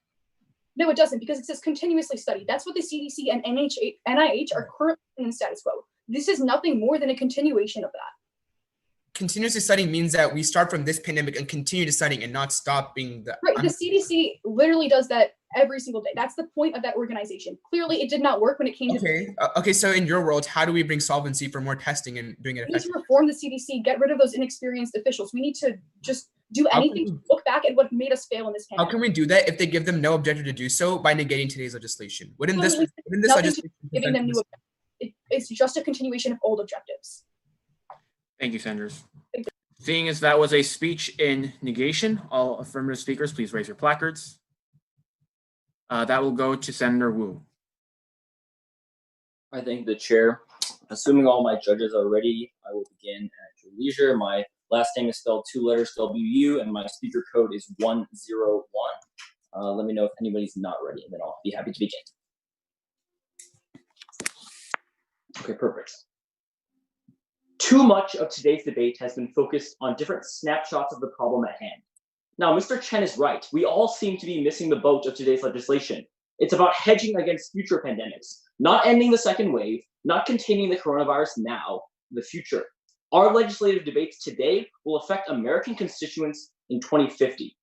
No, it doesn't, because it says continuously study. That's what the CDC and NIH are currently in the status quo. This is nothing more than a continuation of that. Continuously studying means that we start from this pandemic and continue to studying and not stopping the. Right, the CDC literally does that every single day. That's the point of that organization. Clearly, it did not work when it came to. Okay. So in your world, how do we bring solvency for more testing and doing it We need effectively? to reform the CDC, get rid of those inexperienced officials. We need to just do anything to look back at what made us fail in this How pandemic. can we do that if they give them no objective to do so by negating today's legislation? Wouldn't this Nothing legislation to giving them new objectives. It's just a continuation of old objectives. Thank you, Senators. Seeing as that was a speech in negation, all affirmative speakers, please raise your placards. That will go to Senator Wu. I thank the chair. Assuming all my judges are ready, I will begin at your leisure. My last name is spelled 2 letters WU, and my speaker code is 101. Let me know if anybody's not ready, and then I'll be happy to begin. Okay, perfect. Too much of today's debate has been focused on different snapshots of the problem at hand. Now, Mr. Chen is right. We all seem to be missing the boat of today's legislation. It's about hedging against future pandemics, not ending the second wave, not containing the coronavirus now, the future. Our legislative debates today will affect American constituents in 2050.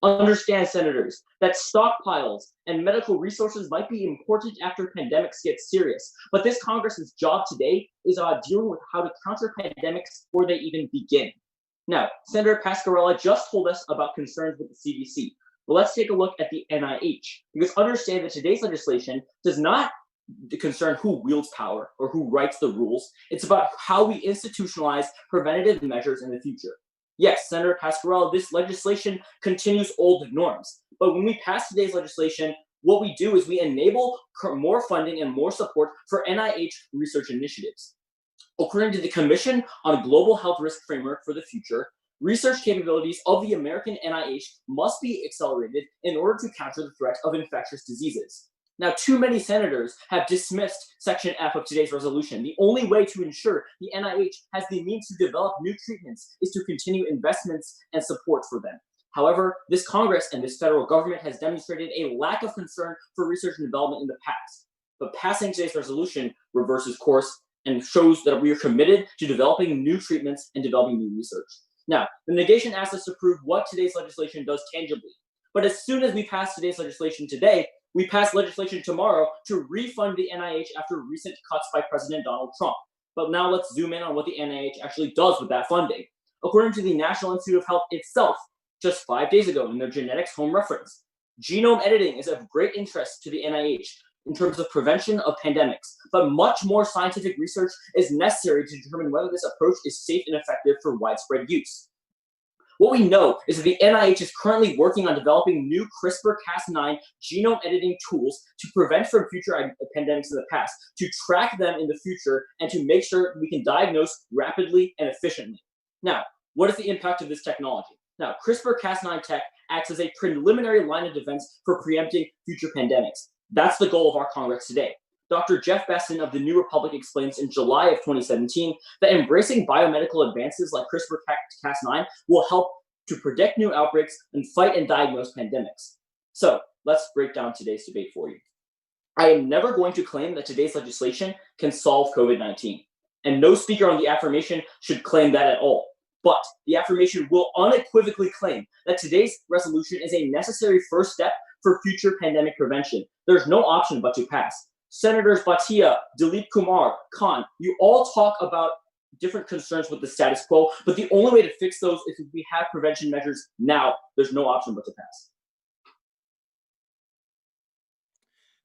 Understand, senators, that stockpiles and medical resources might be important after pandemics get serious, but this Congress's job today is dealing with how to counter pandemics before they even begin. Now, Senator Pascarella just told us about concerns with the CDC. But let's take a look at the NIH, because understand that today's legislation does not concern who wields power or who writes the rules. It's about how we institutionalize preventative measures in the future. Yes, Senator Pascarella, this legislation continues old norms. But when we pass today's legislation, what we do is we enable more funding and more support for NIH research initiatives. According to the Commission on Global Health Risk Framework for the Future, research capabilities of the American NIH must be accelerated in order to counter the threat of infectious diseases. Now, too many senators have dismissed Section F of today's resolution. The only way to ensure the NIH has the means to develop new treatments is to continue investments and support for them. However, this Congress and this federal government has demonstrated a lack of concern for research and development in the past. But passing today's resolution reverses course and shows that we are committed to developing new treatments and developing new research. Now, the negation asks us to prove what today's legislation does tangibly. But as soon as we pass today's legislation today, we pass legislation tomorrow to refund the NIH after recent cuts by President Donald Trump. But now let's zoom in on what the NIH actually does with that funding. According to the National Institute of Health itself, just 5 days ago in their genetics home reference, genome editing is of great interest to the NIH in terms of prevention of pandemics, but much more scientific research is necessary to determine whether this approach is safe and effective for widespread use. What we know is that the NIH is currently working on developing new CRISPR-Cas9 genome editing tools to prevent from future pandemics in the past, to track them in the future, and to make sure we can diagnose rapidly and efficiently. Now, what is the impact of this technology? Now, CRISPR-Cas9 tech acts as a preliminary line of defense for preempting future pandemics. That's the goal of our Congress today. Dr. Jeff Besson of the New Republic explains in July of 2017 that embracing biomedical advances like CRISPR-Cas9 will help to predict new outbreaks and fight and diagnose pandemics. So let's break down today's debate for you. I am never going to claim that today's legislation can solve COVID-19, and no speaker on the affirmation should claim that at all. But the affirmation will unequivocally claim that today's resolution is a necessary first step for future pandemic prevention. There's no option but to pass. Senators Bhatia, Dilip Kumar, Khan, you all talk about different concerns with the status quo, but the only way to fix those is if we have prevention measures now. There's no option but to pass.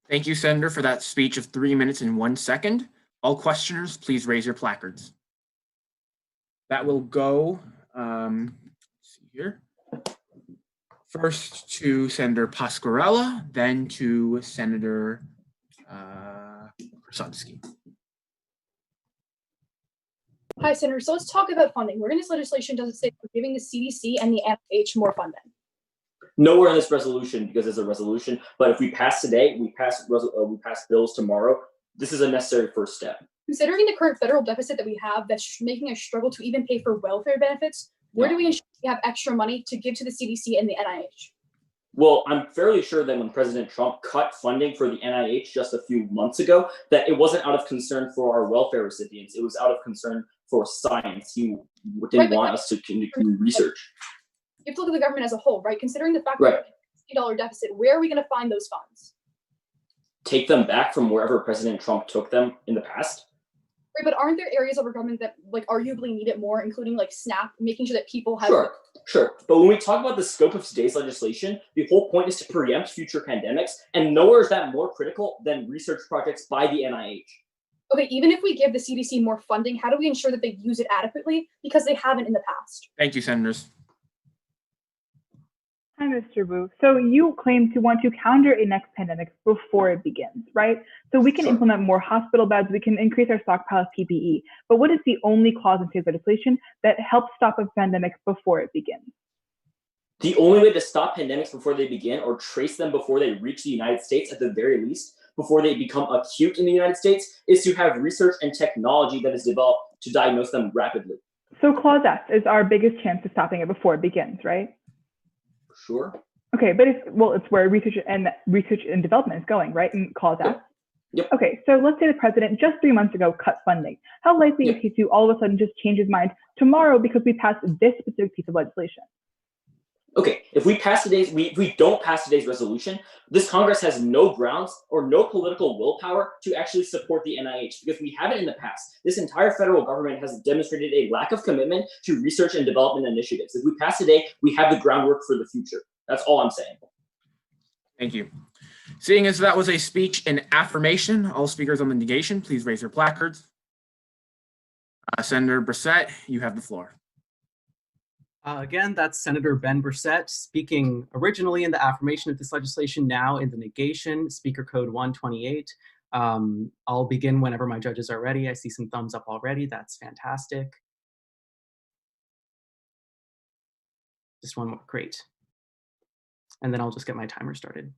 Thank you, Senator, for that speech of 3 minutes and 1 second. All questioners, please raise your placards. That will go, let's see here. First to Senator Pascarella, then to Senator Krasowski. Hi, Senator. So let's talk about funding. Where in this legislation does it say we're giving the CDC and the NIH more funding? Nowhere in this resolution, because it's a resolution. But if we pass today, we pass bills tomorrow. This is a necessary first step. Considering the current federal deficit that we have, that's making us struggle to even pay for welfare benefits, where do we ensure we have extra money to give to the CDC and the NIH? Well, I'm fairly sure that when President Trump cut funding for the NIH just a few months ago, that it wasn't out of concern for our welfare recipients. It was out of concern for science. He didn't want us to continue research. You have to look at the government as a whole, right? Considering the fact that we have a $50 deficit, where are we going to find those funds? Take them back from wherever President Trump took them in the past. Right, but aren't there areas of our government that like arguably need it more, including like SNAP, making sure that people have Sure. But when we talk about the scope of today's legislation, the whole point is to preempt future pandemics, and nowhere is that more critical than research projects by the NIH. Okay, even if we give the CDC more funding, how do we ensure that they use it adequately? Because they haven't in the past. Thank you, Senators. Hi, Mr. Wu. So you claim to want to counter a next pandemic before it begins, right? So we can implement more hospital beds, we can increase our stockpile of PPE. But what is the only clause in today's legislation that helps stop a pandemic before it begins? The only way to stop pandemics before they begin, or trace them before they reach the United States at the very least, before they become acute in the United States, is to have research and technology that is developed to diagnose them rapidly. So clause F is our biggest chance of stopping it before it begins, right? Sure. Okay, but it's where research and development is going, right? In clause F. Yep. Okay, so let's say the president just 3 months ago cut funding. How likely is he to all of a sudden just change his mind tomorrow because we passed this specific piece of legislation? Okay, if we don't pass today's resolution, this Congress has no grounds or no political willpower to actually support the NIH, because we haven't in the past. This entire federal government has demonstrated a lack of commitment to research and development initiatives. If we pass today, we have the groundwork for the future. That's all I'm saying. Thank you. Seeing as that was a speech in affirmation, all speakers on the negation, please raise your placards. Senator Brissett, you have the floor. Again, that's Senator Ben Brissett speaking originally in the affirmation of this legislation, now in the negation, Speaker Code 128. I'll begin whenever my judges are ready. I see some thumbs up already. That's fantastic. Just one more, great. And then I'll just get my timer started.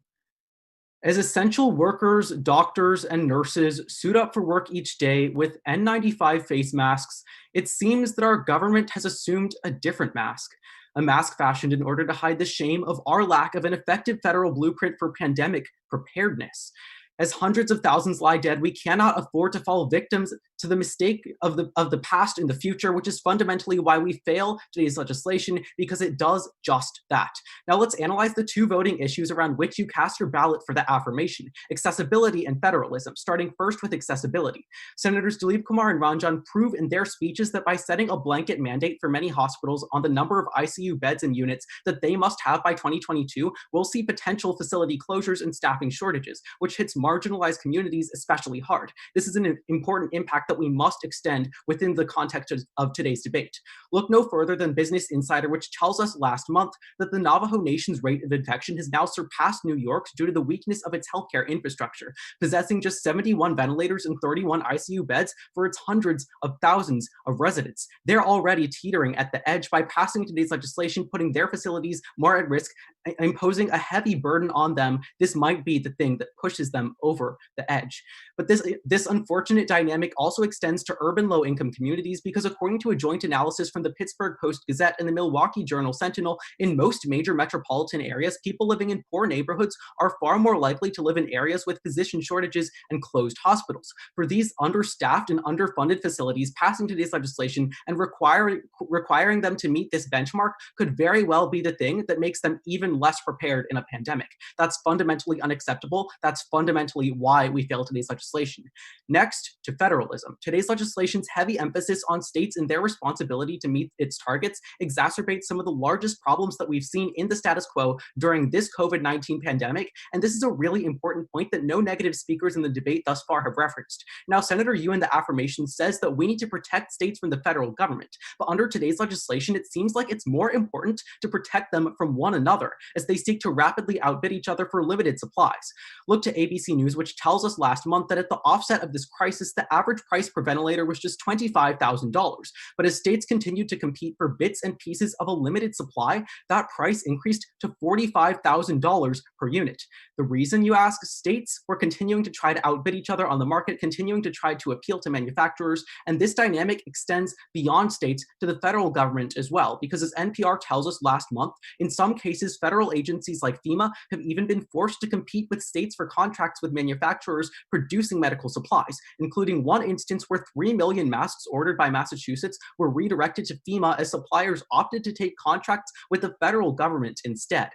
As essential workers, doctors, and nurses suit up for work each day with N95 face masks, it seems that our government has assumed a different mask, a mask fashioned in order to hide the shame of our lack of an effective federal blueprint for pandemic preparedness. As hundreds of thousands lie dead, we cannot afford to fall victims to the mistake of the past in the future, which is fundamentally why we fail today's legislation, because it does just that. Now let's analyze the two voting issues around which you cast your ballot for the affirmation: accessibility and federalism, starting first with accessibility. Senators Dilip Kumar and Ranjan prove in their speeches that by setting a blanket mandate for many hospitals on the number of ICU beds and units that they must have by 2022, we'll see potential facility closures and staffing shortages, which hits marginalized communities especially hard. This is an important impact that we must extend within the context of today's debate. Look no further than Business Insider, which tells us last month that the Navajo Nation's rate of infection has now surpassed New York's due to the weakness of its healthcare infrastructure, possessing just 71 ventilators and 31 ICU beds for its hundreds of thousands of residents. They're already teetering at the edge by passing today's legislation, putting their facilities more at risk, imposing a heavy burden on them. This might be the thing that pushes them over the edge. But this unfortunate dynamic also extends to urban low-income communities, because according to a joint analysis from the Pittsburgh Post-Gazette and the Milwaukee Journal-Sentinel, in most major metropolitan areas, people living in poor neighborhoods are far more likely to live in areas with physician shortages and closed hospitals. For these understaffed and underfunded facilities, passing today's legislation and requiring them to meet this benchmark could very well be the thing that makes them even less prepared in a pandemic. That's fundamentally unacceptable. That's fundamentally why we fail today's legislation. Next, to federalism. Today's legislation's heavy emphasis on states and their responsibility to meet its targets exacerbates some of the largest problems that we've seen in the status quo during this COVID-19 pandemic, and this is a really important point that no negative speakers in the debate thus far have referenced. Now, Senator Yu in the affirmation says that we need to protect states from the federal government, but under today's legislation, it seems like it's more important to protect them from one another as they seek to rapidly outbid each other for limited supplies. Look to ABC News, which tells us last month that at the offset of this crisis, the average price per ventilator was just $25,000. But as states continued to compete for bits and pieces of a limited supply, that price increased to $45,000 per unit. The reason, you ask? States were continuing to try to outbid each other on the market, continuing to try to appeal to manufacturers, and this dynamic extends beyond states to the federal government as well, because as NPR tells us last month, in some cases, federal agencies like FEMA have even been forced to compete with states for contracts with manufacturers producing medical supplies, including one instance where 3 million masks ordered by Massachusetts were redirected to FEMA as suppliers opted to take contracts with the federal government instead.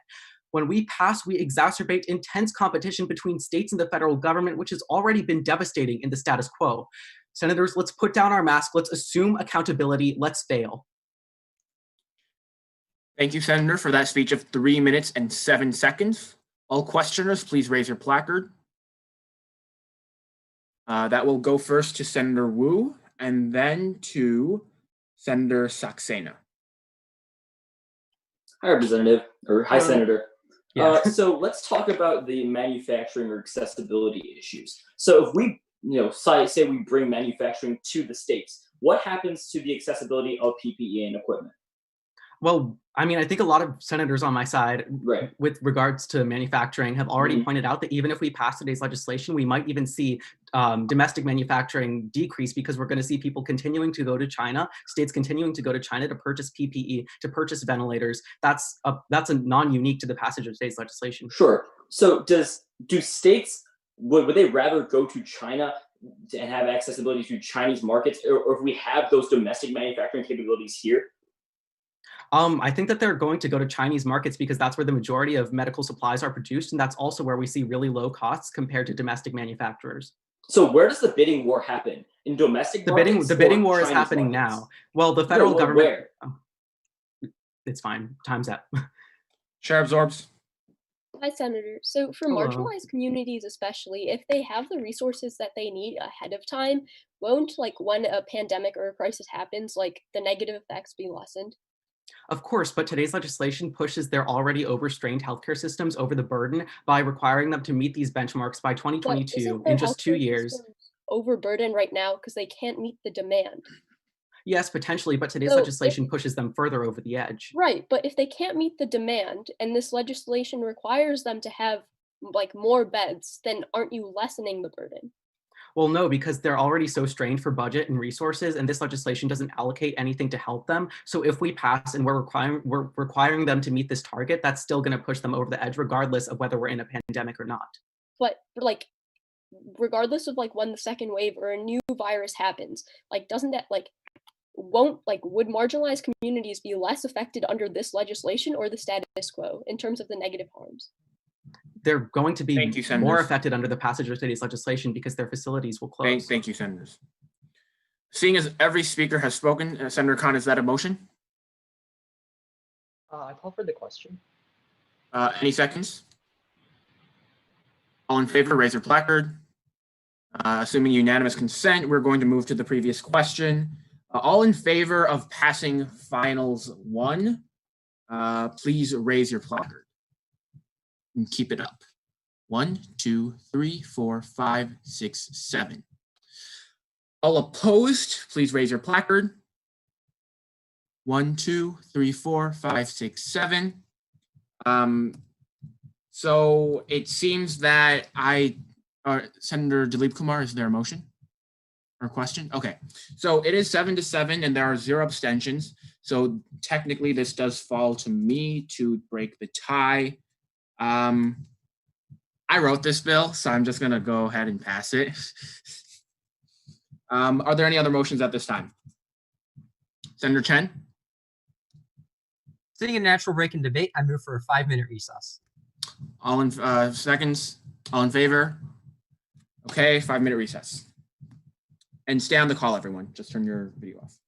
When we pass, we exacerbate intense competition between states and the federal government, which has already been devastating in the status quo. Senators, let's put down our mask. Let's assume accountability. Let's fail. Thank you, Senator, for that speech of 3 minutes and 7 seconds. All questioners, please raise your placard. That will go first to Senator Wu and then to Senator Saxena. Hi, Representative, or hi, Hello. Senator. Yeah. So let's talk about the manufacturing or accessibility issues. So if we, say we bring manufacturing to the states, what happens to the accessibility of PPE and equipment? Well, I mean, I think a lot of senators on my side, Right. with regards to manufacturing, have already Mhm. pointed out that even if we pass today's legislation, we might even see domestic manufacturing decrease because we're going to see people continuing to go to China, states continuing to go to China to purchase PPE, to purchase ventilators. That's a non-unique to the passage of today's legislation. Sure. So do states would they rather go to China and have accessibility to Chinese markets, or if we have those domestic manufacturing capabilities here? I think that they're going to go to Chinese markets because that's where the majority of medical supplies are produced, and that's also where we see really low costs compared to domestic manufacturers. So where does the bidding war happen? In domestic markets? The bidding or war is Chinese happening markets? now. Well, the federal government. Where? Oh, it's fine. Time's up. Chair absorbs. Hi, Senator. So for Hello. marginalized communities especially, if they have the resources that they need ahead of time, won't, when a pandemic or a crisis happens, the negative effects be lessened? Of course, but today's legislation pushes their already overstrained healthcare systems over the burden by requiring them to meet these benchmarks by But 2022 isn't their in just 2 healthcare years. systems overburdened right now because they can't meet the demand? Yes, potentially, but today's So legislation pushes them further over the edge. Right, but if they can't meet the demand and this legislation requires them to have more beds, then aren't you lessening the burden? Well, no, because they're already so strained for budget and resources, and this legislation doesn't allocate anything to help them. So if we pass and we're requiring them to meet this target, that's still going to push them over the edge, regardless of whether we're in a pandemic or not. But regardless of when the second wave or a new virus happens, doesn't that would marginalized communities be less affected under this legislation or the status quo in terms of the negative harms? They're going to be Thank you, more Senators. affected under the passage of today's legislation because their facilities will close. Thank you, Senators. Seeing as every speaker has spoken, Senator Khan, is that a motion? I call for the question. Any seconds? All in favor, raise your placard. Assuming unanimous consent, we're going to move to the previous question. All in favor of passing Finals 1, please raise your placard. And keep it up. 1, 2, 3, 4, 5, 6, 7. All opposed, please raise your placard. 1, 2, 3, 4, 5, 6, 7. So it seems that Senator Dilip Kumar, is there a motion or question? Okay, so it is 7-7 and there are 0 abstentions. So technically this does fall to me to break the tie. I wrote this bill, so I'm just gonna go ahead and pass it. Are there any other motions at this time? Senator Chen? Sitting in natural break and debate, I move for a 5-minute recess. All in seconds? All in favor? Okay, 5-minute recess. And stay on the call, everyone. Just turn your video off.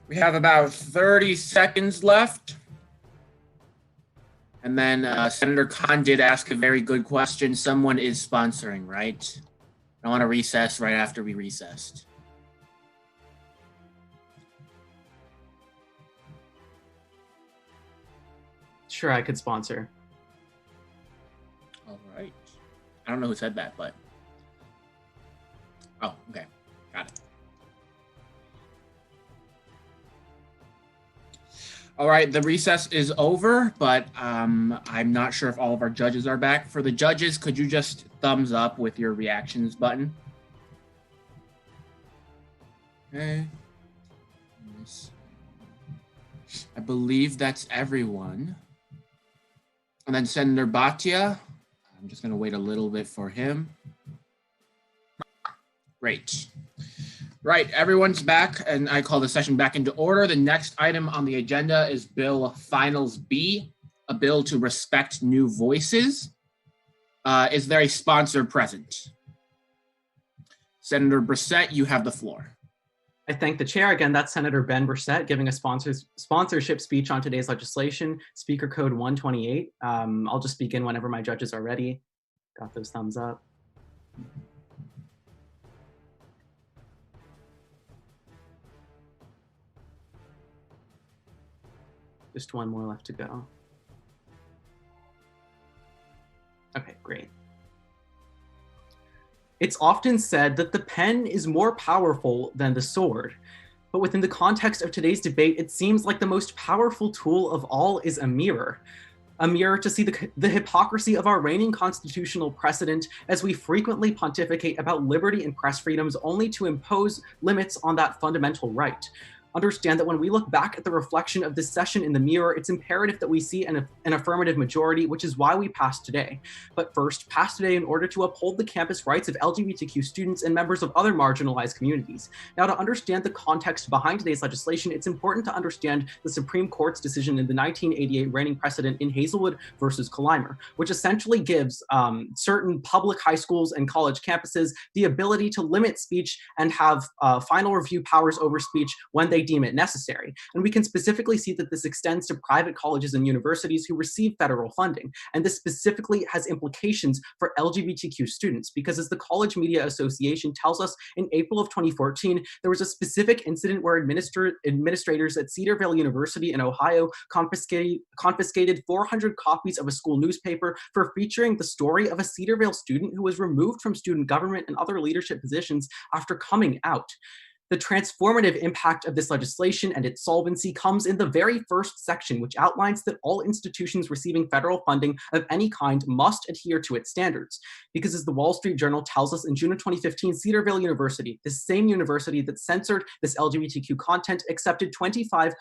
We have about 30 seconds left. And then Senator Khan did ask a very good question. Someone is sponsoring, right? I want to recess right after we recessed. Sure, I could sponsor. All right. I don't know who said that, but. Oh, okay. Got it. All right, the recess is over, but I'm not sure if all of our judges are back. For the judges, could you just thumbs up with your reactions button? Okay. I believe that's everyone. And then Senator Bhatia, I'm just going to wait a little bit for him. Great. Right, everyone's back, and I call the session back into order. The next item on the agenda is Bill Finals B, a bill to respect new voices. Is there a sponsor present? Senator Brissett, you have the floor. I thank the chair. Again, that's Senator Ben Brissett giving a sponsorship speech on today's legislation, Speaker Code 128. I'll just begin whenever my judges are ready. Got those thumbs up. Just one more left to go. Okay, great. It's often said that the pen is more powerful than the sword, but within the context of today's debate, it seems like the most powerful tool of all is a mirror to see the hypocrisy of our reigning constitutional precedent as we frequently pontificate about liberty and press freedoms only to impose limits on that fundamental right. Understand that when we look back at the reflection of this session in the mirror, it's imperative that we see an affirmative majority, which is why we passed today. But first, pass today in order to uphold the campus rights of LGBTQ students and members of other marginalized communities. Now, to understand the context behind today's legislation, it's important to understand the Supreme Court's decision in the 1988 reigning precedent in Hazelwood versus Clymer, which essentially gives certain public high schools and college campuses the ability to limit speech and have final review powers over speech when they deem it necessary. And we can specifically see that this extends to private colleges and universities who receive federal funding. And this specifically has implications for LGBTQ students, because as the College Media Association tells us, in April of 2014, there was a specific incident where administrators at Cedarville University in Ohio confiscated 400 copies of a school newspaper for featuring the story of a Cedarville student who was removed from student government and other leadership positions after coming out. The transformative impact of this legislation and its solvency comes in the very first section, which outlines that all institutions receiving federal funding of any kind must adhere to its standards. Because as the Wall Street Journal tells us in June of 2015, Cedarville University, the same university that censored this LGBTQ content, accepted $25.3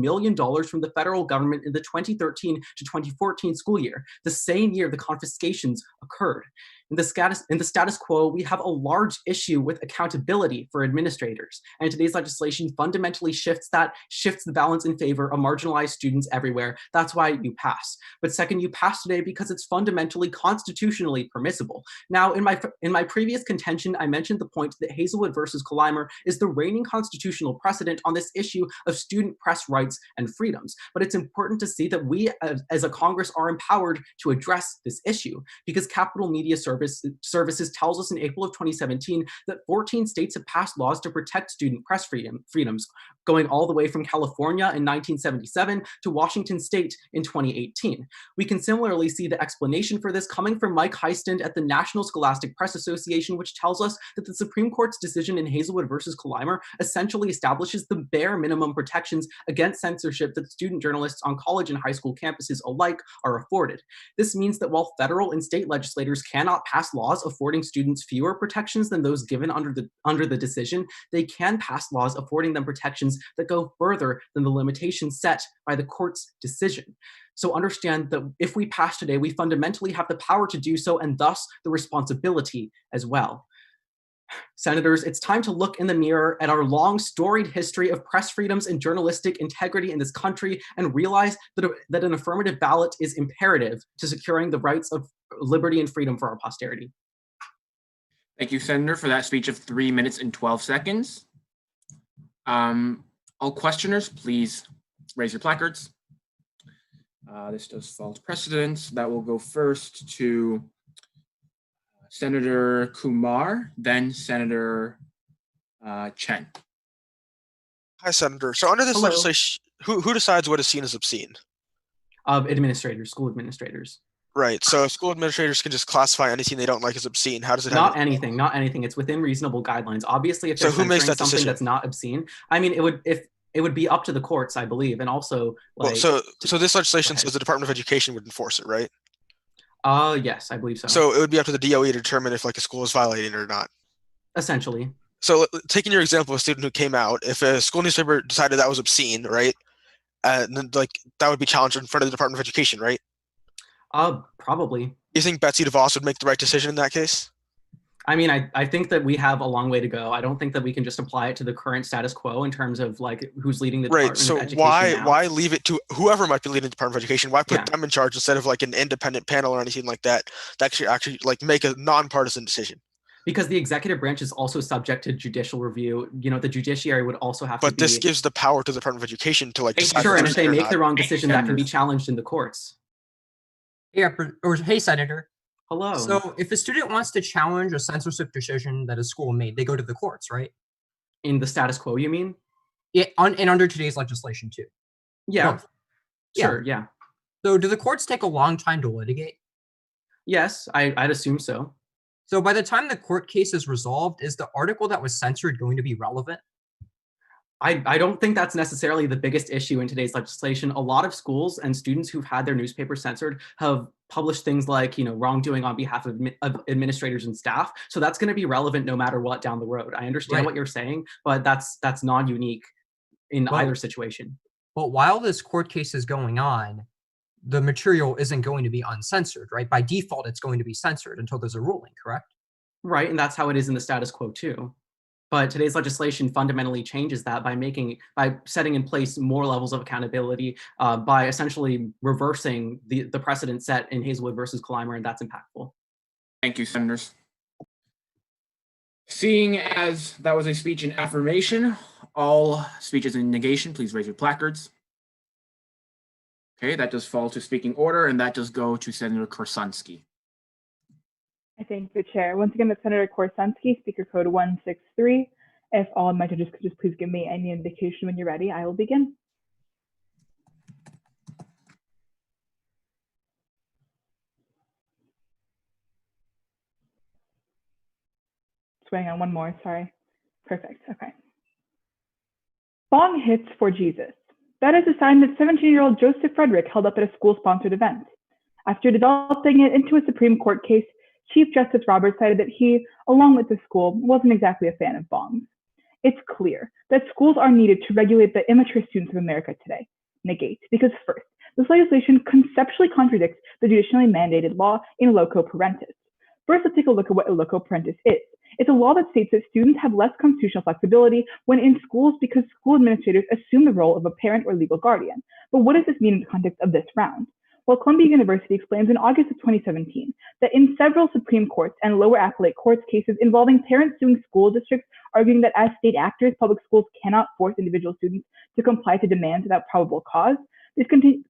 million from the federal government in the 2013 to 2014 school year, the same year the confiscations occurred. In the status quo, we have a large issue with accountability for administrators. And today's legislation fundamentally shifts the balance in favor of marginalized students everywhere. That's why you pass. But second, you pass today because it's fundamentally constitutionally permissible. Now, in my previous contention, I mentioned the point that Hazelwood versus Clymer is the reigning constitutional precedent on this issue of student press rights and freedoms. But it's important to see that we as a Congress are empowered to address this issue, because Capitol Media Services tells us in April of 2017 that 14 states have passed laws to protect student press freedoms, going all the way from California in 1977 to Washington State in 2018. We can similarly see the explanation for this coming from Mike Heistand at the National Scholastic Press Association, which tells us that the Supreme Court's decision in Hazelwood versus Clymer essentially establishes the bare minimum protections against censorship that student journalists on college and high school campuses alike are afforded. This means that while federal and state legislators cannot pass laws affording students fewer protections than those given under the decision, they can pass laws affording them protections that go further than the limitations set by the court's decision. So understand that if we pass today, we fundamentally have the power to do so, and thus the responsibility as well. Senators, it's time to look in the mirror at our long storied history of press freedoms and journalistic integrity in this country and realize that an affirmative ballot is imperative to securing the rights of liberty and freedom for our posterity. Thank you, Senator, for that speech of 3 minutes and 12 seconds. All questioners, please raise your placards. This does fall to precedence. That will go first to Senator Kumar, then Senator Chen. Hi, Senator. So under this Hello. legislation, who decides what is seen as obscene? Administrators, school administrators. Right. So school administrators can just classify anything they don't like as obscene. How does it Not happen? anything, not anything. It's within reasonable guidelines. Obviously, if So they're who makes censoring that something decision? that's not obscene, I mean, it would be up to the courts, I believe, and also like. Well, so this legislation says the Department of Education would enforce it, right? Yes, I believe so. So it would be up to the DOE to determine if like a school is violating it or not. Essentially. So taking your example of a student who came out, if a school newspaper decided that was obscene, right? And then like that would be challenged in front of the Department of Education, right? Probably. You think Betsy DeVos would make the right decision in that case? I mean, I think that we have a long way to go. I don't think that we can just apply it to the current status quo in terms of like who's leading the Right. Department So of Education now. why leave it to whoever might be leading the Department of Education? Why put them in charge instead of like an independent panel or anything like that that should actually like make a nonpartisan decision? Because the executive branch is also subject to judicial review. You know, the judiciary would also have to be. But this gives the power to the Department of Education to like decide. Sure, and if what's they obscene or make not. the wrong decision, that can be challenged in the courts. Yeah, or hey, Senator. Hello. So if a student wants to challenge a censorship decision that a school made, they go to the courts, right? In the status quo, you mean? Yeah, and under today's legislation too. Yeah. No. Sure, yeah. So do the courts take a long time to litigate? Yes, I'd assume so. So by the time the court case is resolved, is the article that was censored going to be relevant? I don't think that's necessarily the biggest issue in today's legislation. A lot of schools and students who've had their newspapers censored have published things like, you know, wrongdoing on behalf of administrators and staff. So that's going to be relevant no matter what down the road. I understand what you're saying, but that's not unique in either situation. But while this court case is going on, the material isn't going to be uncensored, right? By default, it's going to be censored until there's a ruling, correct? Right, and that's how it is in the status quo too. But today's legislation fundamentally changes that by setting in place more levels of accountability, by essentially reversing the precedent set in Hazelwood versus Clymer, and that's impactful. Thank you, Senators. Seeing as that was a speech in affirmation, all speeches in negation, please raise your placards. Okay, that does fall to speaking order, and that does go to Senator Korsunski. I thank the chair. Once again, that's Senator Korsunski, Speaker Code 163. If all of my judges could just please give me any indication when you're ready, I will begin. Just waiting on one more, sorry. Perfect, okay. Bong hits for Jesus. That is a sign that 17-year-old Joseph Frederick held up at a school-sponsored event. After developing it into a Supreme Court case, Chief Justice Roberts cited that he, along with the school, wasn't exactly a fan of bongs. It's clear that schools are needed to regulate the immature students of America today. Negate, because first, this legislation conceptually contradicts the judicially mandated law in loco parentis. First, let's take a look at what a loco parentis is. It's a law that states that students have less constitutional flexibility when in schools because school administrators assume the role of a parent or legal guardian. But what does this mean in the context of this round? Well, Columbia University explains in August of 2017 that in several Supreme Courts and lower appellate courts cases involving parents suing school districts arguing that as state actors, public schools cannot force individual students to comply to demands without probable cause,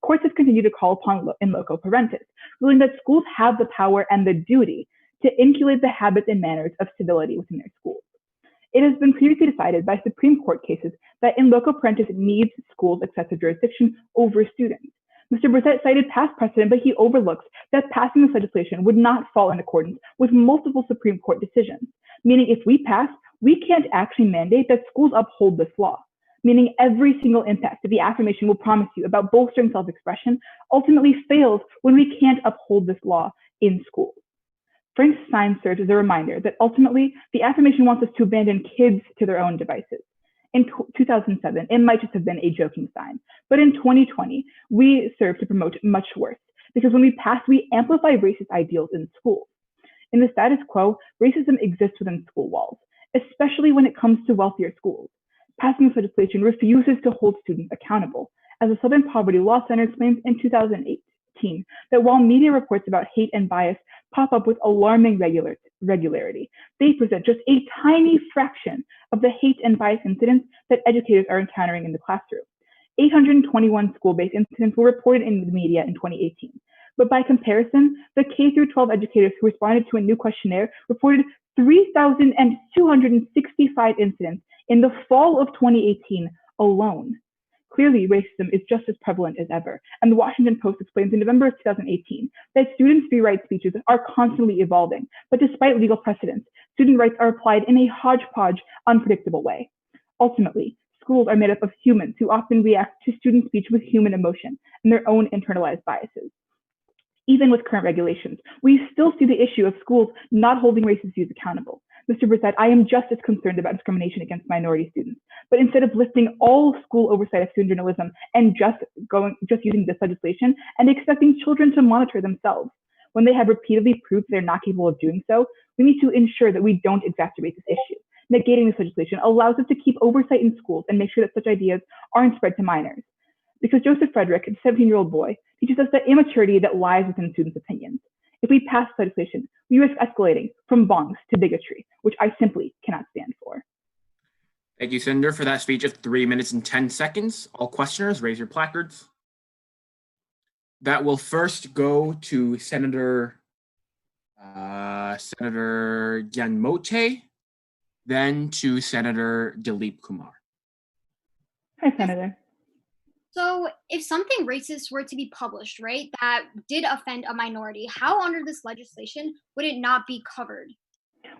courts have continued to call upon in loco parentis, ruling that schools have the power and the duty to inculcate the habits and manners of civility within their schools. It has been previously decided by Supreme Court cases that in loco parentis needs schools' excessive jurisdiction over students. Mr. Brissett cited past precedent, but he overlooks that passing this legislation would not fall in accordance with multiple Supreme Court decisions, meaning if we pass, we can't actually mandate that schools uphold this law, meaning every single impact that the affirmation will promise you about bolstering self-expression ultimately fails when we can't uphold this law in schools. Frank's sign serves as a reminder that ultimately the affirmation wants us to abandon kids to their own devices. In 2007, it might just have been a joking sign, but in 2020, we serve to promote much worse, because when we pass, we amplify racist ideals in schools. In the status quo, racism exists within school walls, especially when it comes to wealthier schools. Passing this legislation refuses to hold students accountable, as the Southern Poverty Law Center explains in 2018, that while media reports about hate and bias pop up with alarming regularity. They present just a tiny fraction of the hate and bias incidents that educators are encountering in the classroom. 821 school-based incidents were reported in the media in 2018. But by comparison, the K-12 educators who responded to a new questionnaire reported 3,265 incidents in the fall of 2018 alone. Clearly, racism is just as prevalent as ever, and the Washington Post explains in November of 2018 that students' free right speeches are constantly evolving, but despite legal precedents, student rights are applied in a hodgepodge, unpredictable way. Ultimately, schools are made up of humans who often react to student speech with human emotion and their own internalized biases. Even with current regulations, we still see the issue of schools not holding racist views accountable. Mr. Brissett, I am just as concerned about discrimination against minority students, but instead of lifting all school oversight of student journalism and just using this legislation and expecting children to monitor themselves, when they have repeatedly proved they're not capable of doing so, we need to ensure that we don't exacerbate this issue. Negating this legislation allows us to keep oversight in schools and make sure that such ideas aren't spread to minors. Because Joseph Frederick, a 17-year-old boy, teaches us the immaturity that lies within students' opinions. If we pass legislation, we risk escalating from bongs to bigotry, which I simply cannot stand for. Thank you, Senator, for that speech of 3 minutes and 10 seconds. All questioners, raise your placards. That will first go to Senator Gyanmote, then to Senator Dilip Kumar. Hi, Senator. So if something racist were to be published, right, that did offend a minority, how under this legislation would it not be covered?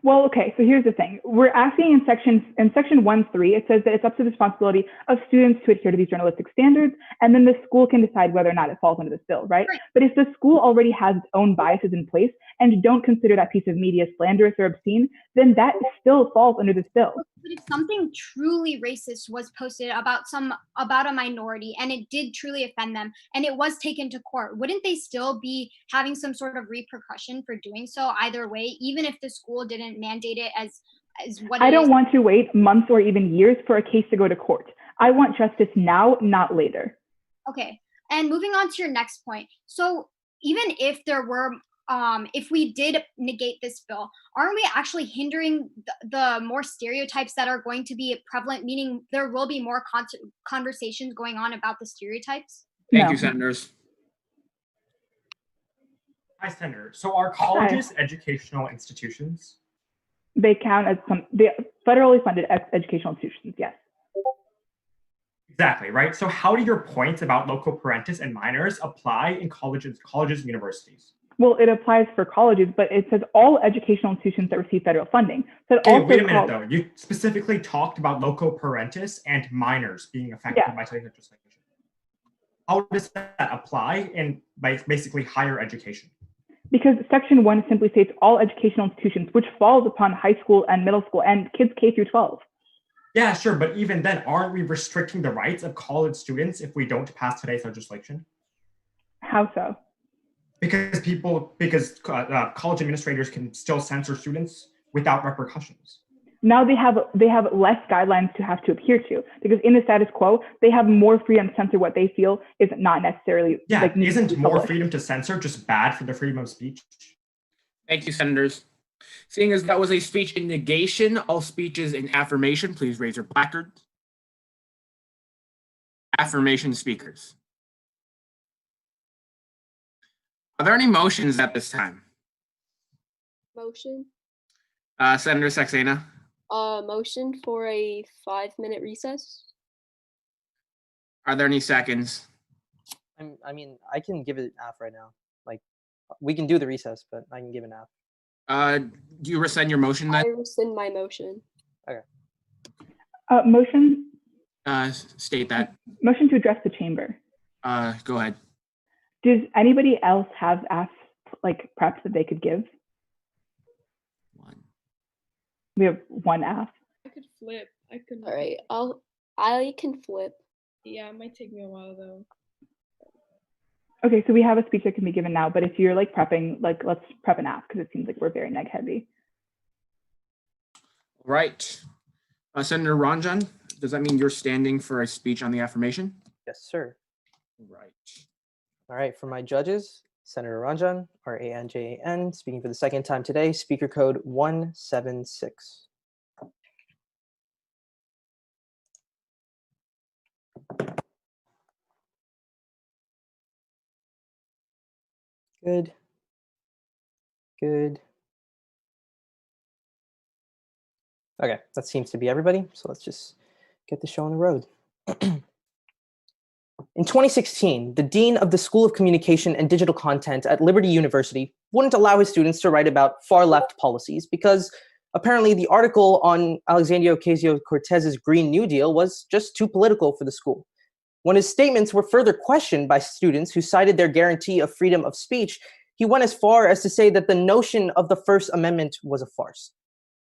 Well, okay, so here's the thing. We're asking in section 1.3, it says that it's up to the responsibility of students to adhere to these journalistic standards, and then the school can decide whether or not it falls under this bill, right? But if the school already has its own biases in place and don't consider that piece of media slanderous or obscene, then that still falls under this bill. But if something truly racist was posted about a minority and it did truly offend them and it was taken to court, wouldn't they still be having some sort of repercussion for doing so either way, even if the school didn't mandate it as what I don't want to wait months or even years for a case to go to court. I want justice now, not later. Okay, and moving on to your next point. So even if there were if we did negate this bill, aren't we actually hindering the more stereotypes that are going to be prevalent, meaning there will be more conversations going on about the stereotypes? Thank you, Senators. Hi, Senator. So are colleges educational institutions? They count as they federally funded educational institutions, yes. Exactly, right? So how do your points about local parentis and minors apply in colleges and universities? Well, it applies for colleges, but it says all educational institutions that receive federal funding. So okay, wait a minute, though. You specifically talked about local parentis and minors being affected by such legislation. How does that apply in basically higher education? Because Section 1 simply states all educational institutions, which falls upon high school and middle school and kids K through 12. Yeah, sure, but even then, aren't we restricting the rights of college students if we don't pass today's legislation? How so? Because college administrators can still censor students without repercussions. Now they have less guidelines to have to adhere to, because in the status quo, they have more freedom to censor what they feel is not necessarily. Yeah, isn't more freedom to censor just bad for the freedom of speech? Thank you, Senators. Seeing as that was a speech in negation, all speeches in affirmation, please raise your placards. Affirmation speakers. Are there any motions at this time? Motion. Senator Saxena. Motion for a 5-minute recess. Are there any seconds? I mean, I can give it an F right now. Like, we can do the recess, but I can give an F. Do you rescind your motion then? I rescind my motion. Okay. Motion. State that. Motion to address the chamber. Go ahead. Does anybody else have preps that they could give? We have one F. I could flip. All right. I can flip. Yeah, it might take me a while though. Okay, so we have a speech that can be given now, but if you're prepping, let's prep an F because it seems like we're very neg heavy. Right. Senator Ranjan, does that mean you're standing for a speech on the affirmation? Yes, sir. Right. All right, for my judges, Senator Ranjan, R-A-N-J-A-N, speaking for the second time today, speaker code 176. Good. Good. Okay, that seems to be everybody. So let's just get the show on the road. In 2016, the dean of the School of Communication and Digital Content at Liberty University wouldn't allow his students to write about far-left policies because apparently the article on Alexandria Ocasio-Cortez's Green New Deal was just too political for the school. When his statements were further questioned by students who cited their guarantee of freedom of speech, he went as far as to say that the notion of the First Amendment was a farce.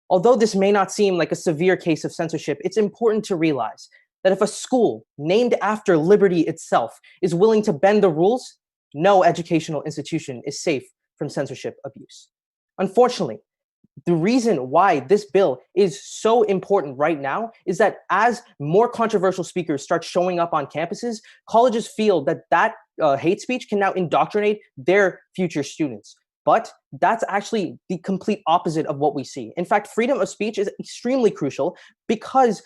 Although this may not seem like a severe case of censorship, it's important to realize that if a school named after liberty itself is willing to bend the rules, no educational institution is safe from censorship abuse. Unfortunately, the reason why this bill is so important right now is that as more controversial speakers start showing up on campuses, colleges feel that hate speech can now indoctrinate their future students. But that's actually the complete opposite of what we see. In fact, freedom of speech is extremely crucial because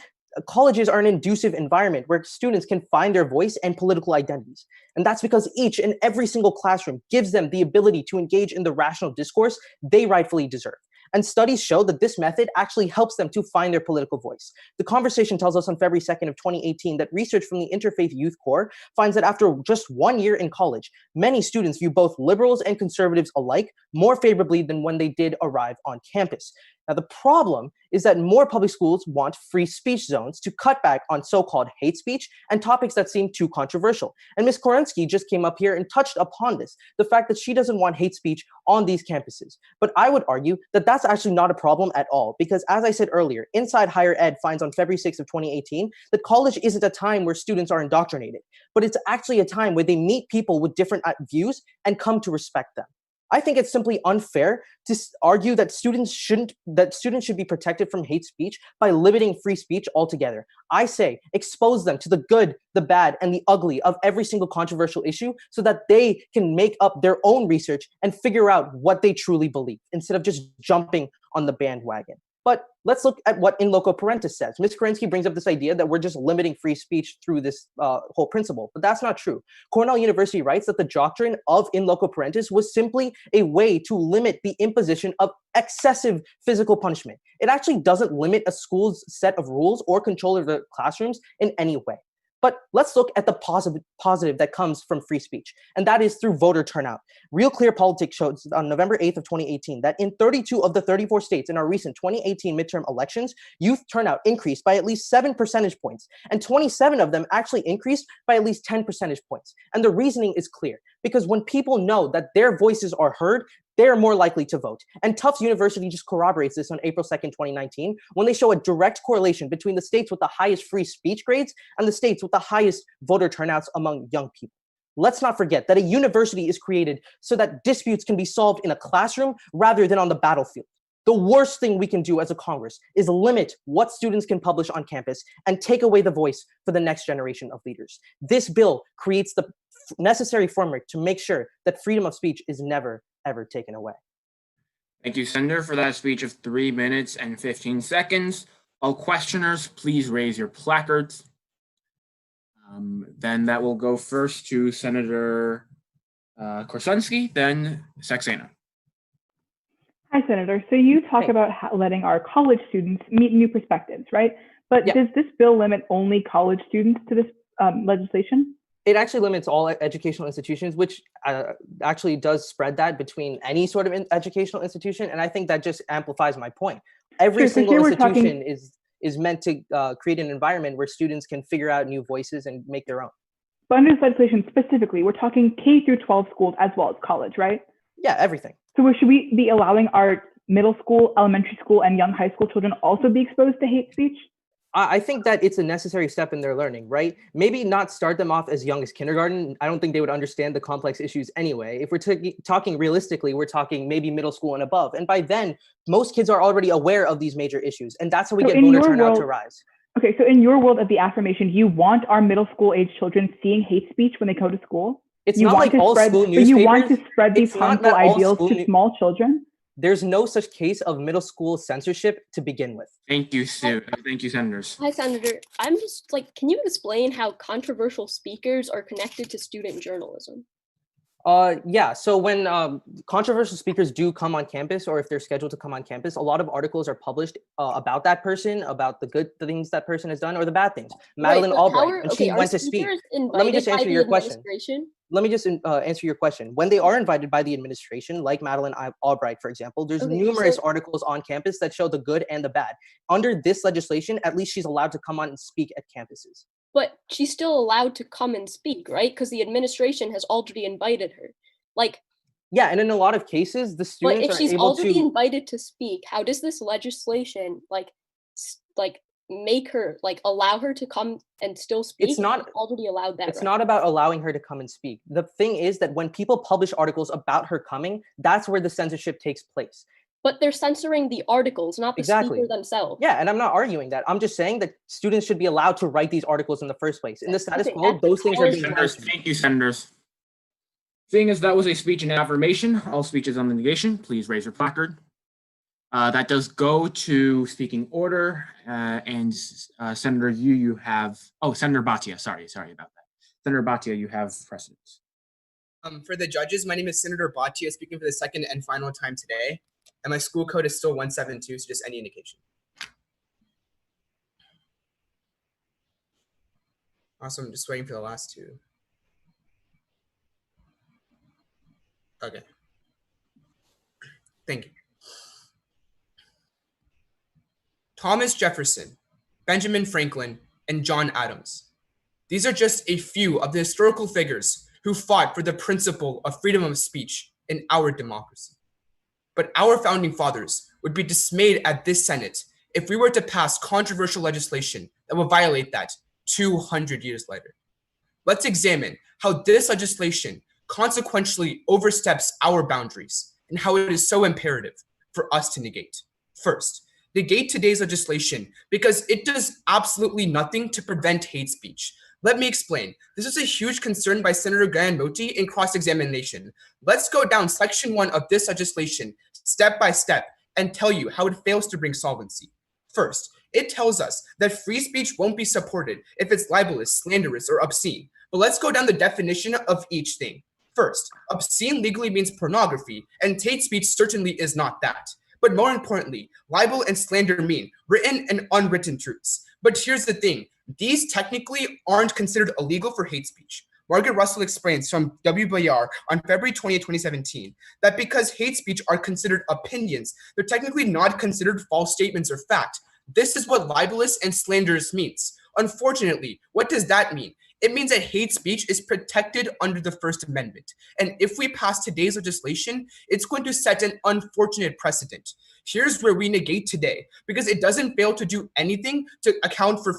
colleges are an inducive environment where students can find their voice and political identities. And that's because each and every single classroom gives them the ability to engage in the rational discourse they rightfully deserve. And studies show that this method actually helps them to find their political voice. The Conversation tells us on February 2nd of 2018 that research from the Interfaith Youth Corps finds that after just 1 year in college, many students view both liberals and conservatives alike more favorably than when they did arrive on campus. Now, the problem is that more public schools want free speech zones to cut back on so-called hate speech and topics that seem too controversial. And Ms. Korensky just came up here and touched upon this, the fact that she doesn't want hate speech on these campuses. But I would argue that that's actually not a problem at all, because as I said earlier, Inside Higher Ed finds on February 6th of 2018 that college isn't a time where students are indoctrinated, but it's actually a time where they meet people with different views and come to respect them. I think it's simply unfair to argue that students should be protected from hate speech by limiting free speech altogether. I say expose them to the good, the bad, and the ugly of every single controversial issue so that they can make up their own research and figure out what they truly believe instead of just jumping on the bandwagon. But let's look at what In Loco Parentis says. Ms. Kerensky brings up this idea that we're just limiting free speech through this whole principle, but that's not true. Cornell University writes that the doctrine of In Loco Parentis was simply a way to limit the imposition of excessive physical punishment. It actually doesn't limit a school's set of rules or control of the classrooms in any way. But let's look at the positive that comes from free speech, and that is through voter turnout. Real Clear Politics shows on November 8th of 2018 that in 32 of the 34 states in our recent 2018 midterm elections, youth turnout increased by at least 7 percentage points, and 27 of them actually increased by at least 10 percentage points. And the reasoning is clear, because when people know that their voices are heard, they're more likely to vote. And Tufts University just corroborates this on April 2nd, 2019, when they show a direct correlation between the states with the highest free speech grades and the states with the highest voter turnouts among young people. Let's not forget that a university is created so that disputes can be solved in a classroom rather than on the battlefield. The worst thing we can do as a Congress is limit what students can publish on campus and take away the voice for the next generation of leaders. This bill creates the necessary framework to make sure that freedom of speech is never, ever taken away. Thank you, Senator, for that speech of 3 minutes and 15 seconds. All questioners, please raise your placards. Then that will go first to Senator Korsunski, then Saxena. Hi, Senator. So you talk about letting our college students meet new perspectives, right? But does this bill limit only college students to this legislation? It actually limits all educational institutions, which actually does spread that between any sort of educational institution. And I think that just amplifies my point. Every single institution is meant to create an environment where students can figure out new voices and make their own. But under this legislation specifically, we're talking K through 12 schools as well as college, right? Yeah, everything. So should we be allowing our middle school, elementary school, and young high school children also be exposed to hate speech? I think that it's a necessary step in their learning, right? Maybe not start them off as young as kindergarten. I don't think they would understand the complex issues anyway. If we're talking realistically, we're talking maybe middle school and above. And by then, most kids are already aware of these major issues. And that's how we get voter turnout to rise. Okay, so in your world of the affirmation, you want our middle school age children seeing hate speech when they go to school? It's You not want like to all spread, school but you want newspapers. to spread these It's not harmful that all ideals school to small children? There's no such case of middle school censorship to begin with. Thank you, Sue. Thank you, senators. Hi, Senator. I'm just like, can you explain how controversial speakers are connected to student journalism? Yeah, so when controversial speakers do come on campus, or if they're scheduled to come on campus, a lot of articles are published about that person, about the good things that person has done or the bad things. Madeline Right, but how Albright, are, when okay, she are went to speak. speakers Let me just invited by answer the your question. administration? Let me just answer your question. When they are invited by the administration, like Madeline Albright, for example, there's Okay, numerous so- articles on campus that show the good and the bad. Under this legislation, at least she's allowed to come on and speak at campuses. But she's still allowed to come and speak, right? Because the administration has already invited her. Like, yeah, and in a lot of cases, the but students if are she's able already to. invited to speak, how does this legislation like make her like allow her to come and still speak? It's not already allowed that. It's right? not about allowing her to come and speak. The thing is that when people publish articles about her coming, that's where the censorship takes place. But they're censoring the articles, not the Exactly. speaker themselves. Yeah, and I'm not arguing that. I'm just saying that students should be allowed to write these articles in the first place. In the status Okay, quo, at the those things are being Senators, censored. thank you, senators. Seeing as that was a speech in affirmation, all speeches on the negation, please raise your placard. That does go to speaking order, and Senator you have, Senator Bhatia, sorry about that. Senator Bhatia, you have precedence. For the judges, my name is Senator Bhatia, speaking for the second and final time today, and my school code is still 172, so just any indication. Awesome, just waiting for the last two. Okay. Thank you. Thomas Jefferson, Benjamin Franklin, and John Adams. These are just a few of the historical figures who fought for the principle of freedom of speech in our democracy. But our founding fathers would be dismayed at this Senate if we were to pass controversial legislation that will violate that 200 years later. Let's examine how this legislation consequentially oversteps our boundaries and how it is so imperative for us to negate. First, negate today's legislation because it does absolutely nothing to prevent hate speech. Let me explain. This is a huge concern by Senator Grandmoti in cross-examination. Let's go down section 1 of this legislation step by step and tell you how it fails to bring solvency. First, it tells us that free speech won't be supported if it's libelous, slanderous, or obscene. But let's go down the definition of each thing. First, obscene legally means pornography, and hate speech certainly is not that. But more importantly, libel and slander mean written and unwritten truths. But here's the thing, these technically aren't considered illegal for hate speech. Margaret Russell explains from WBR on February 20, 2017, that because hate speech are considered opinions, they're technically not considered false statements or fact. This is what libelous and slanderous means. Unfortunately, what does that mean? It means that hate speech is protected under the First Amendment. And if we pass today's legislation, it's going to set an unfortunate precedent. Here's where we negate today, because it doesn't fail to do anything to account for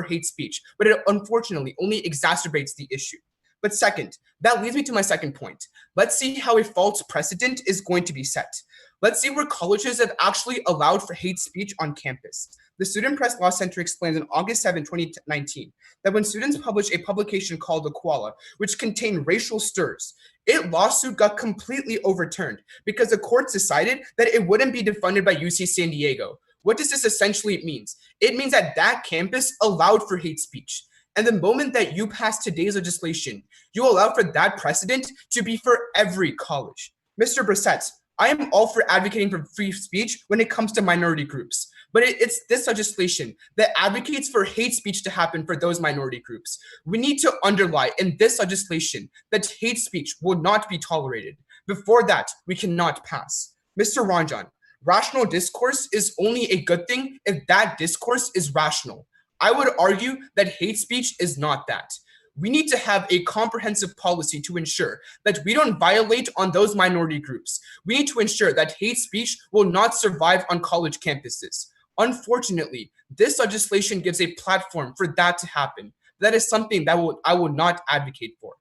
hate speech, but it unfortunately only exacerbates the issue. But second, that leads me to my second point. Let's see how a false precedent is going to be set. Let's see where colleges have actually allowed for hate speech on campus. The Student Press Law Center explains on August 7, 2019, that when students published a publication called The Koala, which contained racial slurs, its lawsuit got completely overturned because the courts decided that it wouldn't be defunded by UC San Diego. What does this essentially mean? It means that that campus allowed for hate speech. And the moment that you pass today's legislation, you allow for that precedent to be for every college. Mr. Brissett, I am all for advocating for free speech when it comes to minority groups. But it's this legislation that advocates for hate speech to happen for those minority groups. We need to underline in this legislation that hate speech will not be tolerated. Before that, we cannot pass. Mr. Ranjan, rational discourse is only a good thing if that discourse is rational. I would argue that hate speech is not that. We need to have a comprehensive policy to ensure that we don't violate on those minority groups. We need to ensure that hate speech will not survive on college campuses. Unfortunately, this legislation gives a platform for that to happen. That is something that I will not advocate for.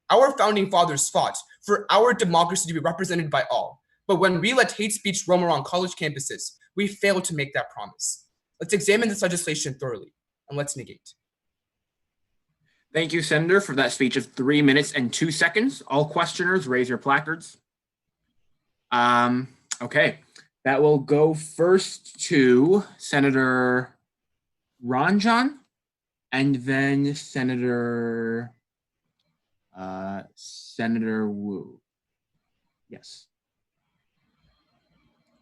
Our founding fathers fought for our democracy to be represented by all. But when we let hate speech roam around college campuses, we fail to make that promise. Let's examine this legislation thoroughly, and let's negate. Thank you, Senator, for that speech of 3 minutes and 2 seconds. All questioners, raise your placards. Okay, that will go first to Senator Ranjan, and then Senator Wu. Yes.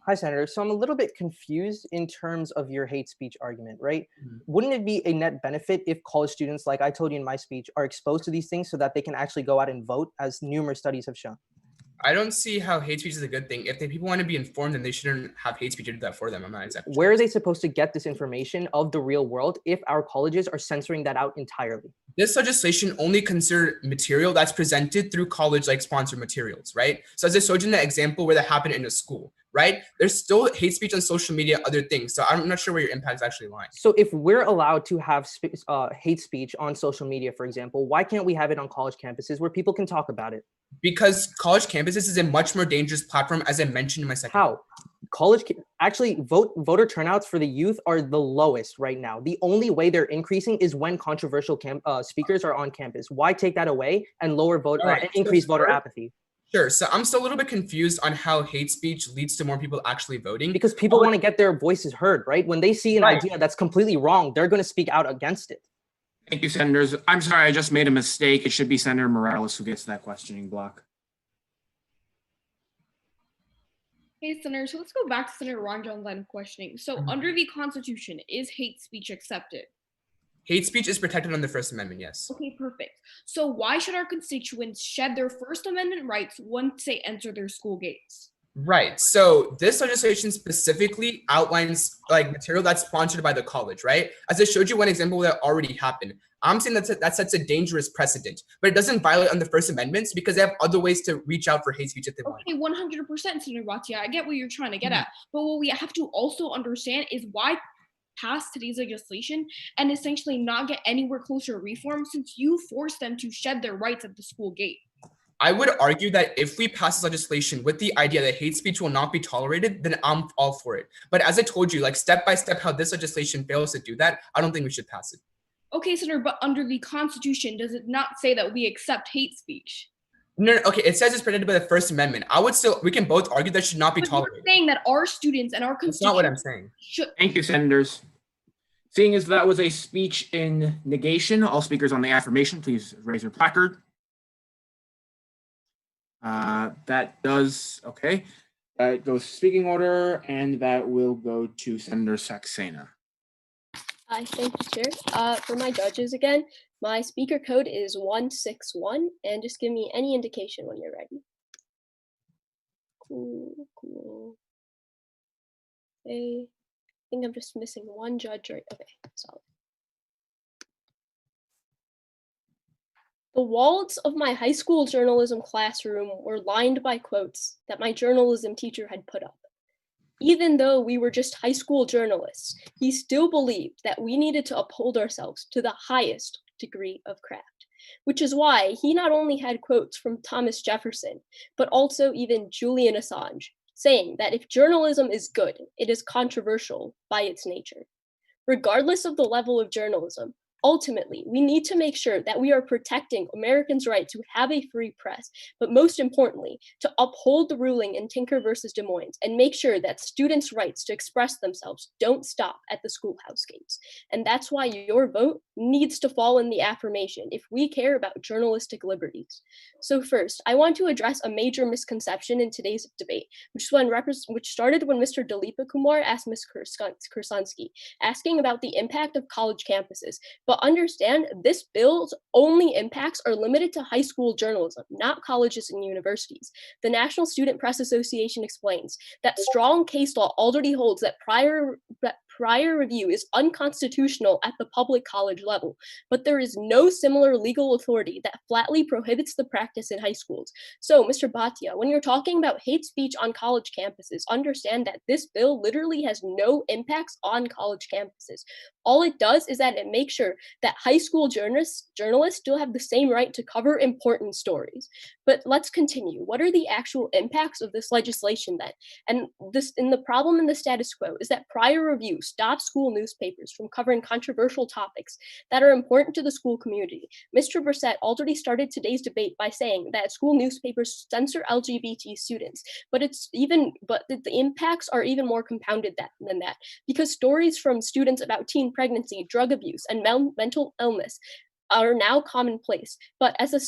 Hi, Senator. So I'm a little bit confused in terms of your hate speech argument, right? Wouldn't it be a net benefit if college students, like I told you in my speech, are exposed to these things so that they can actually go out and vote, as numerous studies have shown? I don't see how hate speech is a good thing. If people want to be informed, then they shouldn't have hate speech to do that for them. I'm not exactly Where are they supposed to get this information of the real world if our colleges are censoring that out entirely? This legislation only consider material that's presented through college like sponsored materials, right? So as I showed you in the example where that happened in a school, right? There's still hate speech on social media, other things. So I'm not sure where your impact is actually lying. So if we're allowed to have hate speech on social media, for example, why can't we have it on college campuses where people can talk about it? Because college campuses is a much more dangerous platform, as I mentioned in my second. How? Actually, voter turnouts for the youth are the lowest right now. The only way they're increasing is when controversial speakers are on campus. Why take that away and lower increase voter apathy? Sure. So I'm still a little bit confused on how hate speech leads to more people actually voting. Because people want to get their voices heard, right? When they see an idea that's completely wrong, they're going to speak out against it. Thank you, Senators. I'm sorry, I just made a mistake. It should be Senator Morales who gets that questioning block. Hey, Senator, so let's go back to Senator Ranjan's line of questioning. So under the Constitution, is hate speech accepted? Hate speech is protected under the First Amendment, yes. Okay, perfect. So why should our constituents shed their First Amendment rights once they enter their school gates? Right. So this legislation specifically outlines like material that's sponsored by the college, right? As I showed you one example that already happened. I'm saying that sets a dangerous precedent, but it doesn't violate on the First Amendment because they have other ways to reach out for hate speech if they want. Okay, 100%, Senator Bhatia. I get what you're trying to get at. But what we have to also understand is why pass today's legislation and essentially not get anywhere closer to reform, since you forced them to shed their rights at the school gate. I would argue that if we pass this legislation with the idea that hate speech will not be tolerated, then I'm all for it. But as I told you, like step by step, how this legislation fails to do that, I don't think we should pass it. Okay, Senator, but under the Constitution, does it not say that we accept hate speech? No, okay, it says it's protected by the First Amendment. We can both argue that should not be tolerated. You're saying that our students and our That's not what I'm saying. Thank you, Senators. Seeing as that was a speech in negation, all speakers on the affirmation, please raise your placard. That does, okay. It goes speaking order, and that will go to Senator Saxena. Thank you, Chair. For my judges again, my speaker code is 161, and just give me any indication when you're ready. Cool. Okay. I think I'm just missing one judge, right? Okay, solid. The walls of my high school journalism classroom were lined by quotes that my journalism teacher had put up. Even though we were just high school journalists, he still believed that we needed to uphold ourselves to the highest degree of craft, which is why he not only had quotes from Thomas Jefferson, but also even Julian Assange, saying that if journalism is good, it is controversial by its nature. Regardless of the level of journalism, ultimately, we need to make sure that we are protecting Americans' right to have a free press, but most importantly, to uphold the ruling in Tinker versus Des Moines and make sure that students' rights to express themselves don't stop at the schoolhouse gates. And that's why your vote needs to fall in the affirmation if we care about journalistic liberties. So first, I want to address a major misconception in today's debate, which started when Mr. Dalipa Kumar asked Ms. Kursansky, asking about the impact of college campuses. But understand, this bill's only impacts are limited to high school journalism, not colleges and universities. The National Student Press Association explains that strong case law already holds that prior review is unconstitutional at the public college level, but there is no similar legal authority that flatly prohibits the practice in high schools. So, Mr. Bhatia, when you're talking about hate speech on college campuses, understand that this bill literally has no impacts on college campuses. All it does is that it makes sure that high school journalists still have the same right to cover important stories. But let's continue. What are the actual impacts of this legislation then? And the problem in the status quo is that prior review stops school newspapers from covering controversial topics that are important to the school community. Mr. Brissett already started today's debate by saying that school newspapers censor LGBT students, but the impacts are even more compounded than that, because stories from students about teen pregnancy, drug abuse, and mental illness are now commonplace. But as the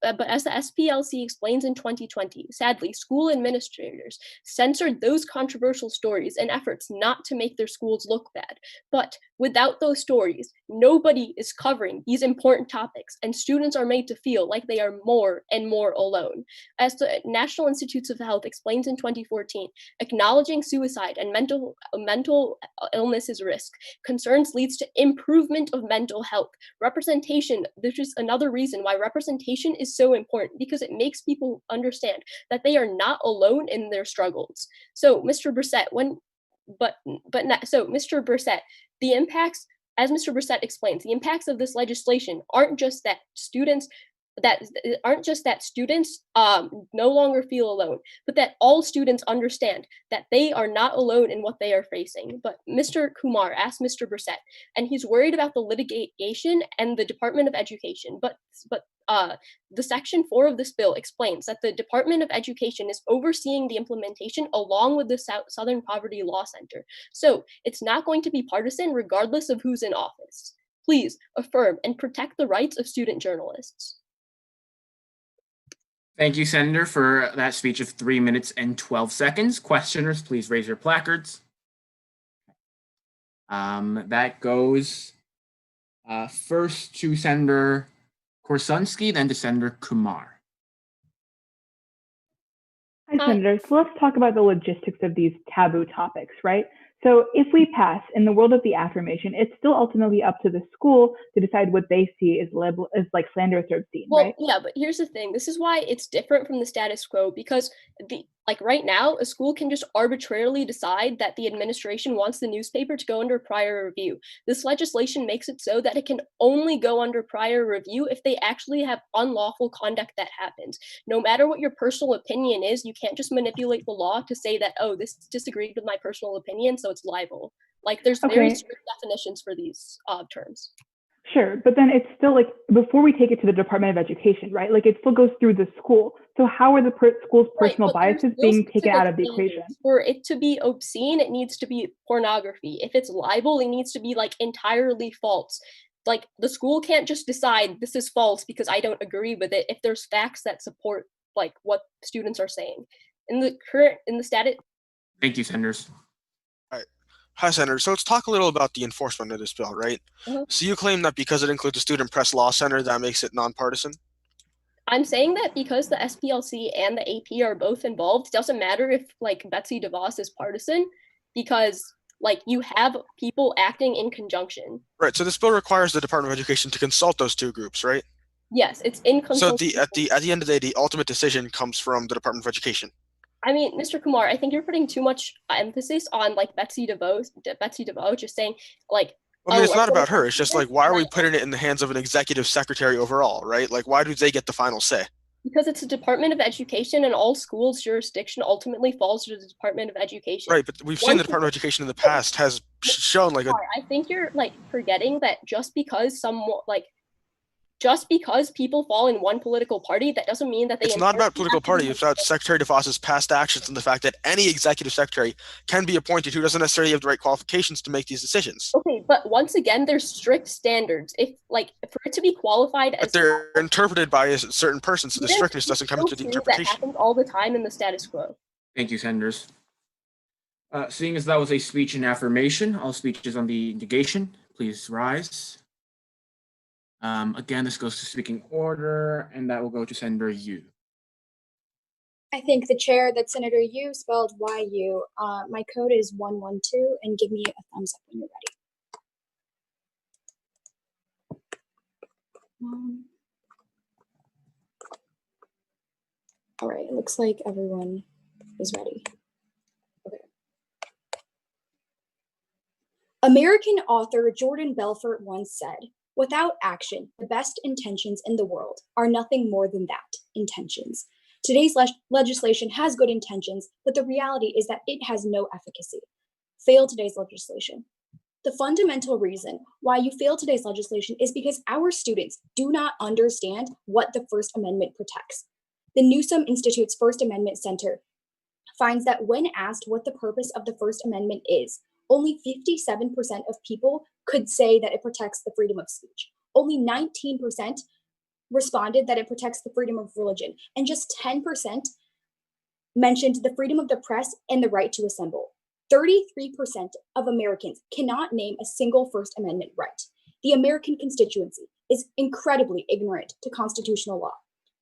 SPLC explains in 2020, sadly, school administrators censored those controversial stories in efforts not to make their schools look bad. But without those stories, nobody is covering these important topics, and students are made to feel like they are more and more alone. As the National Institutes of Health explains in 2014, acknowledging suicide and mental illness is risk. Concerns leads to improvement of mental health. Representation, this is another reason why representation is so important, because it makes people understand that they are not alone in their struggles. So, Mr. Brissett, Mr. Brissett, the impacts, as Mr. Brissett explains, the impacts of this legislation aren't just that students no longer feel alone, but that all students understand that they are not alone in what they are facing. But Mr. Kumar asked Mr. Brissett, and he's worried about the litigation and the Department of Education, but the Section 4 of this bill explains that the Department of Education is overseeing the implementation along with the Southern Poverty Law Center. So it's not going to be partisan regardless of who's in office. Please affirm and protect the rights of student journalists. Thank you, Senator, for that speech of 3 minutes and 12 seconds. Questioners, please raise your placards. That goes first to Senator Korsunski, then to Senator Kumar. Hi, Senator. So let's talk about the logistics of these taboo topics, right? So if we pass in the world of the affirmation, it's still ultimately up to the school to decide what they see as like slanderous or obscene, right? Yeah, but here's the thing. This is why it's different from the status quo, because right now, a school can just arbitrarily decide that the administration wants the newspaper to go under prior review. This legislation makes it so that it can only go under prior review if they actually have unlawful conduct that happens. No matter what your personal opinion is, you can't just manipulate the law to say that, oh, this disagreed with my personal opinion, so it's libel. Like, there's very strict definitions for these terms. Sure, but then it's still like, before we take it to the Department of Education, right? Like, it still goes through the school. So how are the school's personal biases being taken out of the equation? For it to be obscene, it needs to be pornography. If it's libel, it needs to be like entirely false. Like, the school can't just decide this is false because I don't agree with it if there's facts that support like what students are saying. In the status. Thank you, Senators. Hi, Senator. So let's talk a little about the enforcement of this bill, right? So you claim that because it includes a student press law center, that makes it nonpartisan? I'm saying that because the SPLC and the AP are both involved, it doesn't matter if like Betsy DeVos is partisan, because like you have people acting in conjunction. Right. So this bill requires the Department of Education to consult those two groups, right? Yes, it's in consultation. So at the end of the day, the ultimate decision comes from the Department of Education. I mean, Mr. Kumar, I think you're putting too much emphasis on like Betsy DeVos just saying like. I mean, it's not about her. It's just like, why are we putting it in the hands of an executive secretary overall, right? Like, why do they get the final say? Because it's a Department of Education, and all schools' jurisdiction ultimately falls to the Department of Education. Right, but we've seen the Department of Education in the past has shown like a. I think you're like forgetting that just because people fall in one political party, that doesn't mean that they. It's not about political party. It's about Secretary DeVos's past actions and the fact that any executive secretary can be appointed who doesn't necessarily have the right qualifications to make these decisions. Okay, but once again, there's strict standards. If for it to be qualified as. But they're interpreted by a certain person, so the strictness doesn't come into the interpretation. That happens all the time in the status quo. Thank you, Senators. Seeing as that was a speech in affirmation, all speeches on the negation, please rise. Again, this goes to speaking order, and that will go to Senator Yu. I thank the chair that Senator Yu, spelled Y-U. My code is 112, and give me a thumbs up when you're ready. All right, it looks like everyone is ready. Okay. American author Jordan Belfort once said, Without action, the best intentions in the world are nothing more than that, intentions. Today's legislation has good intentions, but the reality is that it has no efficacy. Fail today's legislation. The fundamental reason why you fail today's legislation is because our students do not understand what the First Amendment protects. The Newsom Institute's First Amendment Center finds that when asked what the purpose of the First Amendment is, only 57% of people could say that it protects the freedom of speech. Only 19% responded that it protects the freedom of religion, and just 10% mentioned the freedom of the press and the right to assemble. 33% of Americans cannot name a single First Amendment right. The American constituency is incredibly ignorant to constitutional law.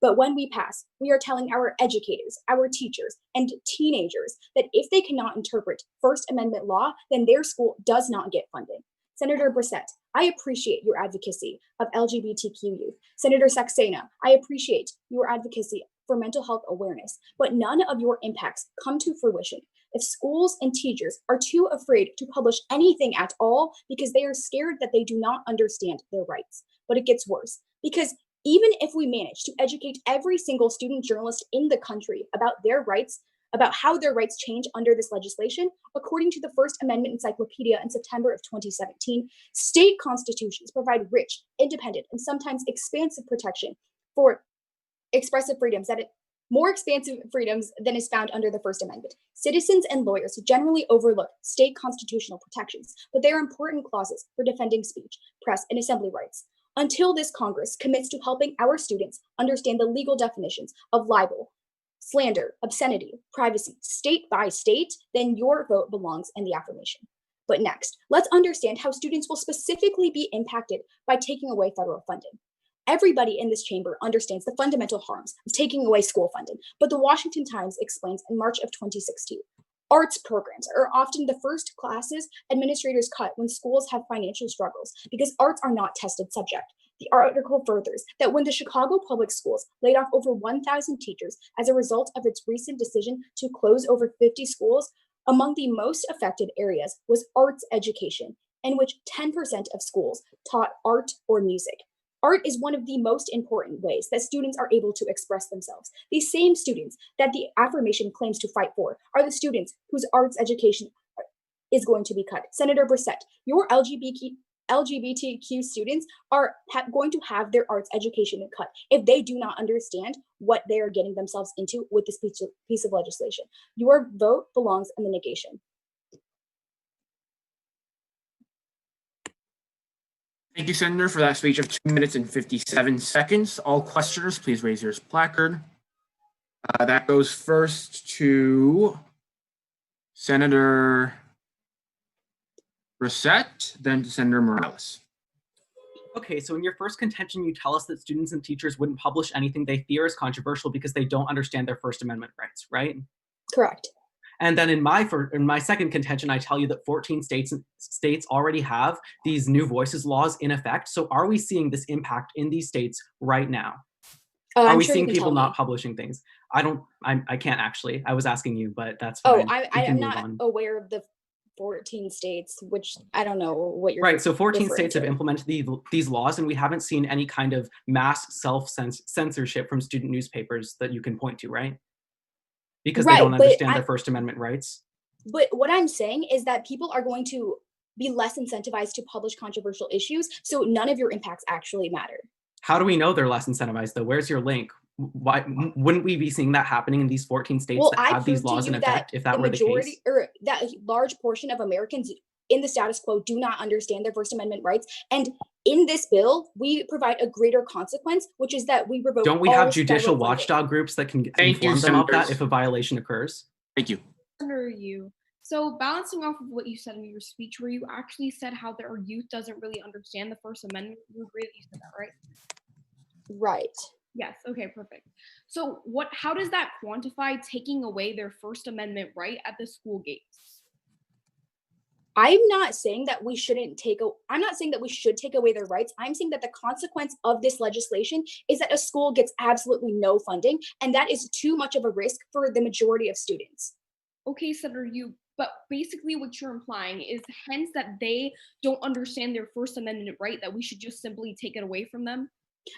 But when we pass, we are telling our educators, our teachers, and teenagers that if they cannot interpret First Amendment law, then their school does not get funding. Senator Brissett, I appreciate your advocacy of LGBTQ youth. Senator Saxena, I appreciate your advocacy for mental health awareness, but none of your impacts come to fruition if schools and teachers are too afraid to publish anything at all because they are scared that they do not understand their rights. But it gets worse, because even if we manage to educate every single student journalist in the country about their rights, about how their rights change under this legislation, according to the First Amendment Encyclopedia in September of 2017, state constitutions provide rich, independent, and sometimes expansive protection for expressive freedoms more expansive freedoms than is found under the First Amendment. Citizens and lawyers generally overlook state constitutional protections, but they are important clauses for defending speech, press, and assembly rights. Until this Congress commits to helping our students understand the legal definitions of libel, slander, obscenity, privacy, state by state, then your vote belongs in the affirmation. But next, let's understand how students will specifically be impacted by taking away federal funding. Everybody in this chamber understands the fundamental harms of taking away school funding, but the Washington Times explains in March of 2016, arts programs are often the first classes administrators cut when schools have financial struggles because arts are not tested subject. The article furthers that when the Chicago Public Schools laid off over 1,000 teachers as a result of its recent decision to close over 50 schools, among the most affected areas was arts education, in which 10% of schools taught art or music. Art is one of the most important ways that students are able to express themselves. These same students that the affirmation claims to fight for are the students whose arts education is going to be cut. Senator Brissett, your LGBTQ students are going to have their arts education cut if they do not understand what they are getting themselves into with this piece of legislation. Your vote belongs in the negation. Thank you, Senator, for that speech of 2 minutes and 57 seconds. All questioners, please raise your placard. That goes first to Senator Brissett, then to Senator Morales. Okay, so in your first contention, you tell us that students and teachers wouldn't publish anything they fear is controversial because they don't understand their First Amendment rights, right? Correct. And then in my second contention, I tell you that 14 states already have these new voices laws in effect. So are we seeing this impact in these states right now? Are we seeing people not publishing things? I can't actually. I was asking you, but that's fine. I am not aware of the 14 states, which I don't know what you're right. So 14 states to. have implemented these laws, and we haven't seen any kind of mass self-censorship from student newspapers that you can point to, right? Because they don't understand their First Amendment rights. But what I'm saying is that people are going to be less incentivized to publish controversial issues, so none of your impacts actually matter. How do we know they're less incentivized, though? Where's your link? Why wouldn't we be seeing that happening in these 14 states that have these laws in effect, if that were the case? Or that large portion of Americans in the status quo do not understand their First Amendment rights. And in this bill, we provide a greater consequence, which is that we revoke. Don't we have judicial watchdog groups that can inform them of that if a violation occurs? Thank you. Under you. So balancing off of what you said in your speech, where you actually said how our youth doesn't really understand the First Amendment, you agree that you said that, right? Right. Yes. Okay, perfect. So how does that quantify taking away their First Amendment right at the school gates? I'm not saying that we should take away their rights. I'm saying that the consequence of this legislation is that a school gets absolutely no funding, and that is too much of a risk for the majority of students. Okay, Senator, But basically what you're implying is hence that they don't understand their First Amendment right, that we should just simply take it away from them?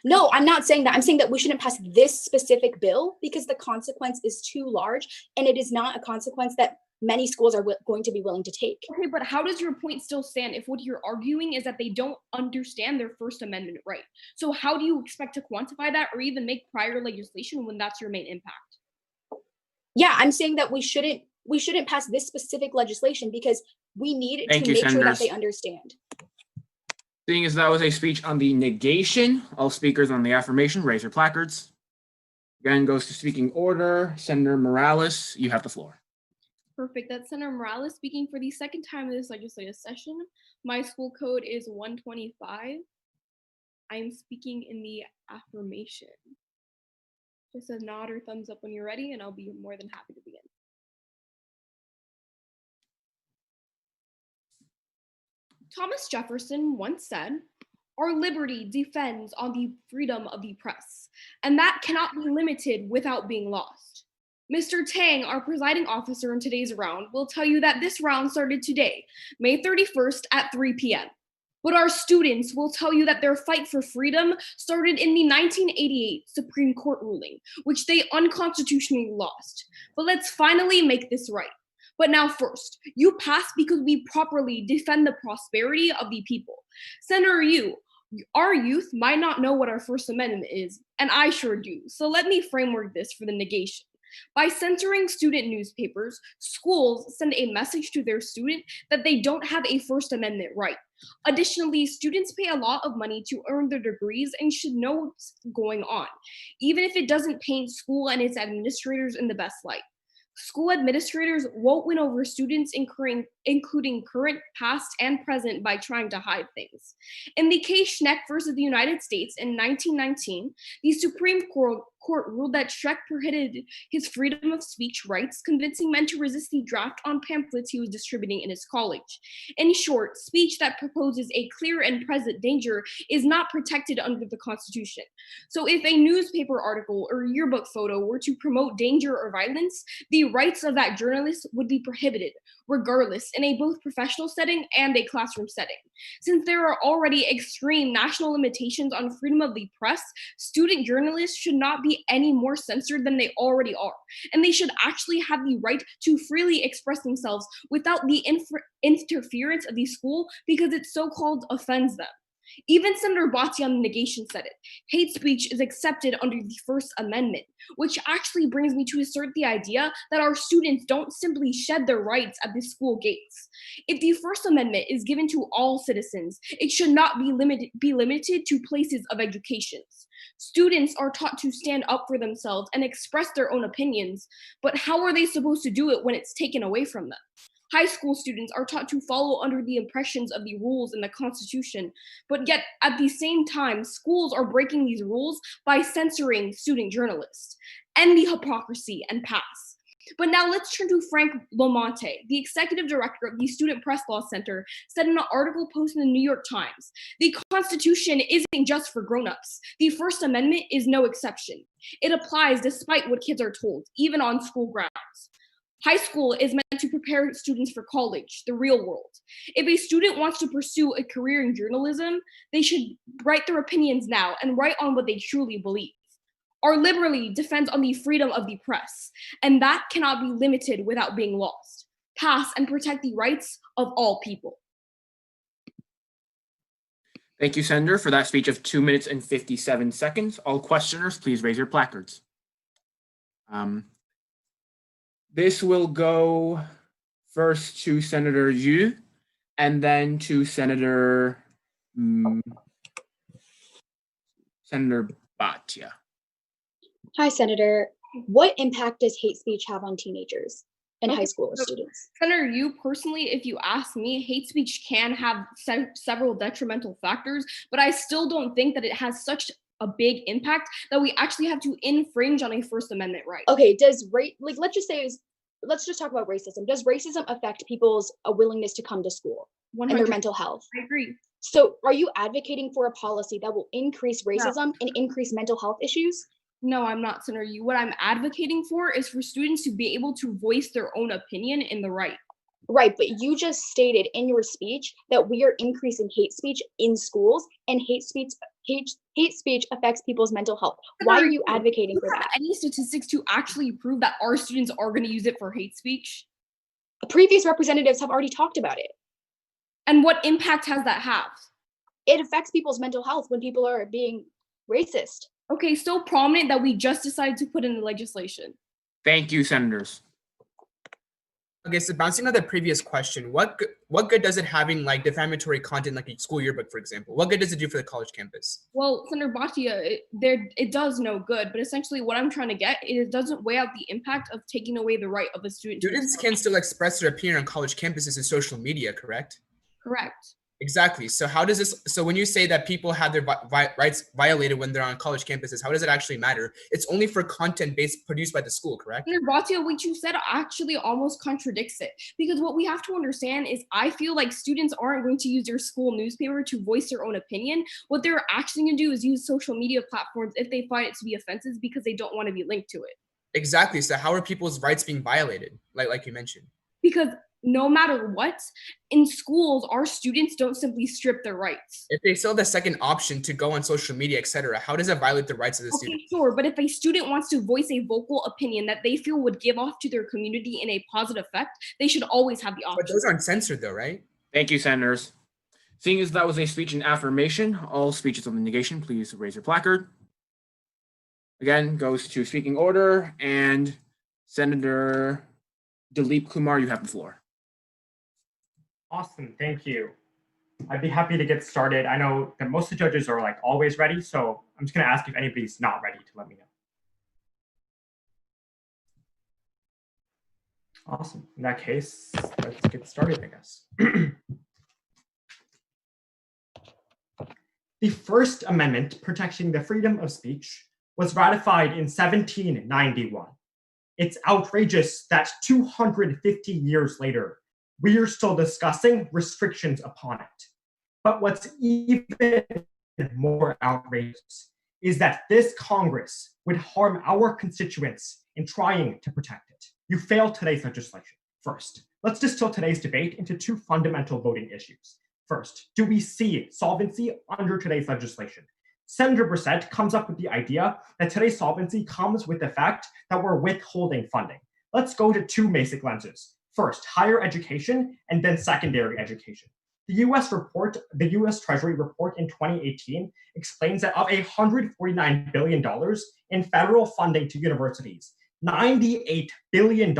No, I'm not saying that. I'm saying that we shouldn't pass this specific bill because the consequence is too large, and it is not a consequence that many schools are going to be willing to take. Okay, but how does your point still stand if what you're arguing is that they don't understand their First Amendment right? So how do you expect to quantify that or even make prior legislation when that's your main impact? Yeah, I'm saying that we shouldn't pass this specific legislation because we need Thank to you, make sure that Senators. they understand. Seeing as that was a speech on the negation, all speakers on the affirmation raise your placards. Again, goes to speaking order. Senator Morales, you have the floor. Perfect. That's Senator Morales speaking for the second time in this legislative session. My school code is 125. I am speaking in the affirmation. Just a nod or thumbs up when you're ready, and I'll be more than happy to begin. Thomas Jefferson once said, "Our liberty depends on the freedom of the press, and that cannot be limited without being lost." Mr. Tang, our presiding officer in today's round, will tell you that this round started today, May 31st at 3 p.m. But our students will tell you that their fight for freedom started in the 1988 Supreme Court ruling, which they unconstitutionally lost. But let's finally make this right. But now first, you pass because we properly defend the prosperity of the people. Senator Yu, our youth might not know what our First Amendment is, and I sure do. So let me framework this for the negation. By censoring student newspapers, schools send a message to their student that they don't have a First Amendment right. Additionally, students pay a lot of money to earn their degrees and should know what's going on, even if it doesn't paint school and its administrators in the best light. School administrators won't win over students, including current, past, and present, by trying to hide things. In the case Schneck versus the United States in 1919, the Supreme Court ruled that Schneck prohibited his freedom of speech rights, convincing men to resist the draft on pamphlets he was distributing in his college. In short, speech that proposes a clear and present danger is not protected under the Constitution. So if a newspaper article or yearbook photo were to promote danger or violence, the rights of that journalist would be prohibited, regardless, in a both professional setting and a classroom setting. Since there are already extreme national limitations on freedom of the press, student journalists should not be any more censored than they already are, and they should actually have the right to freely express themselves without the interference of the school because it so-called offends them. Even Senator Botti on the negation said it. Hate speech is accepted under the First Amendment, which actually brings me to assert the idea that our students don't simply shed their rights at the school gates. If the First Amendment is given to all citizens, it should not be limited to places of education. Students are taught to stand up for themselves and express their own opinions, but how are they supposed to do it when it's taken away from them? High school students are taught to follow under the impressions of the rules in the Constitution, but yet at the same time, schools are breaking these rules by censoring student journalists. End the hypocrisy and pass. But now let's turn to Frank Lomonte, the executive director of the Student Press Law Center, said in an article posted in the New York Times, "The Constitution isn't just for grown-ups. The First Amendment is no exception. It applies despite what kids are told, even on school grounds. High school is meant to prepare students for college, the real world. If a student wants to pursue a career in journalism, they should write their opinions now and write on what they truly believe. Our liberty depends on the freedom of the press, and that cannot be limited without being lost. Pass and protect the rights of all people." Thank you, Senator, for that speech of 2 minutes and 57 seconds. All questioners, please raise your placards. This will go first to Senator Yu and then to Senator Bhatia. Hi, Senator. What impact does hate speech have on teenagers and high school students? Senator Yu, personally, if you ask me, hate speech can have several detrimental factors, but I still don't think that it has such a big impact that we actually have to infringe on a First Amendment right. Okay, let's just talk about racism. Does racism affect people's willingness to come to school and their mental health? I agree. So are you advocating for a policy that will increase racism and increase mental health issues? No, I'm not, Senator Yu. What I'm advocating for is for students to be able to voice their own opinion in the right. Right, but you just stated in your speech that we are increasing hate speech in schools, and hate speech affects people's mental health. Why are you advocating for that? Any statistics to actually prove that our students are going to use it for hate speech? Previous representatives have already talked about it. And what impact has that had? It affects people's mental health when people are being racist. Okay, so prominent that we just decided to put in the legislation. Thank you, senators. Okay, so bouncing on the previous question, what good does it having like defamatory content like a school yearbook, for example? What good does it do for the college campus? Well, Senator Bhatia, it does no good, but essentially what I'm trying to get is it doesn't weigh out the impact of taking away the right of a student. Students can still express their opinion on college campuses and social media, correct? Correct. Exactly. So how does this, so when you say that people have their rights violated when they're on college campuses, how does it actually matter? It's only for content produced by the school, correct? Senator Bhatia, what you said actually almost contradicts it, because what we have to understand is I feel like students aren't going to use their school newspaper to voice their own opinion. What they're actually going to do is use social media platforms if they find it to be offensive because they don't want to be linked to it. Exactly. So how are people's rights being violated, like you mentioned? Because no matter what, in schools, our students don't simply strip their rights. If they still have the second option to go on social media, etc., how does that violate the rights of the student? Sure, but if a student wants to voice a vocal opinion that they feel would give off to their community in a positive effect, they should always have the option. But those aren't censored though, right? Thank you, senators. Seeing as that was a speech in affirmation, all speeches on the negation, please raise your placard. Again, goes to speaking order, and Senator Dilip Kumar, you have the floor. Awesome, thank you. I'd be happy to get started. I know that most of the judges are like always ready, so I'm just gonna ask if anybody's not ready to let me know. Awesome, in that case, let's get started, I guess. The First Amendment protecting the freedom of speech was ratified in 1791. It's outrageous that 250 years later, we are still discussing restrictions upon it. But what's even more outrageous is that this Congress would harm our constituents in trying to protect it. You failed today's legislation. First, let's distill today's debate into two fundamental voting issues. First, do we see solvency under today's legislation? Senator Brissett comes up with the idea that today's solvency comes with the fact that we're withholding funding. Let's go to two basic lenses. First, higher education, and then secondary education. The US Treasury report in 2018 explains that of $149 billion in federal funding to universities, $98 billion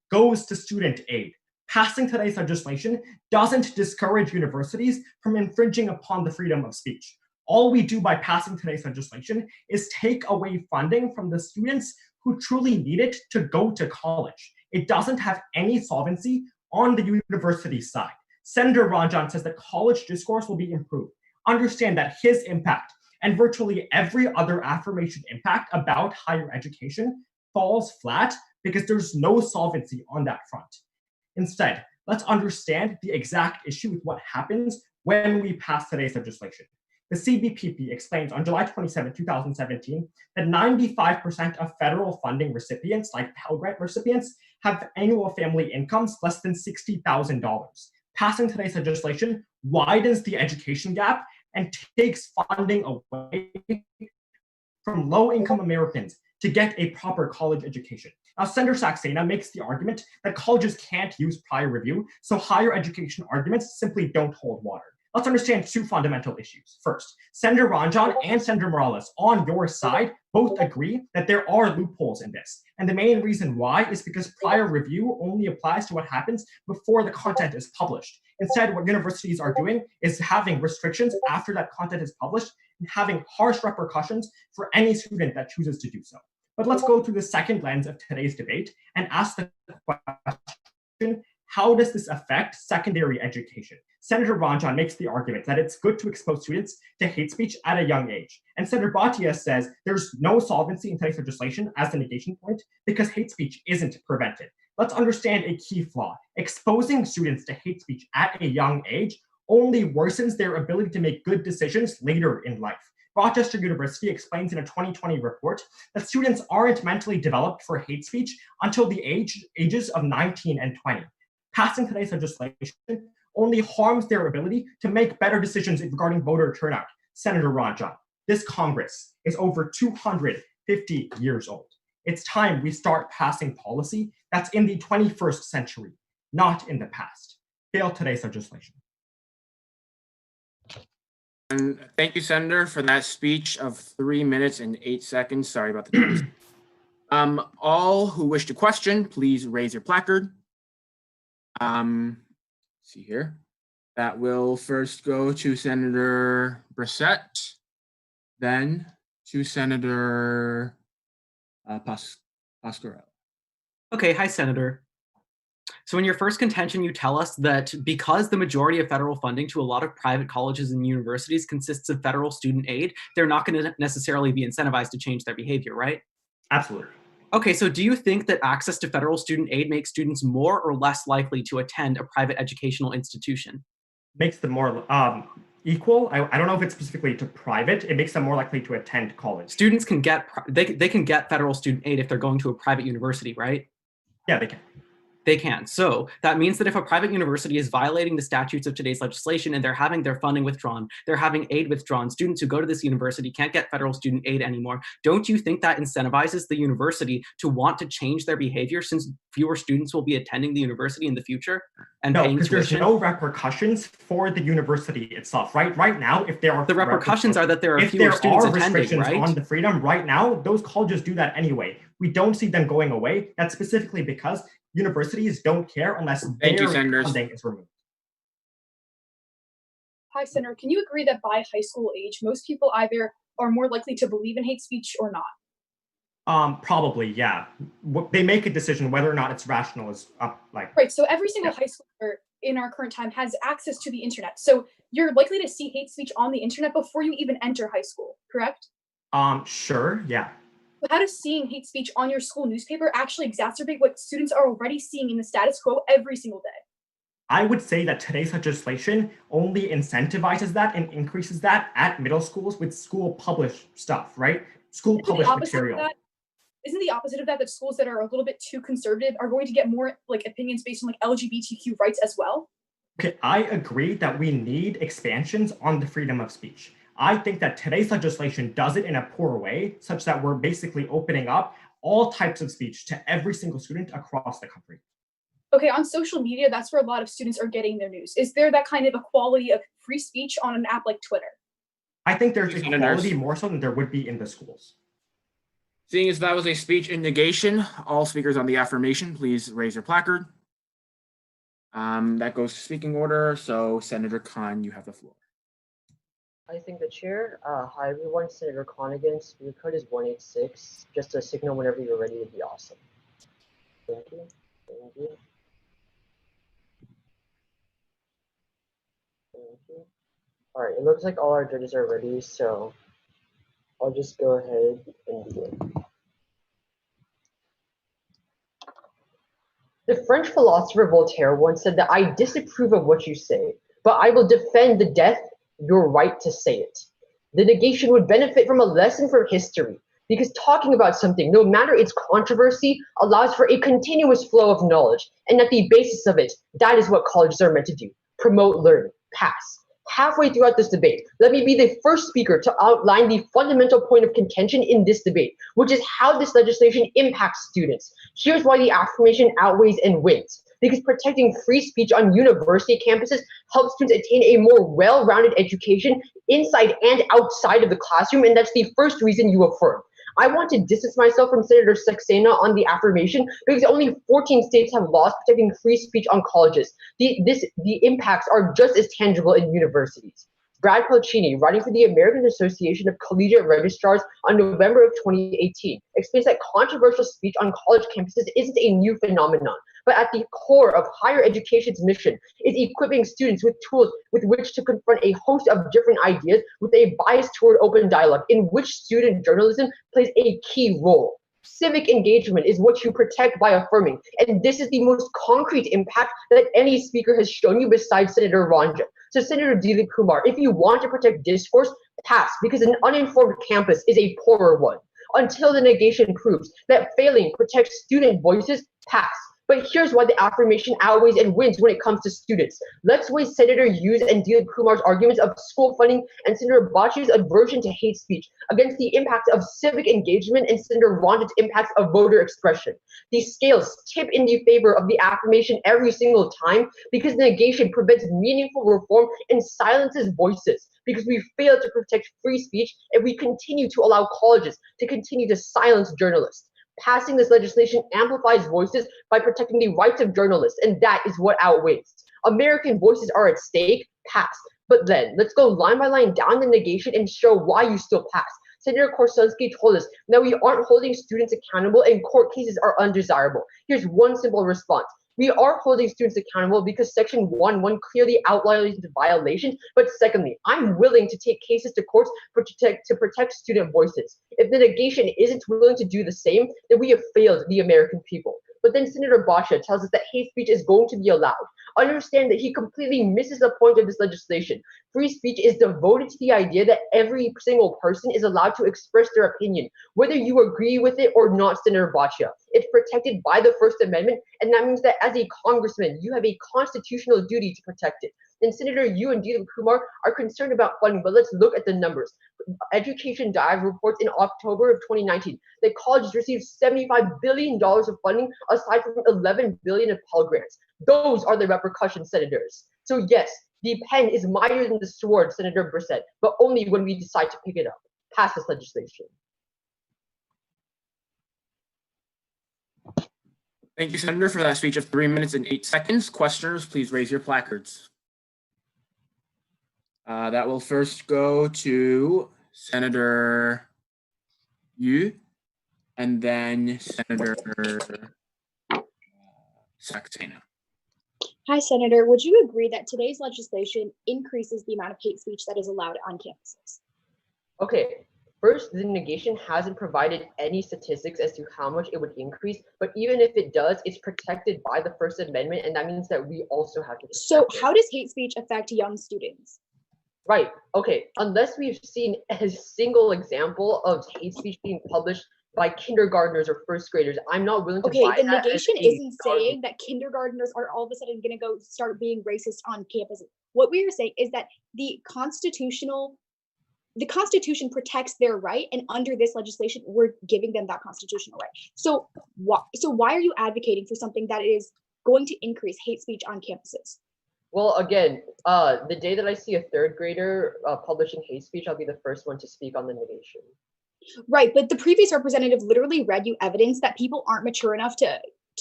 goes to student aid. Passing today's legislation doesn't discourage universities from infringing upon the freedom of speech. All we do by passing today's legislation is take away funding from the students who truly need it to go to college. It doesn't have any solvency on the university side. Senator Ranjan says that college discourse will be improved. Understand that his impact and virtually every other affirmation impact about higher education falls flat because there's no solvency on that front. Instead, let's understand the exact issue with what happens when we pass today's legislation. The CBPP explains on July 27, 2017, that 95% of federal funding recipients, like Pell Grant recipients, have annual family incomes less than $60,000. Passing today's legislation widens the education gap and takes funding away from low-income Americans to get a proper college education. Now, Senator Saxena makes the argument that colleges can't use prior review, so higher education arguments simply don't hold water. Let's understand two fundamental issues. First, Senator Ranjan and Senator Morales on your side both agree that there are loopholes in this. And the main reason why is because prior review only applies to what happens before the content is published. Instead, what universities are doing is having restrictions after that content is published and having harsh repercussions for any student that chooses to do so. But let's go through the second lens of today's debate and ask the question, how does this affect secondary education? Senator Ranjan makes the argument that it's good to expose students to hate speech at a young age. And Senator Bhatia says there's no solvency in today's legislation as the negation point because hate speech isn't prevented. Let's understand a key flaw. Exposing students to hate speech at a young age only worsens their ability to make good decisions later in life. Rochester University explains in a 2020 report that students aren't mentally developed for hate speech until the ages of 19 and 20. Passing today's legislation only harms their ability to make better decisions regarding voter turnout. Senator Ron John, this Congress is over 250 years old. It's time we start passing policy that's in the 21st century, not in the past. Fail today's legislation. And thank you, Senator, for that speech of 3 minutes and 8 seconds. Sorry about the time. All who wish to question, please raise your placard. See here. That will first go to Senator Brissett, then to Senator Pasquarello. Okay, hi, Senator. So in your first contention, you tell us that because the majority of federal funding to a lot of private colleges and universities consists of federal student aid, they're not going to necessarily be incentivized to change their behavior, right? Absolutely. Okay, so do you think that access to federal student aid makes students more or less likely to attend a private educational institution? Makes them more equal. I don't know if it's specifically to private. It makes them more likely to attend college. Students can get, they can get federal student aid if they're going to a private university, right? Yeah, they can. They can. So that means that if a private university is violating the statutes of today's legislation and they're having their funding withdrawn, they're having aid withdrawn, students who go to this university can't get federal student aid anymore. Don't you think that incentivizes the university to want to change their behavior since fewer students will be attending the university in the future and no, paying because there's tuition? no repercussions for the university itself. Right now, if there are the repercussions are that there are fewer students attending, restrictions right? on the freedom right now, those colleges do that anyway. We don't see them going away. That's specifically because universities don't care unless their funding is removed. Hi, Senator. Can you agree that by high school age, most people either are more likely to believe in hate speech or not? Probably, yeah. They make a decision whether or not it's rational is up, like. Right. So every single high schooler in our current time has access to the internet. So you're likely to see hate speech on the internet before you even enter high school, correct? Sure, yeah. How does seeing hate speech on your school newspaper actually exacerbate what students are already seeing in the status quo every single day? I would say that today's legislation only incentivizes that and increases that at middle schools with school published stuff, right? School published material. Isn't the opposite of that schools that are a little bit too conservative are going to get more like opinions based on like LGBTQ rights as well? Okay, I agree that we need expansions on the freedom of speech. I think that today's legislation does it in a poor way, such that we're basically opening up all types of speech to every single student across the country. Okay, on social media, that's where a lot of students are getting their news. Is there that kind of equality of free speech on an app like Twitter? I think there's equality more so than there would be in the schools. Seeing as that was a speech in negation, all speakers on the affirmation, please raise your placard. That goes to speaking order. So Senator Khan, you have the floor. I thank the chair. Hi everyone, Senator Khan again. Speaker code is 186. Just a signal whenever you're ready would be awesome. Thank you. Thank you. Thank you. All right, it looks like all our judges are ready, so I'll just go ahead and begin. The French philosopher Voltaire once said that I disapprove of what you say, but I will defend the death your right to say it. The negation would benefit from a lesson from history, because talking about something, no matter its controversy, allows for a continuous flow of knowledge, and at the basis of it, that is what colleges are meant to do: promote learning, pass. Halfway throughout this debate, let me be the first speaker to outline the fundamental point of contention in this debate, which is how this legislation impacts students. Here's why the affirmation outweighs and wins. Because protecting free speech on university campuses helps students attain a more well-rounded education inside and outside of the classroom, and that's the first reason you affirm. I want to distance myself from Senator Saxena on the affirmation because only 14 states have laws protecting free speech on colleges. The impacts are just as tangible in universities. Brad Pellicini, writing for the American Association of Collegiate Registrars on November of 2018, explains that controversial speech on college campuses isn't a new phenomenon, but at the core of higher education's mission is equipping students with tools with which to confront a host of different ideas with a bias toward open dialogue, in which student journalism plays a key role. Civic engagement is what you protect by affirming, and this is the most concrete impact that any speaker has shown you besides Senator Ranja. So Senator Dilip Kumar, if you want to protect discourse, pass, because an uninformed campus is a poorer one. Until the negation proves that failing protects student voices, pass. But here's why the affirmation outweighs and wins when it comes to students. Let's weigh Senator Yu's and Dilip Kumar's arguments of school funding and Senator Bhattacharya's aversion to hate speech against the impacts of civic engagement and Senator Ranjan's impacts of voter expression. These scales tip in the favor of the affirmation every single time because negation prevents meaningful reform and silences voices, because we fail to protect free speech and we continue to allow colleges to continue to silence journalists. Passing this legislation amplifies voices by protecting the rights of journalists, and that is what outweighs. American voices are at stake, pass. But then, let's go line by line down the negation and show why you still pass. Senator Korsunski told us that we aren't holding students accountable and court cases are undesirable. Here's one simple response. We are holding students accountable because Section 1.1 clearly outlines the violation, but secondly, I'm willing to take cases to courts to protect student voices. If the negation isn't willing to do the same, then we have failed the American people. But then Senator Bhattacharya tells us that hate speech is going to be allowed. Understand that he completely misses the point of this legislation. Free speech is devoted to the idea that every single person is allowed to express their opinion, whether you agree with it or not, Senator Bhattacharya. It's protected by the First Amendment, and that means that as a congressman, you have a constitutional duty to protect it. And Senator Yu and Dilip Kumar are concerned about funding, but let's look at the numbers. Education Dive reports in October of 2019 that colleges received $75 billion of funding aside from $11 billion of Pell Grants. Those are the repercussions, senators. So yes, the pen is mightier than the sword, Senator Brissett, but only when we decide to pick it up. Pass this legislation. Thank you, Senator, for that speech of 3 minutes and 8 seconds. Questioners, please raise your placards. That will first go to Senator Yu, and then Senator Saxena. Hi, Senator. Would you agree that today's legislation increases the amount of hate speech that is allowed on campuses? Okay, first, the negation hasn't provided any statistics as to how much it would increase, but even if it does, it's protected by the First Amendment, and that means that we also have to. So how does hate speech affect young students? Right, okay, unless we've seen a single example of hate speech being published by kindergartners or first graders, I'm not willing to buy the that. negation isn't saying that kindergartners are all of a sudden going to go start being racist on campus. What we are saying is that the Constitution protects their right, and under this legislation, we're giving them that constitutional right. So why are you advocating for something that is going to increase hate speech on campuses? Well, again, the day that I see a third grader publishing hate speech, I'll be the first one to speak on the negation. Right, but the previous representative literally read you evidence that people aren't mature enough to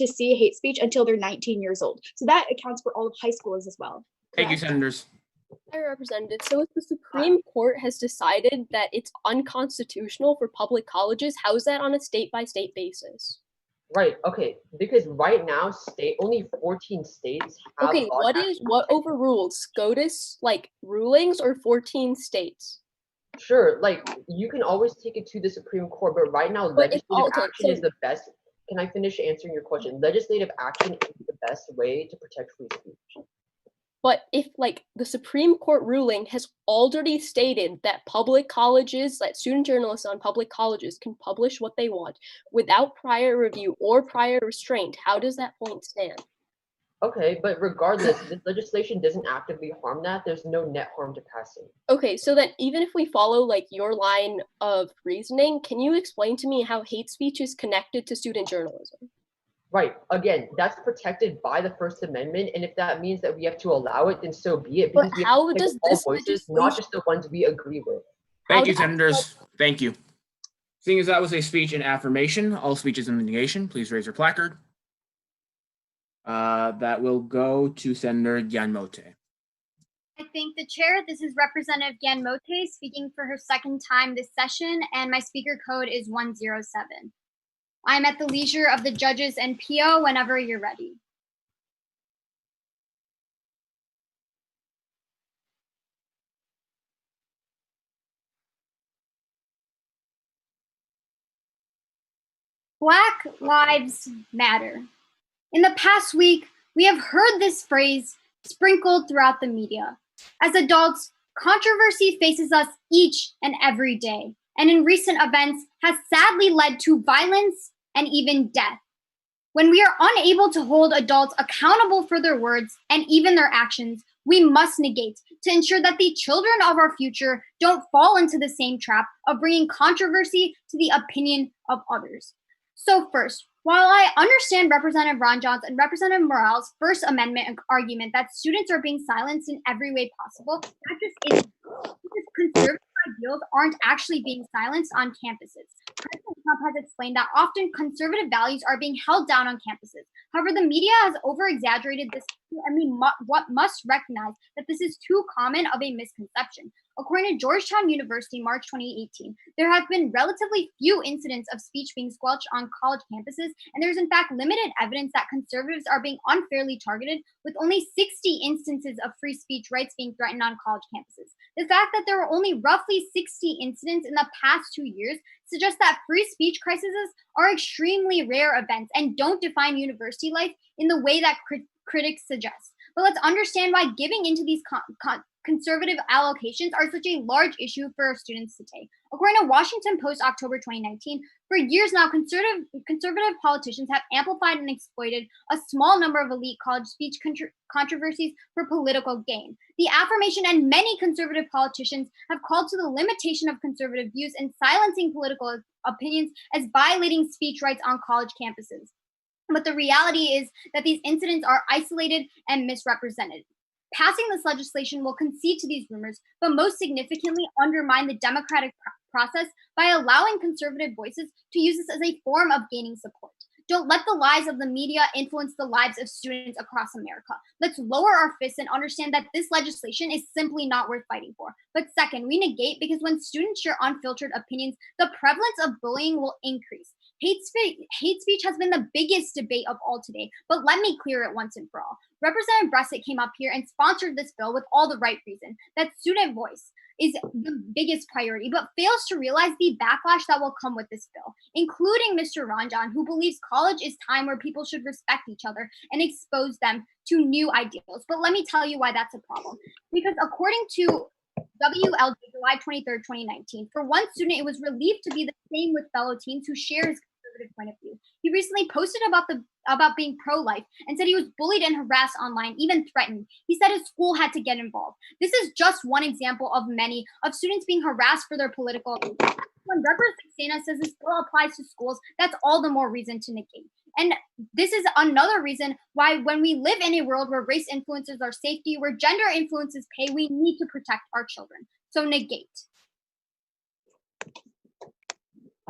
see hate speech until they're 19 years old. So that accounts for all of high schoolers as well. Thank you, senators. Hi, Representative. So if the Supreme Court has decided that it's unconstitutional for public colleges, how is that on a state-by-state basis? Right, okay, because right now, only 14 states have. Okay, what overruled? SCOTUS, rulings, or 14 states? Sure, you can always take it to the Supreme Court, but right now, legislative action is the best. Can I finish answering your question? Legislative action is the best way to protect free speech. But if the Supreme Court ruling has already stated that public colleges, that student journalists on public colleges can publish what they want without prior review or prior restraint, how does that point stand? Okay, but regardless, this legislation doesn't actively harm that. There's no net harm to passing. Okay, so then even if we follow your line of reasoning, can you explain to me how hate speech is connected to student journalism? Right. Again, that's protected by the First Amendment, and if that means that we have to allow it, then so be it. But how does this voices, not just the ones we agree with? Thank you, senators. Thank you. Seeing as that was a speech in affirmation, all speeches in negation, please raise your placard. That will go to Senator Gyanmote. I thank the chair. This is Representative Gyanmote speaking for her second time this session, and my speaker code is 107. I'm at the leisure of the judges and PO whenever you're ready. Black Lives Matter. In the past week, we have heard this phrase sprinkled throughout the media. As adults, controversy faces us each and every day, and in recent events has sadly led to violence and even death. When we are unable to hold adults accountable for their words and even their actions, we must negate to ensure that the children of our future don't fall into the same trap of bringing controversy to the opinion of others. So first, while I understand Representative Ranjan's and Representative Morale's First Amendment argument that students are being silenced in every way possible, that just isn't, because conservative ideals aren't actually being silenced on campuses. President Trump has explained that often conservative values are being held down on campuses. However, the media has over-exaggerated this, and we must recognize that this is too common of a misconception. According to Georgetown University, March 2018, there have been relatively few incidents of speech being squelched on college campuses, and there's in fact limited evidence that conservatives are being unfairly targeted, with only 60 instances of free speech rights being threatened on college campuses. The fact that there were only roughly 60 incidents in the past 2 years suggests that free speech crises are extremely rare events and don't define university life in the way that critics suggest. But let's understand why giving into these conservative allocations are such a large issue for our students today. According to Washington Post, October 2019, for years now, conservative politicians have amplified and exploited a small number of elite college speech controversies for political gain. The affirmation and many conservative politicians have called to the limitation of conservative views and silencing political opinions as violating speech rights on college campuses. But the reality is that these incidents are isolated and misrepresented. Passing this legislation will concede to these rumors, but most significantly undermine the democratic process by allowing conservative voices to use this as a form of gaining support. Don't let the lies of the media influence the lives of students across America. Let's lower our fists and understand that this legislation is simply not worth fighting for. But second, we negate because when students share unfiltered opinions, the prevalence of bullying will increase. Hate speech has been the biggest debate of all today, but let me clear it once and for all. Representative Bressett came up here and sponsored this bill with all the right reason, that student voice is the biggest priority, but fails to realize the backlash that will come with this bill, including Mr. Ranjan, who believes college is time where people should respect each other and expose them to new ideals. But let me tell you why that's a problem. Because according to WLJ, July 23rd, 2019, for one student, it was relieved to be the same with fellow teens who share his conservative point of view. He recently posted about being pro-life and said he was bullied and harassed online, even threatened. He said his school had to get involved. This is just one example of many of students being harassed for their political opinions. When Representative Saxena says this bill applies to schools, that's all the more reason to negate. And this is another reason why when we live in a world where race influences our safety, where gender influences pay, we need to protect our children. So negate.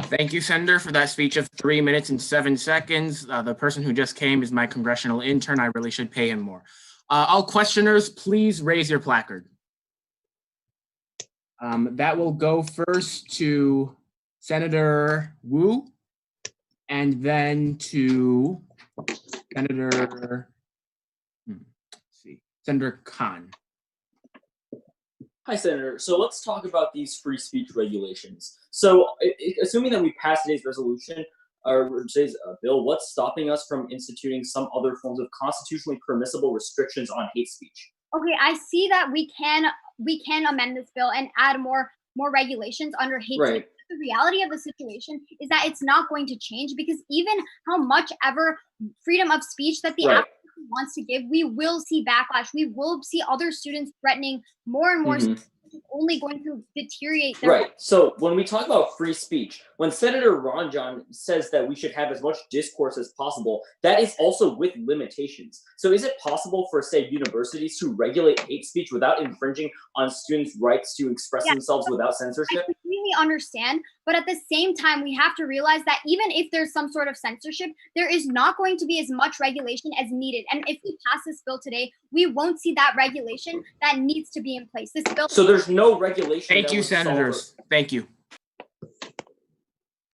Thank you, Senator, for that speech of 3 minutes and 7 seconds. The person who just came is my congressional intern. I really should pay him more. All questioners, please raise your placard. That will go first to Senator Wu, and then to Senator Khan. Hi, Senator. So let's talk about these free speech regulations. So assuming that we pass today's resolution or today's bill, what's stopping us from instituting some other forms of constitutionally permissible restrictions on hate speech? Okay, I see that we can amend this bill and add more regulations under hate speech. The reality of the situation is that it's not going to change, because even how much ever freedom of speech that the applicant wants to give, we will see backlash. We will see other students threatening more and more. It's only going to deteriorate their So when we talk about free speech, when Senator Ranjan says that we should have as much discourse as possible, that is also with limitations. So is it possible for, say, universities to regulate hate speech without infringing on students' rights to express themselves without censorship? I completely understand, but at the same time, we have to realize that even if there's some sort of censorship, there is not going to be as much regulation as needed. And if we pass this bill today, we won't see that regulation that needs to be in place. This bill. So there's no regulation. Thank you, senators. Thank you.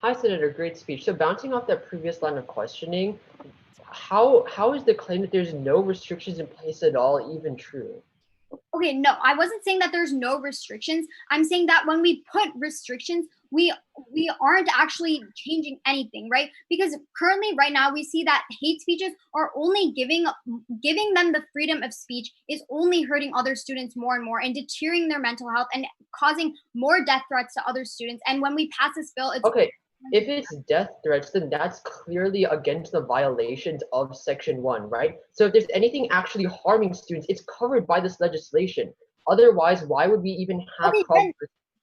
Hi, Senator. Great speech. So bouncing off that previous line of questioning, how is the claim that there's no restrictions in place at all even true? Okay, no, I wasn't saying that there's no restrictions. I'm saying that when we put restrictions, we aren't actually changing anything, right? Because currently, right now, we see that hate speeches are only giving them the freedom of speech is only hurting other students more and more and deteriorating their mental health and causing more death threats to other students. And when we pass this bill, it's okay. if it's death threats, then that's clearly against the violations of Section 1, right? So if there's anything actually harming students, it's covered by this legislation. Otherwise, why would we even have Okay,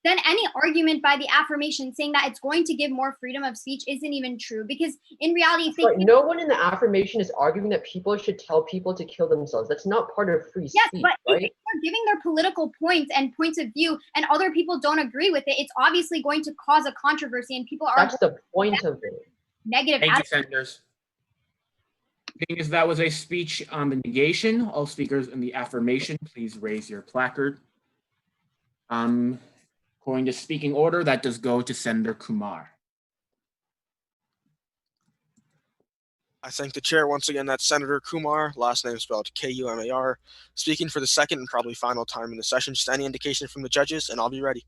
then any argument by the affirmation saying that it's going to give more freedom of speech isn't even true, because in reality, if they no one in the affirmation is arguing that people should tell people to kill themselves. That's not part of free yes, speech, but right? if they're giving their political points and points of view and other people don't agree with it, it's obviously going to cause a controversy and people are That's the point of it. Negative. Thank you, senators. Being as that was a speech on the negation, all speakers in the affirmation, please raise your placard. According to speaking order, that does go to Senator Kumar. I thank the chair once again. That's Senator Kumar, last name spelled K-U-M-A-R, speaking for the second and probably final time in the session. Just any indication from the judges, and I'll be ready.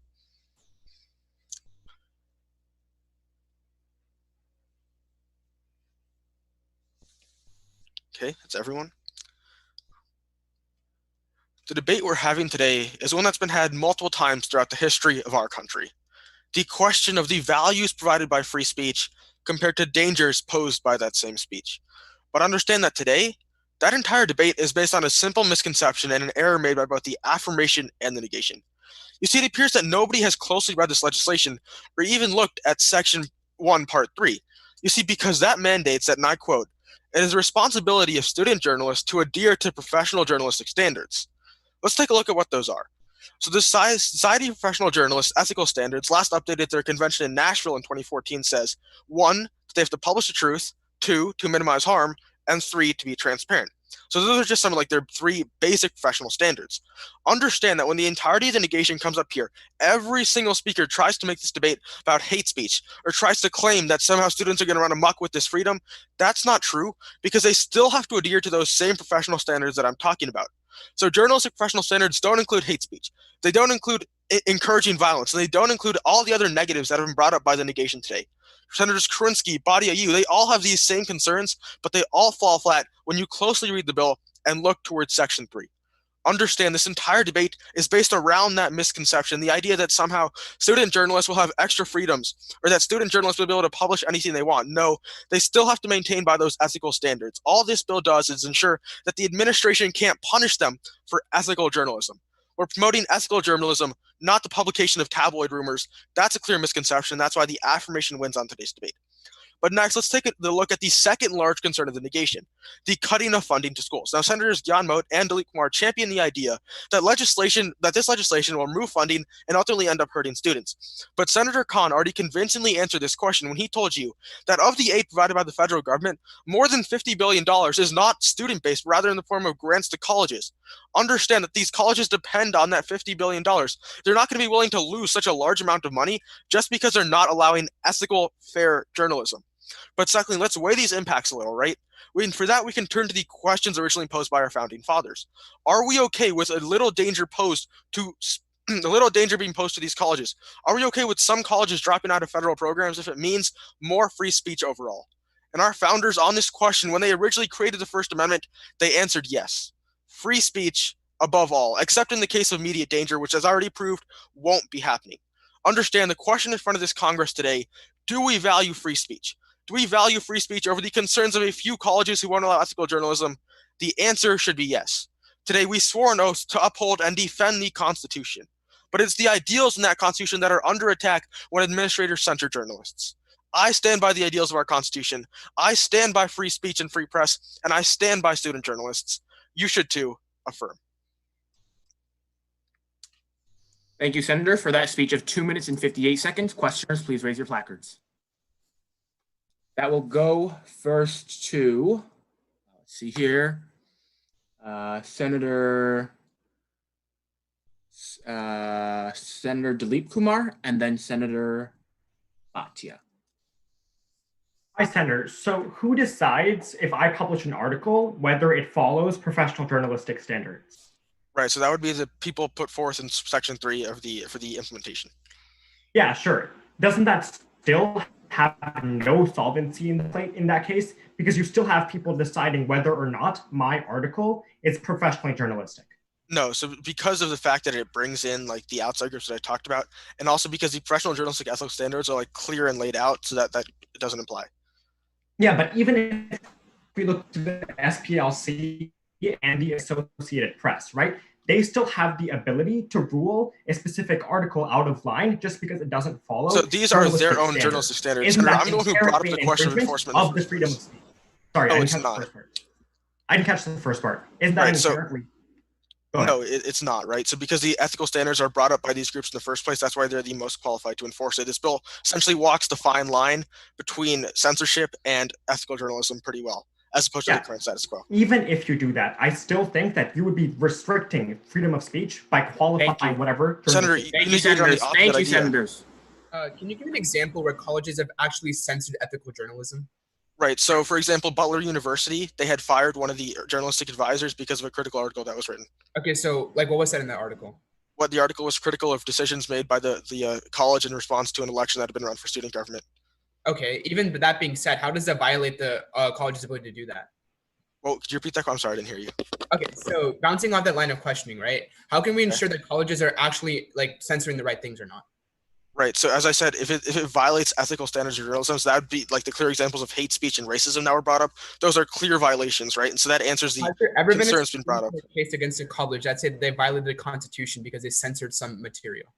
Okay, that's everyone. The debate we're having today is one that's been had multiple times throughout the history of our country. The question of the values provided by free speech compared to dangers posed by that same speech. But understand that today, that entire debate is based on a simple misconception and an error made by both the affirmation and the negation. You see, it appears that nobody has closely read this legislation or even looked at Section 1, Part 3. You see, because that mandates that, and I quote, "It is the responsibility of student journalists to adhere to professional journalistic standards." Let's take a look at what those are. So the Society of Professional Journalists Ethical Standards last updated their convention in Nashville in 2014 says, 1, that they have to publish the truth, 2, to minimize harm, and 3, to be transparent. So those are just some of like their 3 basic professional standards. Understand that when the entirety of the negation comes up here, every single speaker tries to make this debate about hate speech or tries to claim that somehow students are going to run amok with this freedom. That's not true, because they still have to adhere to those same professional standards that I'm talking about. So journalistic professional standards don't include hate speech. They don't include encouraging violence. And they don't include all the other negatives that have been brought up by the negation today. Senators Krinsky, Badia, they all have these same concerns, but they all fall flat when you closely read the bill and look towards Section 3. Understand this entire debate is based around that misconception, the idea that somehow student journalists will have extra freedoms or that student journalists will be able to publish anything they want. No, they still have to maintain by those ethical standards. All this bill does is ensure that the administration can't punish them for ethical journalism. We're promoting ethical journalism, not the publication of tabloid rumors. That's a clear misconception. That's why the affirmation wins on today's debate. But next, let's take a look at the second large concern of the negation, the cutting of funding to schools. Now, Senators Gyan Moat and Dilip Kumar champion the idea that this legislation will remove funding and ultimately end up hurting students. But Senator Khan already convincingly answered this question when he told you that of the aid provided by the federal government, more than $50 billion is not student-based, rather in the form of grants to colleges. Understand that these colleges depend on that $50 billion. They're not going to be willing to lose such a large amount of money just because they're not allowing ethical, fair journalism. But secondly, let's weigh these impacts a little, right? For that, we can turn to the questions originally posed by our founding fathers. Are we okay with a little danger being posed to these colleges? Are we okay with some colleges dropping out of federal programs if it means more free speech overall? And our founders on this question, when they originally created the First Amendment, they answered yes. Free speech above all, except in the case of immediate danger, which as already proved, won't be happening. Understand the question in front of this Congress today, do we value free speech? Do we value free speech over the concerns of a few colleges who won't allow ethical journalism? The answer should be yes. Today, we swore an oath to uphold and defend the Constitution. But it's the ideals in that Constitution that are under attack when administrators censor journalists. I stand by the ideals of our Constitution. I stand by free speech and free press, and I stand by student journalists. You should too. Affirm. Thank you, Senator, for that speech of 2 minutes and 58 seconds. Questioners, please raise your placards. That will go first to, let's see here, Senator Dilip Kumar, and then Senator Bhatia. Hi, Senator. So who decides if I publish an article, whether it follows professional journalistic standards? Right, so that would be the people put forth in Section 3 for the implementation. Yeah, sure. Doesn't that still have no solvency in that case? Because you still have people deciding whether or not my article is professionally journalistic. No, so because of the fact that it brings in like the outside groups that I talked about, and also because the professional journalistic ethical standards are like clear and laid out, so that it doesn't apply. Yeah, but even if we look to the SPLC and the Associated Press, right? They still have the ability to rule a specific article out of line just because it doesn't follow. So these are their own journalistic standards. Isn't that I'm the one who brought up the inherently an question of infringement enforcement of the freedom of speech? Sorry, No, I didn't it's catch not. the first part. I didn't catch the first part. Isn't that Right, so- inherently? Go ahead. No, it's not, right? So because the ethical standards are brought up by these groups in the first place, that's why they're the most qualified to enforce it. This bill essentially walks the fine line between censorship and ethical journalism pretty well, as opposed to the current status quo. Even if you do that, I still think that you would be restricting freedom of speech by qualifying whatever. Senator, Thank you, Senators. Thank you, Senators. Can you give an example where colleges have actually censored ethical journalism? Right. So, for example, Butler University, they had fired one of the journalistic advisors because of a critical article that was written. Okay, so like what was said in that article? What the article was critical of decisions made by the college in response to an election that had been run for student government. Okay, even that being said, how does that violate the college's ability to do that? Well, could you repeat that? I'm sorry, I didn't hear you. Okay, so bouncing off that line of questioning, right? How can we ensure that colleges are actually like censoring the right things or not? Right. So as I said, if it violates ethical standards of journalism, so that would be like the clear examples of hate speech and racism that were brought up. Those are clear violations, right? And so that answers the concerns been brought up. Case against a college that said they violated the Constitution because they censored some material.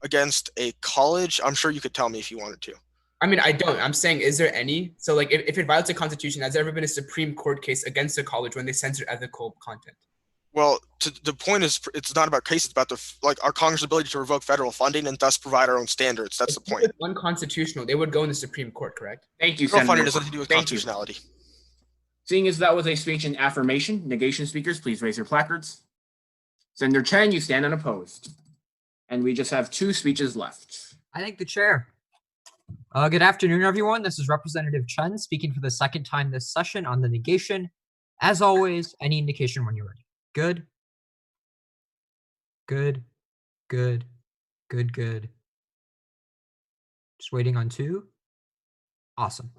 Against a college, I'm sure you could tell me if you wanted to. I mean, I don't. I'm saying, is there any? So like, if it violates the Constitution, has there ever been a Supreme Court case against a college when they censor ethical content? Well, the point is, it's not about cases, it's about our Congress' ability to revoke federal funding and thus provide our own standards. That's the point. If it's unconstitutional, they would go in the Supreme Court, correct? Thank you, Federal Senator. funding has nothing to do with Thank you. constitutionality. Seeing as that was a speech in affirmation, negation speakers, please raise your placards. Senator Chen, you stand unopposed. And we just have 2 speeches left. I thank the chair. Good afternoon, everyone. This is Representative Chen speaking for the second time this session on the negation. As always, any indication when you're ready. Good. Good. Good. Good. Good. Just waiting on 2. Awesome.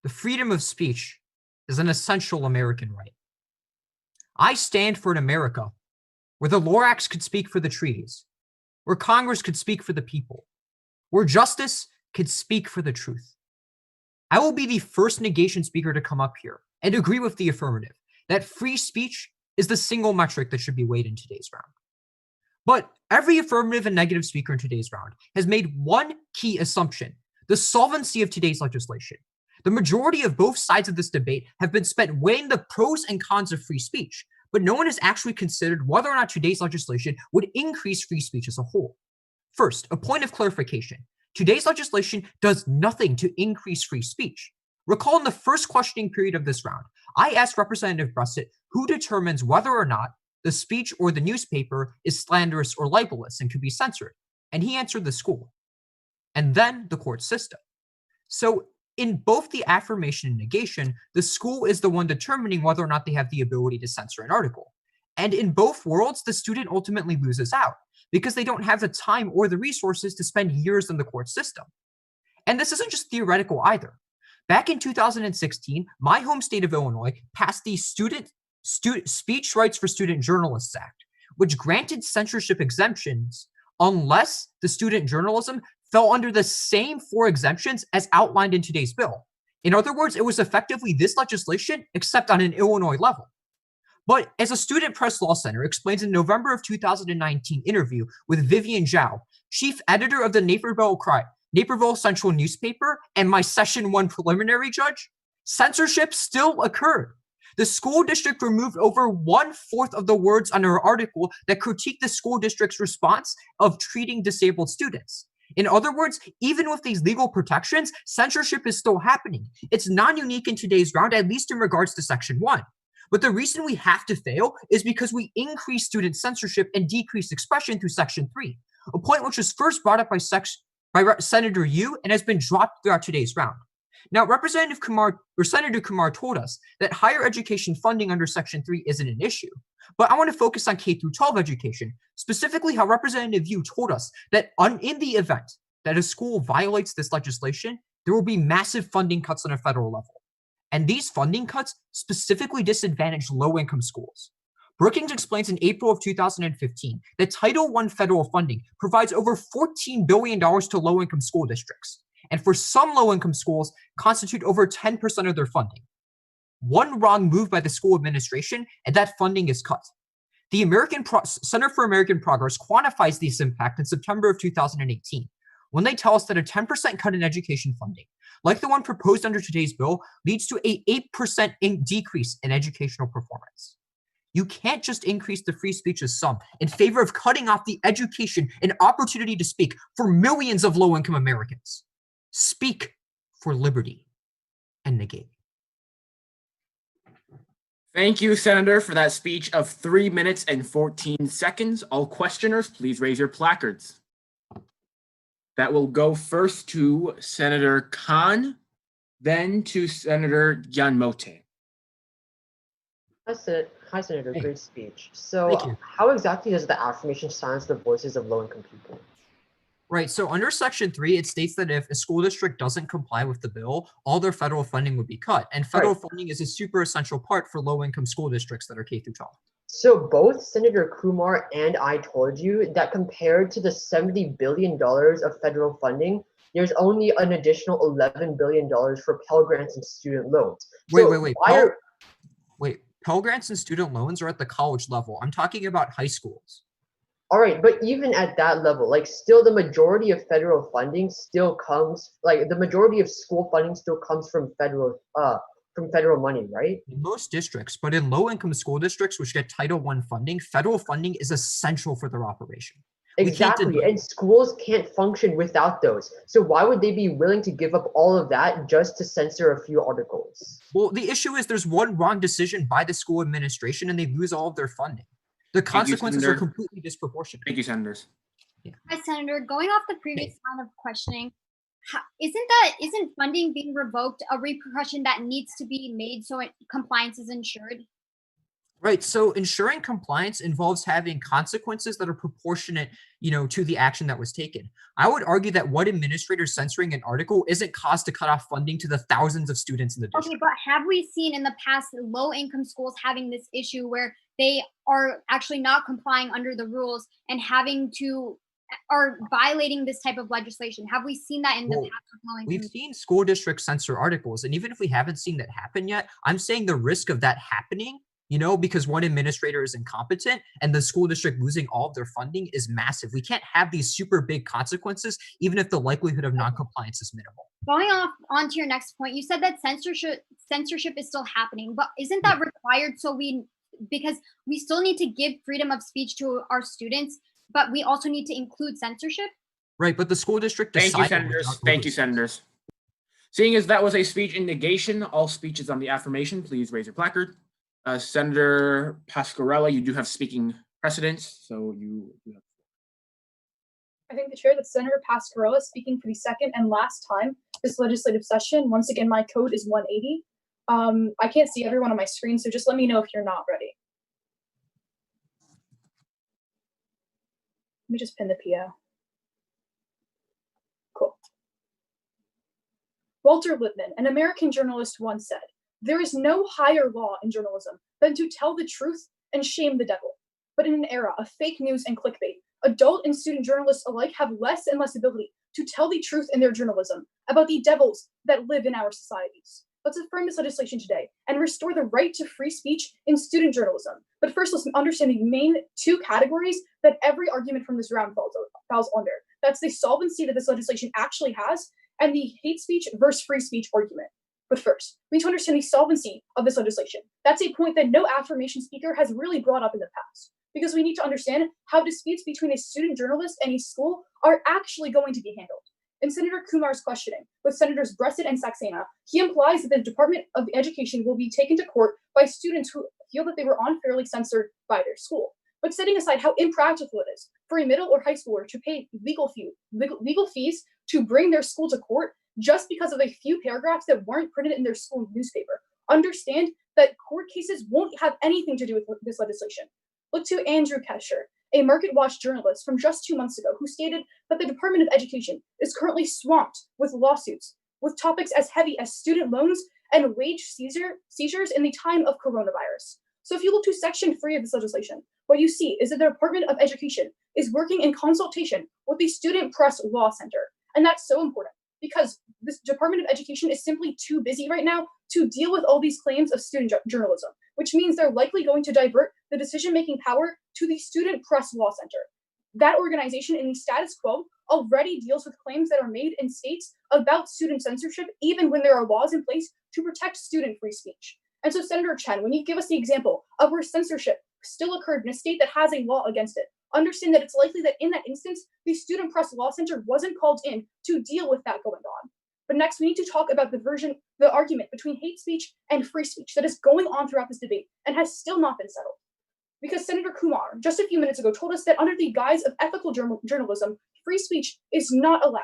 The freedom of speech is an essential American right. I stand for an America where the Lorax could speak for the treaties, where Congress could speak for the people, where justice could speak for the truth. I will be the first negation speaker to come up here and agree with the affirmative that free speech is the single metric that should be weighed in today's round. But every affirmative and negative speaker in today's round has made one key assumption: the solvency of today's legislation. The majority of both sides of this debate have been spent weighing the pros and cons of free speech, but no one has actually considered whether or not today's legislation would increase free speech as a whole. First, a point of clarification. Today's legislation does nothing to increase free speech. Recall in the first questioning period of this round, I asked Representative Bressett who determines whether or not the speech or the newspaper is slanderous or libelous and could be censored, and he answered the school, and then the court system. So in both the affirmation and negation, the school is the one determining whether or not they have the ability to censor an article. And in both worlds, the student ultimately loses out because they don't have the time or the resources to spend years in the court system. And this isn't just theoretical either. Back in 2016, my home state of Illinois passed the Speech Rights for Student Journalists Act, which granted censorship exemptions unless the student journalism fell under the same 4 exemptions as outlined in today's bill. In other words, it was effectively this legislation, except on an Illinois level. But as a student press law center explains in November of 2019 interview with Vivian Zhao, chief editor of the Naperville Central newspaper and my session 1 preliminary judge, censorship still occurred. The school district removed over 1/4 of the words on her article that critiqued the school district's response of treating disabled students. In other words, even with these legal protections, censorship is still happening. It's non-unique in today's round, at least in regards to Section 1. But the reason we have to fail is because we increase student censorship and decrease expression through Section 3, a point which was first brought up by Senator Yu and has been dropped throughout today's round. Now, Senator Kumar told us that higher education funding under Section 3 isn't an issue, but I want to focus on K through 12 education, specifically how Representative Yu told us that in the event that a school violates this legislation, there will be massive funding cuts on a federal level. And these funding cuts specifically disadvantage low-income schools. Brookings explains in April of 2015 that Title I federal funding provides over $14 billion to low-income school districts, and for some low-income schools constitute over 10% of their funding. One wrong move by the school administration, and that funding is cut. The Center for American Progress quantifies this impact in September of 2018, when they tell us that a 10% cut in education funding, like the one proposed under today's bill, leads to an 8% decrease in educational performance. You can't just increase the free speech's sum in favor of cutting off the education and opportunity to speak for millions of low-income Americans. Speak for liberty and negate. Thank you, Senator, for that speech of 3 minutes and 14 seconds. All questioners, please raise your placards. That will go first to Senator Khan, then to Senator Gianmote. Hi, Senator. Great speech. So how exactly does the affirmation silence the voices of low-income people? Right, so under Section 3, it states that if a school district doesn't comply with the bill, all their federal funding would be cut. And federal funding is a super essential part for low-income school districts that are K through 12. So both Senator Kumar and I told you that compared to the $70 billion of federal funding, there's only an additional $11 billion for Pell Grants and student loans. Wait, Pell Grants and student loans are at the college level. I'm talking about high schools. All right, but even at that level, like still the majority of federal funding still comes, like the majority of school funding still comes from federal money, right? In most districts, but in low-income school districts, which get Title I funding, federal funding is essential for their operation. Exactly, and schools can't function without those. So why would they be willing to give up all of that just to censor a few articles? Well, the issue is there's one wrong decision by the school administration and they lose all of their funding. The consequences are completely disproportionate. Thank you, Senators. Hi, Senator. Going off the previous line of questioning, isn't funding being revoked a repercussion that needs to be made so compliance is ensured? Right. So ensuring compliance involves having consequences that are proportionate, to the action that was taken. I would argue that what administrators censoring an article isn't cause to cut off funding to the thousands of students in the district. Okay, but have we seen in the past low-income schools having this issue where they are actually not complying under the rules and are violating this type of legislation? Have we seen that in the past with low-income? We've seen school districts censor articles, and even if we haven't seen that happen yet, I'm saying the risk of that happening, because one administrator is incompetent and the school district losing all of their funding is massive. We can't have these super big consequences, even if the likelihood of non-compliance is minimal. Going onto your next point, you said that censorship is still happening, but isn't that required because we still need to give freedom of speech to our students, but we also need to include censorship? Right, but the school district decided. Thank you, Senators. Thank you, Senators. Seeing as that was a speech in negation, all speeches on the affirmation, please raise your placard. Senator Pasquarella, you do have speaking precedence, so you have. I thank the chair that Senator Pasquarella speaking for the second and last time this legislative session. Once again, my code is 180. I can't see everyone on my screen, so just let me know if you're not ready. Let me just pin the PO. Cool. Walter Lippmann, an American journalist, once said, "There is no higher law in journalism than to tell the truth and shame the devil. But in an era of fake news and clickbait, adult and student journalists alike have less and less ability to tell the truth in their journalism about the devils that live in our societies. Let's affirm this legislation today and restore the right to free speech in student journalism. But first, let's understand the main two categories that every argument from this round falls under. That's the solvency that this legislation actually has and the hate speech versus free speech argument. But first, we need to understand the solvency of this legislation. That's a point that no affirmation speaker has really brought up in the past, because we need to understand how disputes between a student journalist and a school are actually going to be handled. In Senator Kumar's questioning with Senators Bressett and Saxena, he implies that the Department of Education will be taken to court by students who feel that they were unfairly censored by their school. But setting aside how impractical it is for a middle or high schooler to pay legal fees to bring their school to court just because of a few paragraphs that weren't printed in their school newspaper, understand that court cases won't have anything to do with this legislation. Look to Andrew Kesher, a Market Watch journalist from just 2 months ago, who stated that the Department of Education is currently swamped with lawsuits with topics as heavy as student loans and wage seizures in the time of coronavirus. So if you look to Section 3 of this legislation, what you see is that the Department of Education is working in consultation with the Student Press Law Center. And that's so important because this Department of Education is simply too busy right now to deal with all these claims of student journalism, which means they're likely going to divert the decision-making power to the Student Press Law Center. That organization in the status quo already deals with claims that are made in states about student censorship, even when there are laws in place to protect student free speech. And so, Senator Chen, when you give us the example of where censorship still occurred in a state that has a law against it, understand that it's likely that in that instance, the Student Press Law Center wasn't called in to deal with that going on. But next, we need to talk about the argument between hate speech and free speech that is going on throughout this debate and has still not been settled. Because Senator Kumar, just a few minutes ago, told us that under the guise of ethical journalism, free speech is not allowed.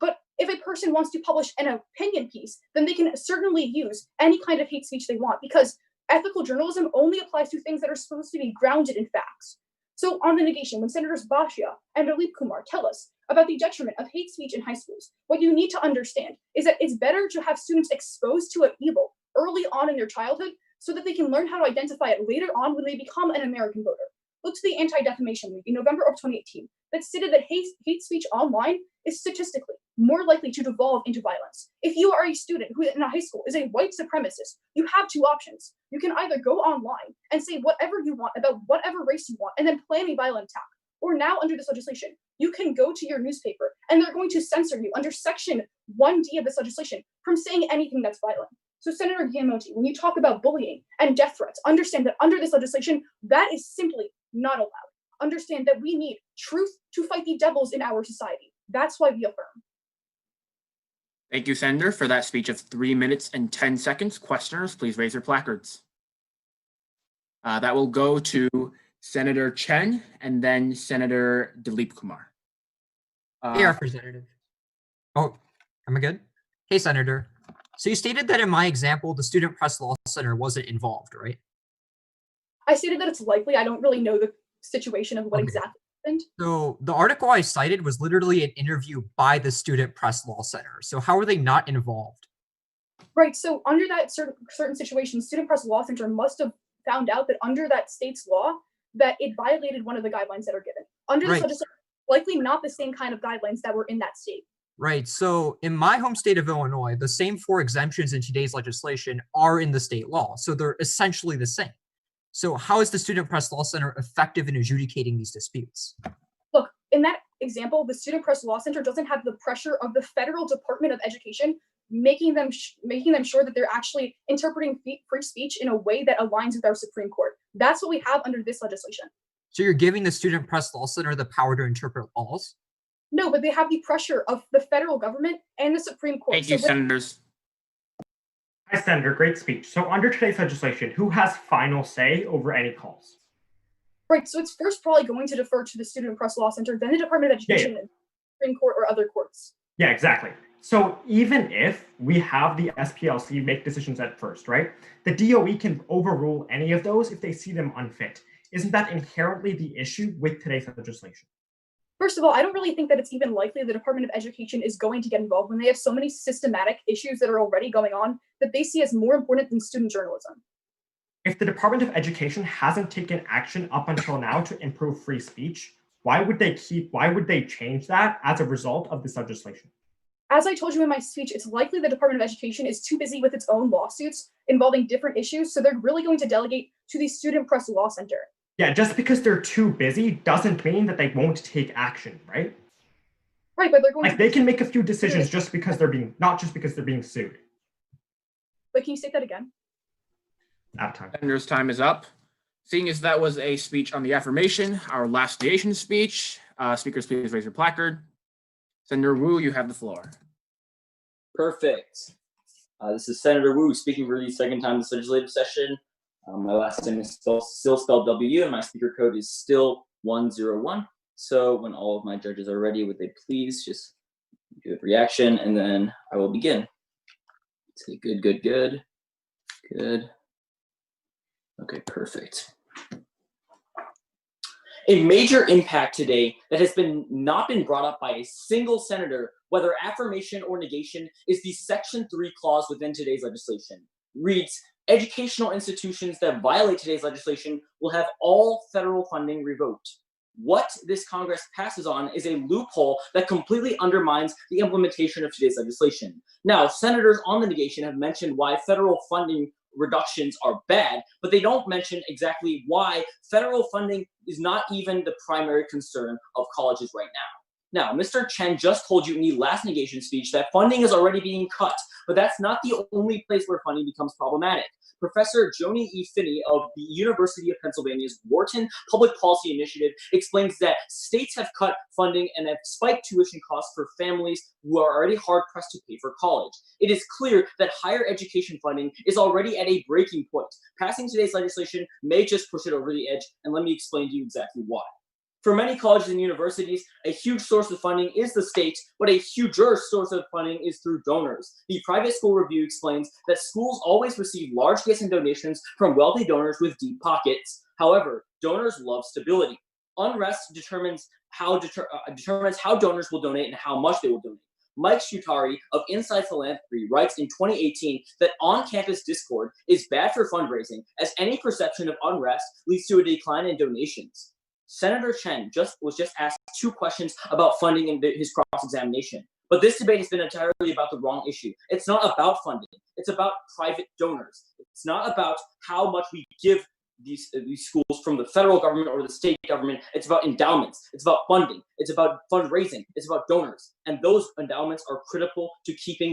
But if a person wants to publish an opinion piece, then they can certainly use any kind of hate speech they want, because ethical journalism only applies to things that are supposed to be grounded in facts. So on the negation, when Senators Bhatia and Dilip Kumar tell us about the detriment of hate speech in high schools, what you need to understand is that it's better to have students exposed to an evil early on in their childhood so that they can learn how to identify it later on when they become an American voter. Look to the Anti-Defamation League in November of 2018 that stated that hate speech online is statistically more likely to devolve into violence. If you are a student who in a high school is a white supremacist, you have two options. You can either go online and say whatever you want about whatever race you want and then plan a violent attack. Or now under this legislation, you can go to your newspaper and they're going to censor you under Section 1D of this legislation from saying anything that's violent. So Senator Giamotti, when you talk about bullying and death threats, understand that under this legislation, that is simply not allowed. Understand that we need truth to fight the devils in our society. That's why we affirm. Thank you, Senator, for that speech of 3 minutes and 10 seconds. Questioners, please raise your placards. That will go to Senator Chen and then Senator Dilip Kumar. Hey, Representative. Oh, am I good? Hey, Senator. So you stated that in my example, the Student Press Law Center wasn't involved, right? I stated that it's likely. I don't really know the situation of what exactly happened. So the article I cited was literally an interview by the Student Press Law Center. So how are they not involved? Right. So under that certain situation, Student Press Law Center must have found out that under that state's law that it violated one of the guidelines that are given. Under this legislation, likely not the same kind of guidelines that were in that state. Right. So in my home state of Illinois, the same 4 exemptions in today's legislation are in the state law. So they're essentially the same. So how is the Student Press Law Center effective in adjudicating these disputes? Look, in that example, the Student Press Law Center doesn't have the pressure of the federal Department of Education making them sure that they're actually interpreting free speech in a way that aligns with our Supreme Court. That's what we have under this legislation. So you're giving the Student Press Law Center the power to interpret laws? No, but they have the pressure of the federal government and the Supreme Court. Thank you, Senators. Hi, Senator. Great speech. So under today's legislation, who has final say over any calls? Right. So it's first probably going to defer to the Student Press Law Center, then the Department of Education, and Supreme Court or other courts. Yeah, exactly. So even if we have the SPLC make decisions at first, right, the DOE can overrule any of those if they see them unfit. Isn't that inherently the issue with today's legislation? First of all, I don't really think that it's even likely the Department of Education is going to get involved when they have so many systematic issues that are already going on that they see as more important than student journalism. If the Department of Education hasn't taken action up until now to improve free speech, why would they change that as a result of this legislation? As I told you in my speech, it's likely the Department of Education is too busy with its own lawsuits involving different issues, so they're really going to delegate to the Student Press Law Center. Yeah, just because they're too busy doesn't mean that they won't take action, right? Right, but they're going to... They can make a few decisions just because not just because they're being sued. But can you say that again? Out of time. Senator's time is up. Seeing as that was a speech on the affirmation, our last negation speech, speakers, please raise your placard. Senator Wu, you have the floor. Perfect. This is Senator Wu speaking for the second time this legislative session. My last name is still spelled W, and my speaker code is still 101. So when all of my judges are ready, would they please just do a reaction, and then I will begin. Say good, good, good, good. Okay, perfect. A major impact today that has not been brought up by a single senator Whether affirmation or negation is the Section 3 clause within today's legislation. Reads, educational institutions that violate today's legislation will have all federal funding revoked. What this Congress passes on is a loophole that completely undermines the implementation of today's legislation. Now, senators on the negation have mentioned why federal funding reductions are bad, but they don't mention exactly why federal funding is not even the primary concern of colleges right now. Now, Mr. Chen just told you in the last negation speech that funding is already being cut, but that's not the only place where funding becomes problematic. Professor Joni E. Finney of the University of Pennsylvania's Wharton Public Policy Initiative explains that states have cut funding and have spiked tuition costs for families who are already hard-pressed to pay for college. It is clear that higher education funding is already at a breaking point. Passing today's legislation may just push it over the edge, and let me explain to you exactly why. For many colleges and universities, a huge source of funding is the state, but a huger source of funding is through donors. The Private School Review explains that schools always receive large gifts and donations from wealthy donors with deep pockets. However, donors love stability. Unrest determines how donors will donate and how much they will donate. Mike Shutari of Inside Philanthropy writes in 2018 that on-campus discord is bad for fundraising, as any perception of unrest leads to a decline in donations. Senator Chen was just asked 2 questions about funding in his cross-examination. But this debate has been entirely about the wrong issue. It's not about funding. It's about private donors. It's not about how much we give these schools from the federal government or the state government. It's about endowments. It's about funding. It's about fundraising. It's about donors. And those endowments are critical to keeping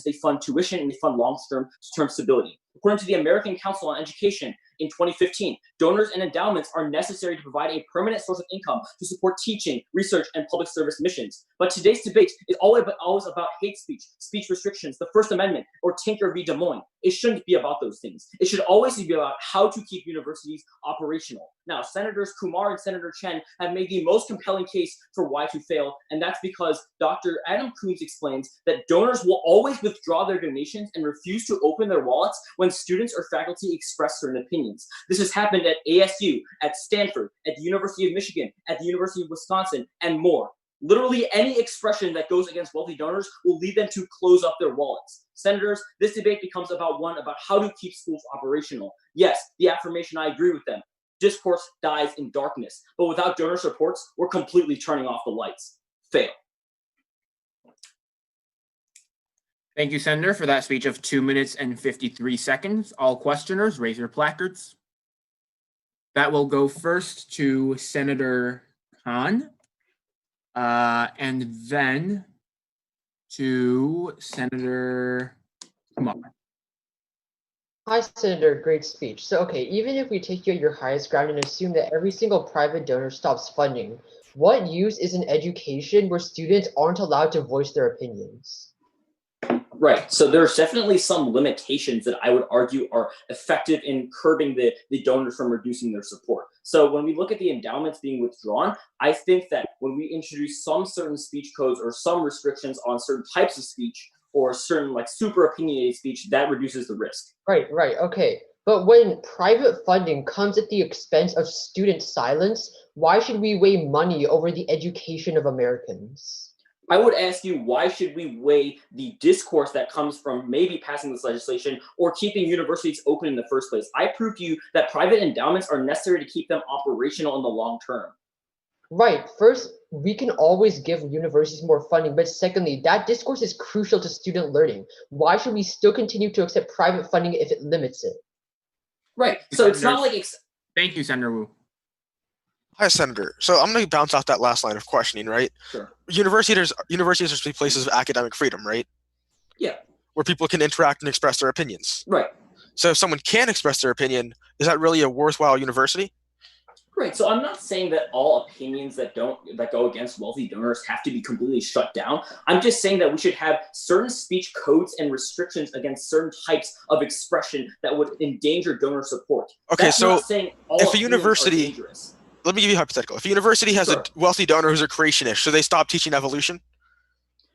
they fund tuition and they fund long-term stability. According to the American Council on Education in 2015, donors and endowments are necessary to provide a permanent source of income to support teaching, research, and public service missions. But today's debate is always about hate speech, speech restrictions, the First Amendment, or Tinker v. Des Moines. It shouldn't be about those things. It should always be about how to keep universities operational. Now, Senators Kumar and Senator Chen have made the most compelling case for why to fail, and that's because Dr. Adam Coombs explains that donors will always withdraw their donations and refuse to open their wallets when students or faculty express certain opinions. This has happened at ASU, at Stanford, at the University of Michigan, at the University of Wisconsin, and more. Literally any expression that goes against wealthy donors will lead them to close up their wallets. Senators, this debate becomes about how to keep schools operational. Yes, the affirmation, I agree with them. Discourse dies in darkness, but without donor supports, we're completely turning off the lights. Fail. Thank you, Senator, for that speech of 2 minutes and 53 seconds. All questioners, raise your placards. That will go first to Senator Khan, and then to Senator Kumar. Hi, Senator. Great speech. So, okay, even if we take you at your highest ground and assume that every single private donor stops funding, what use is an education where students aren't allowed to voice their opinions? Right. So there's definitely some limitations that I would argue are effective in curbing the donors from reducing their support. So when we look at the endowments being withdrawn, I think that when we introduce some certain speech codes or some restrictions on certain types of speech or certain super opinionated speech, that reduces the risk. Right, okay. But when private funding comes at the expense of student silence, why should we weigh money over the education of Americans? I would ask you, why should we weigh the discourse that comes from maybe passing this legislation or keeping universities open in the first place? I proved to you that private endowments are necessary to keep them operational in the long term. Right. First, we can always give universities more funding, but secondly, that discourse is crucial to student learning. Why should we still continue to accept private funding if it limits it? Right. So it's not like... Thank you, Senator Wu. Hi, Senator. So I'm going to bounce off that last line of questioning, right? Sure. Universities are supposed to be places of academic freedom, right? Yeah. Where people can interact and express their opinions. Right. So if someone can express their opinion, is that really a worthwhile university? Right. So I'm not saying that all opinions that go against wealthy donors have to be completely shut down. I'm just saying that we should have certain speech codes and restrictions against certain types of expression that would endanger donor support. Okay, That's so not saying all if a opinions university... are dangerous. Let me give you a hypothetical. If a university has a wealthy donor who's a creationist, should they stop teaching evolution?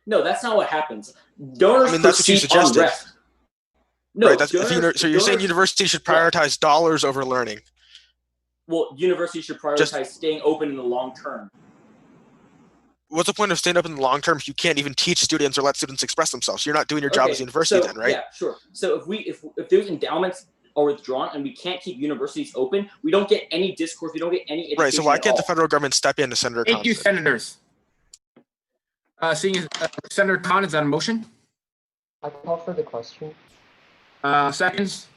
No, that's not what happens. Donors that's what you suggested. unrest. No, right, so you're saying universities should prioritize dollars over learning. well, universities should prioritize staying open in the long term. What's the point of staying up in the long term if you can't even teach students or let students express themselves? You're not doing your job as a university then, right? Yeah, sure. So if those endowments are withdrawn and we can't keep universities open, we don't get any discourse, we don't get any education. Right. So why at can't all. the federal government step in to Senator Thank Khan? you, senators. Seeing as Senator Khan, is that a motion? I call for the question. Seconds.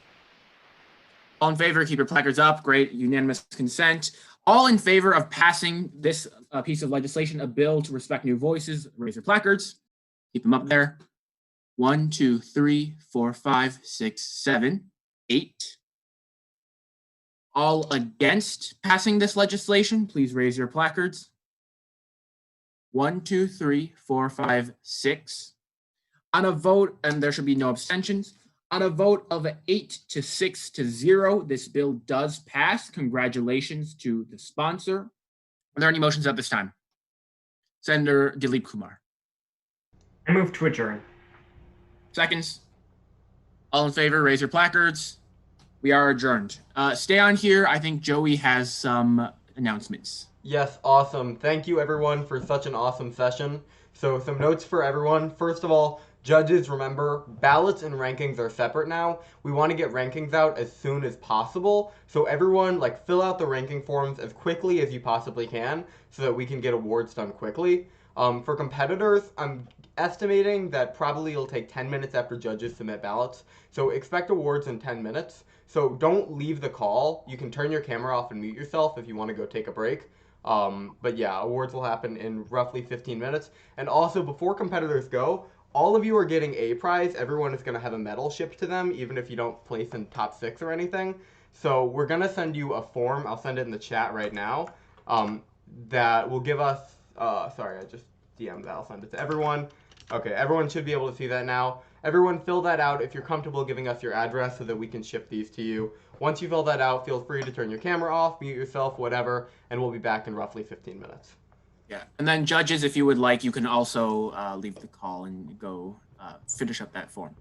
All in favor, keep your placards up. Great, unanimous consent. All in favor of passing this piece of legislation, a bill to respect new voices, raise your placards. Keep them up there. 1, 2, 3, 4, 5, 6, 7, 8. All against passing this legislation, please raise your placards. 1, 2, 3, 4, 5, 6. On a vote, and there should be no abstentions. On a vote of 8 to 6 to 0, this bill does pass. Congratulations to the sponsor. Are there any motions at this time? Senator Dilip Kumar. I move to adjourn. Seconds. All in favor, raise your placards. We are adjourned. Stay on here. I think Joey has some announcements. Yes, awesome. Thank you everyone for such an awesome session. So some notes for everyone. First of all, judges, remember, ballots and rankings are separate now. We want to get rankings out as soon as possible. So everyone, fill out the ranking forms as quickly as you possibly can so that we can get awards done quickly. For competitors, I'm estimating that probably it'll take 10 minutes after judges submit ballots. So expect awards in 10 minutes. So don't leave the call. You can turn your camera off and mute yourself if you want to go take a break. But yeah, awards will happen in roughly 15 minutes. And also, before competitors go, all of you are getting a prize. Everyone is going to have a medal shipped to them, even if you don't place in top 6 or anything. So we're going to send you a form. I'll send it in the chat right now. That will give us, sorry, I just DM'd that. I'll send it to everyone. Okay, everyone should be able to see that now. Everyone fill that out if you're comfortable giving us your address so that we can ship these to you. Once you fill that out, feel free to turn your camera off, mute yourself, whatever, and we'll be back in roughly 15 minutes. Yeah, and then judges, if you would like, you can also leave the call and go finish up that form.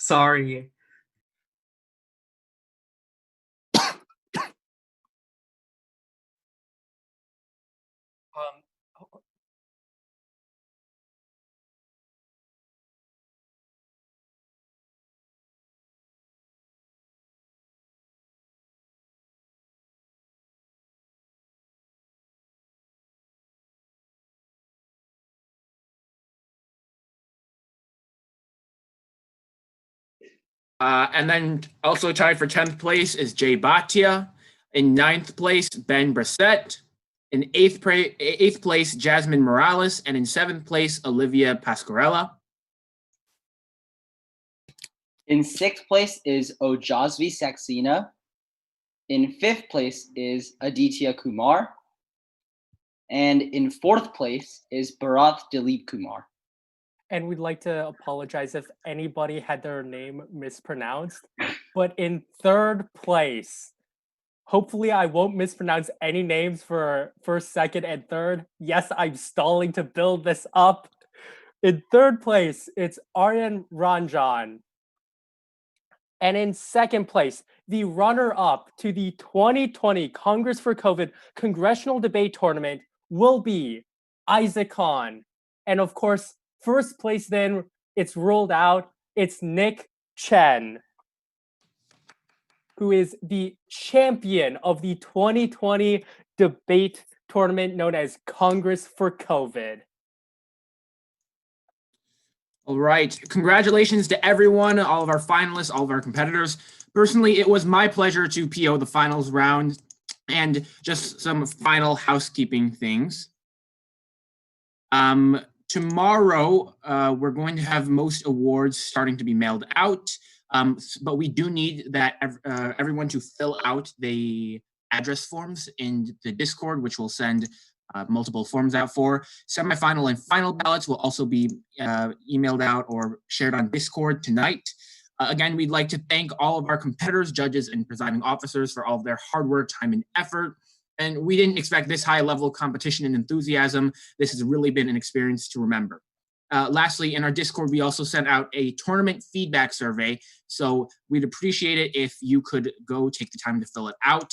Sorry. And then also tied for 10th place is Jay Bhatia. In 9th place, Ben Brissett. In 8th place, Jasmine Morales. And in 7th place, Olivia Pasquarella. In 6th place is Ojasvi Saxena. In 5th place is Aditya Kumar. And in 4th place is Bharath Dilip Kumar. And we'd like to apologize if anybody had their name mispronounced. But in 3rd place, hopefully I won't mispronounce any names for 1st, 2nd, and 3rd. Yes, I'm stalling to build this up. In 3rd place, it's Aryan Ranjan. And in 2nd place, the runner-up to the 2020 Congress for COVID Congressional Debate Tournament will be Isaac Khan. And of course, 1st place then, it's ruled out, it's Nick Chen, who is the champion of the 2020 debate tournament known as Congress for COVID. All right. Congratulations to everyone, all of our finalists, all of our competitors. Personally, it was my pleasure to PO the finals round, and just some final housekeeping things. Tomorrow, we're going to have most awards starting to be mailed out, but we do need that everyone to fill out the address forms in the Discord, which we'll send multiple forms out for. Semifinal and final ballots will also be emailed out or shared on Discord tonight. Again, we'd like to thank all of our competitors, judges, and presiding officers for all of their hard work, time, and effort. And we didn't expect this high level of competition and enthusiasm. This has really been an experience to remember. Lastly, in our Discord, we also sent out a tournament feedback survey. So we'd appreciate it if you could go take the time to fill it out.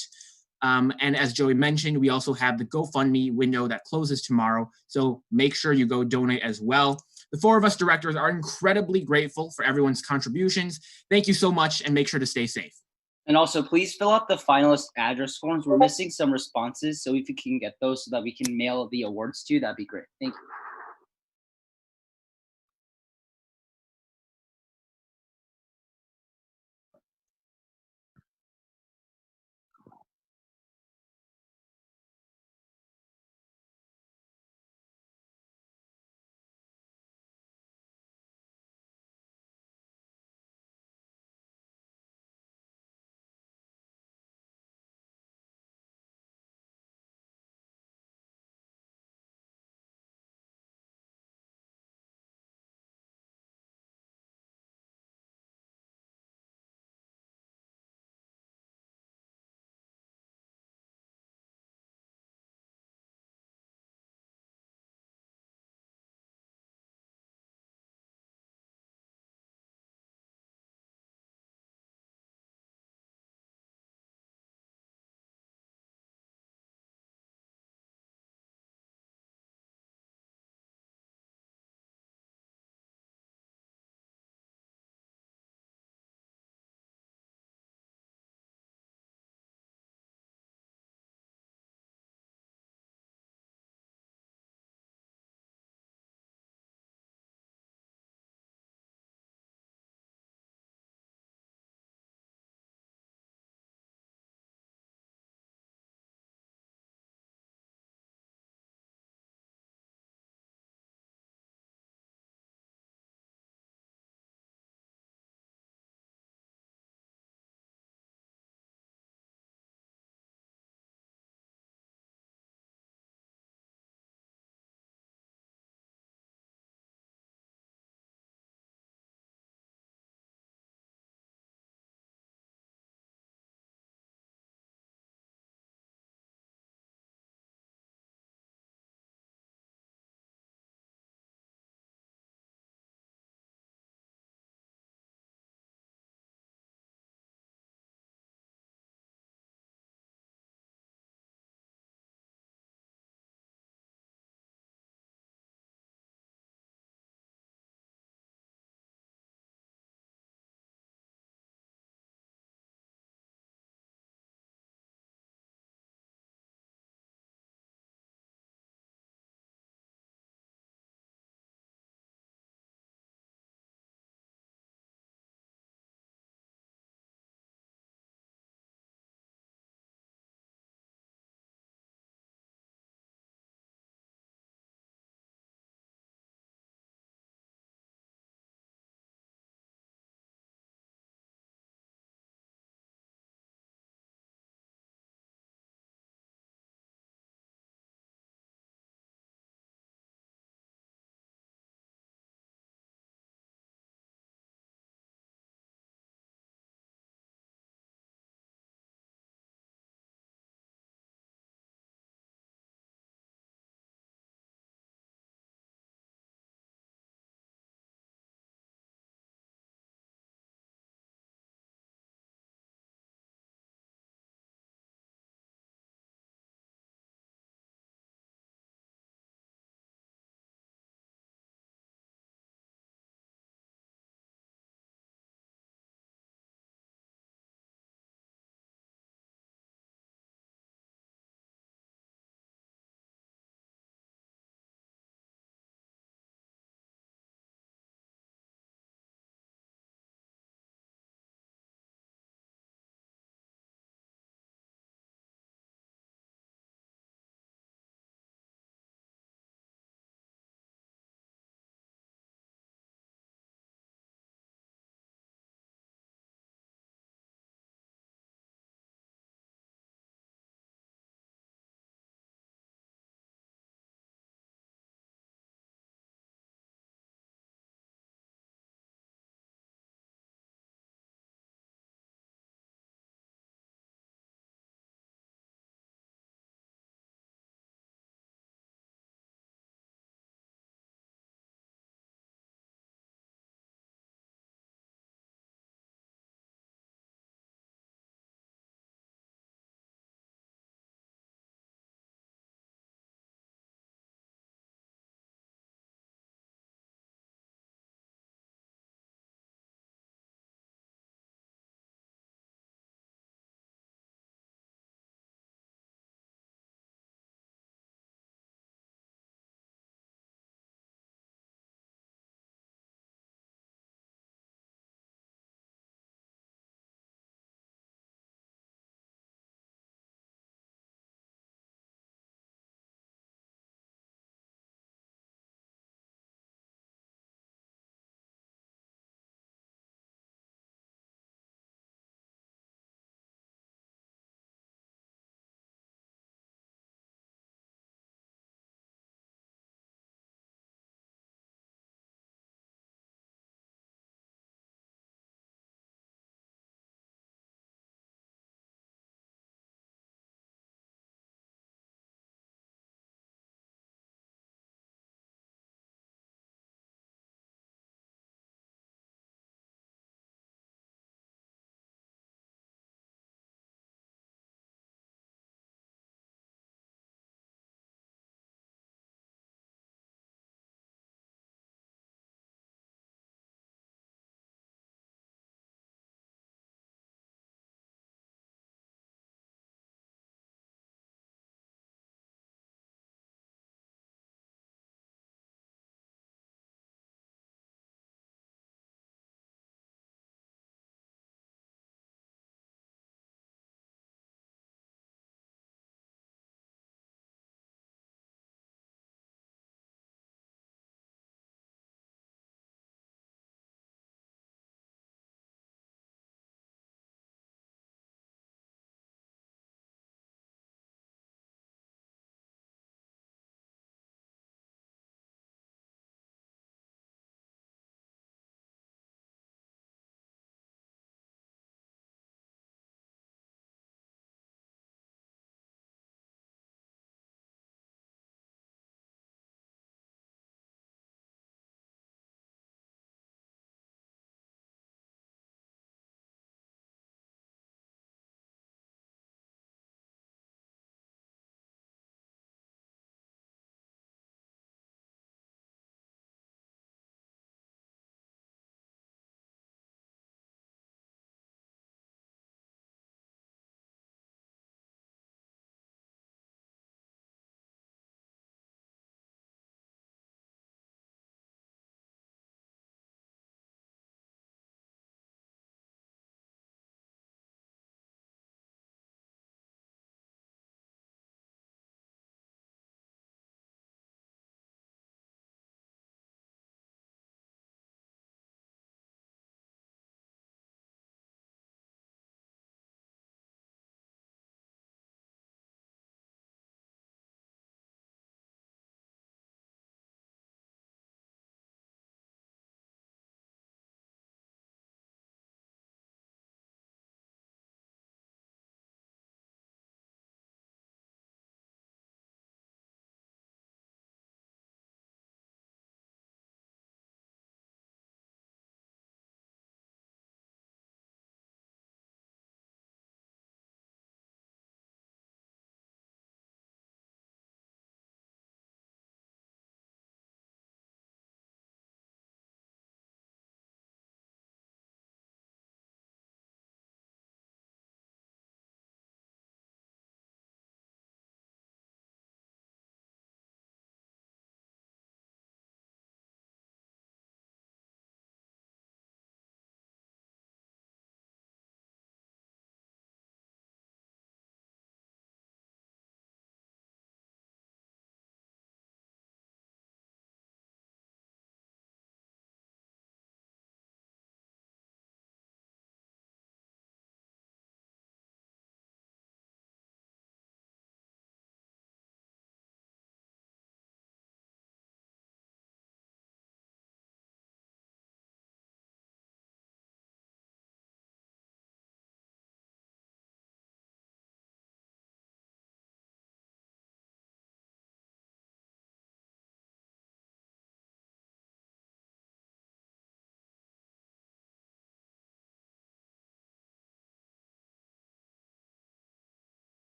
And as Joey mentioned, we also have the GoFundMe window that closes tomorrow. So make sure you go donate as well. The 4 of us directors are incredibly grateful for everyone's contributions. Thank you so much, and make sure to stay safe. And also, please fill out the finalist address forms. We're missing some responses, so if you can get those so that we can mail the awards to you, that'd be great. Thank you.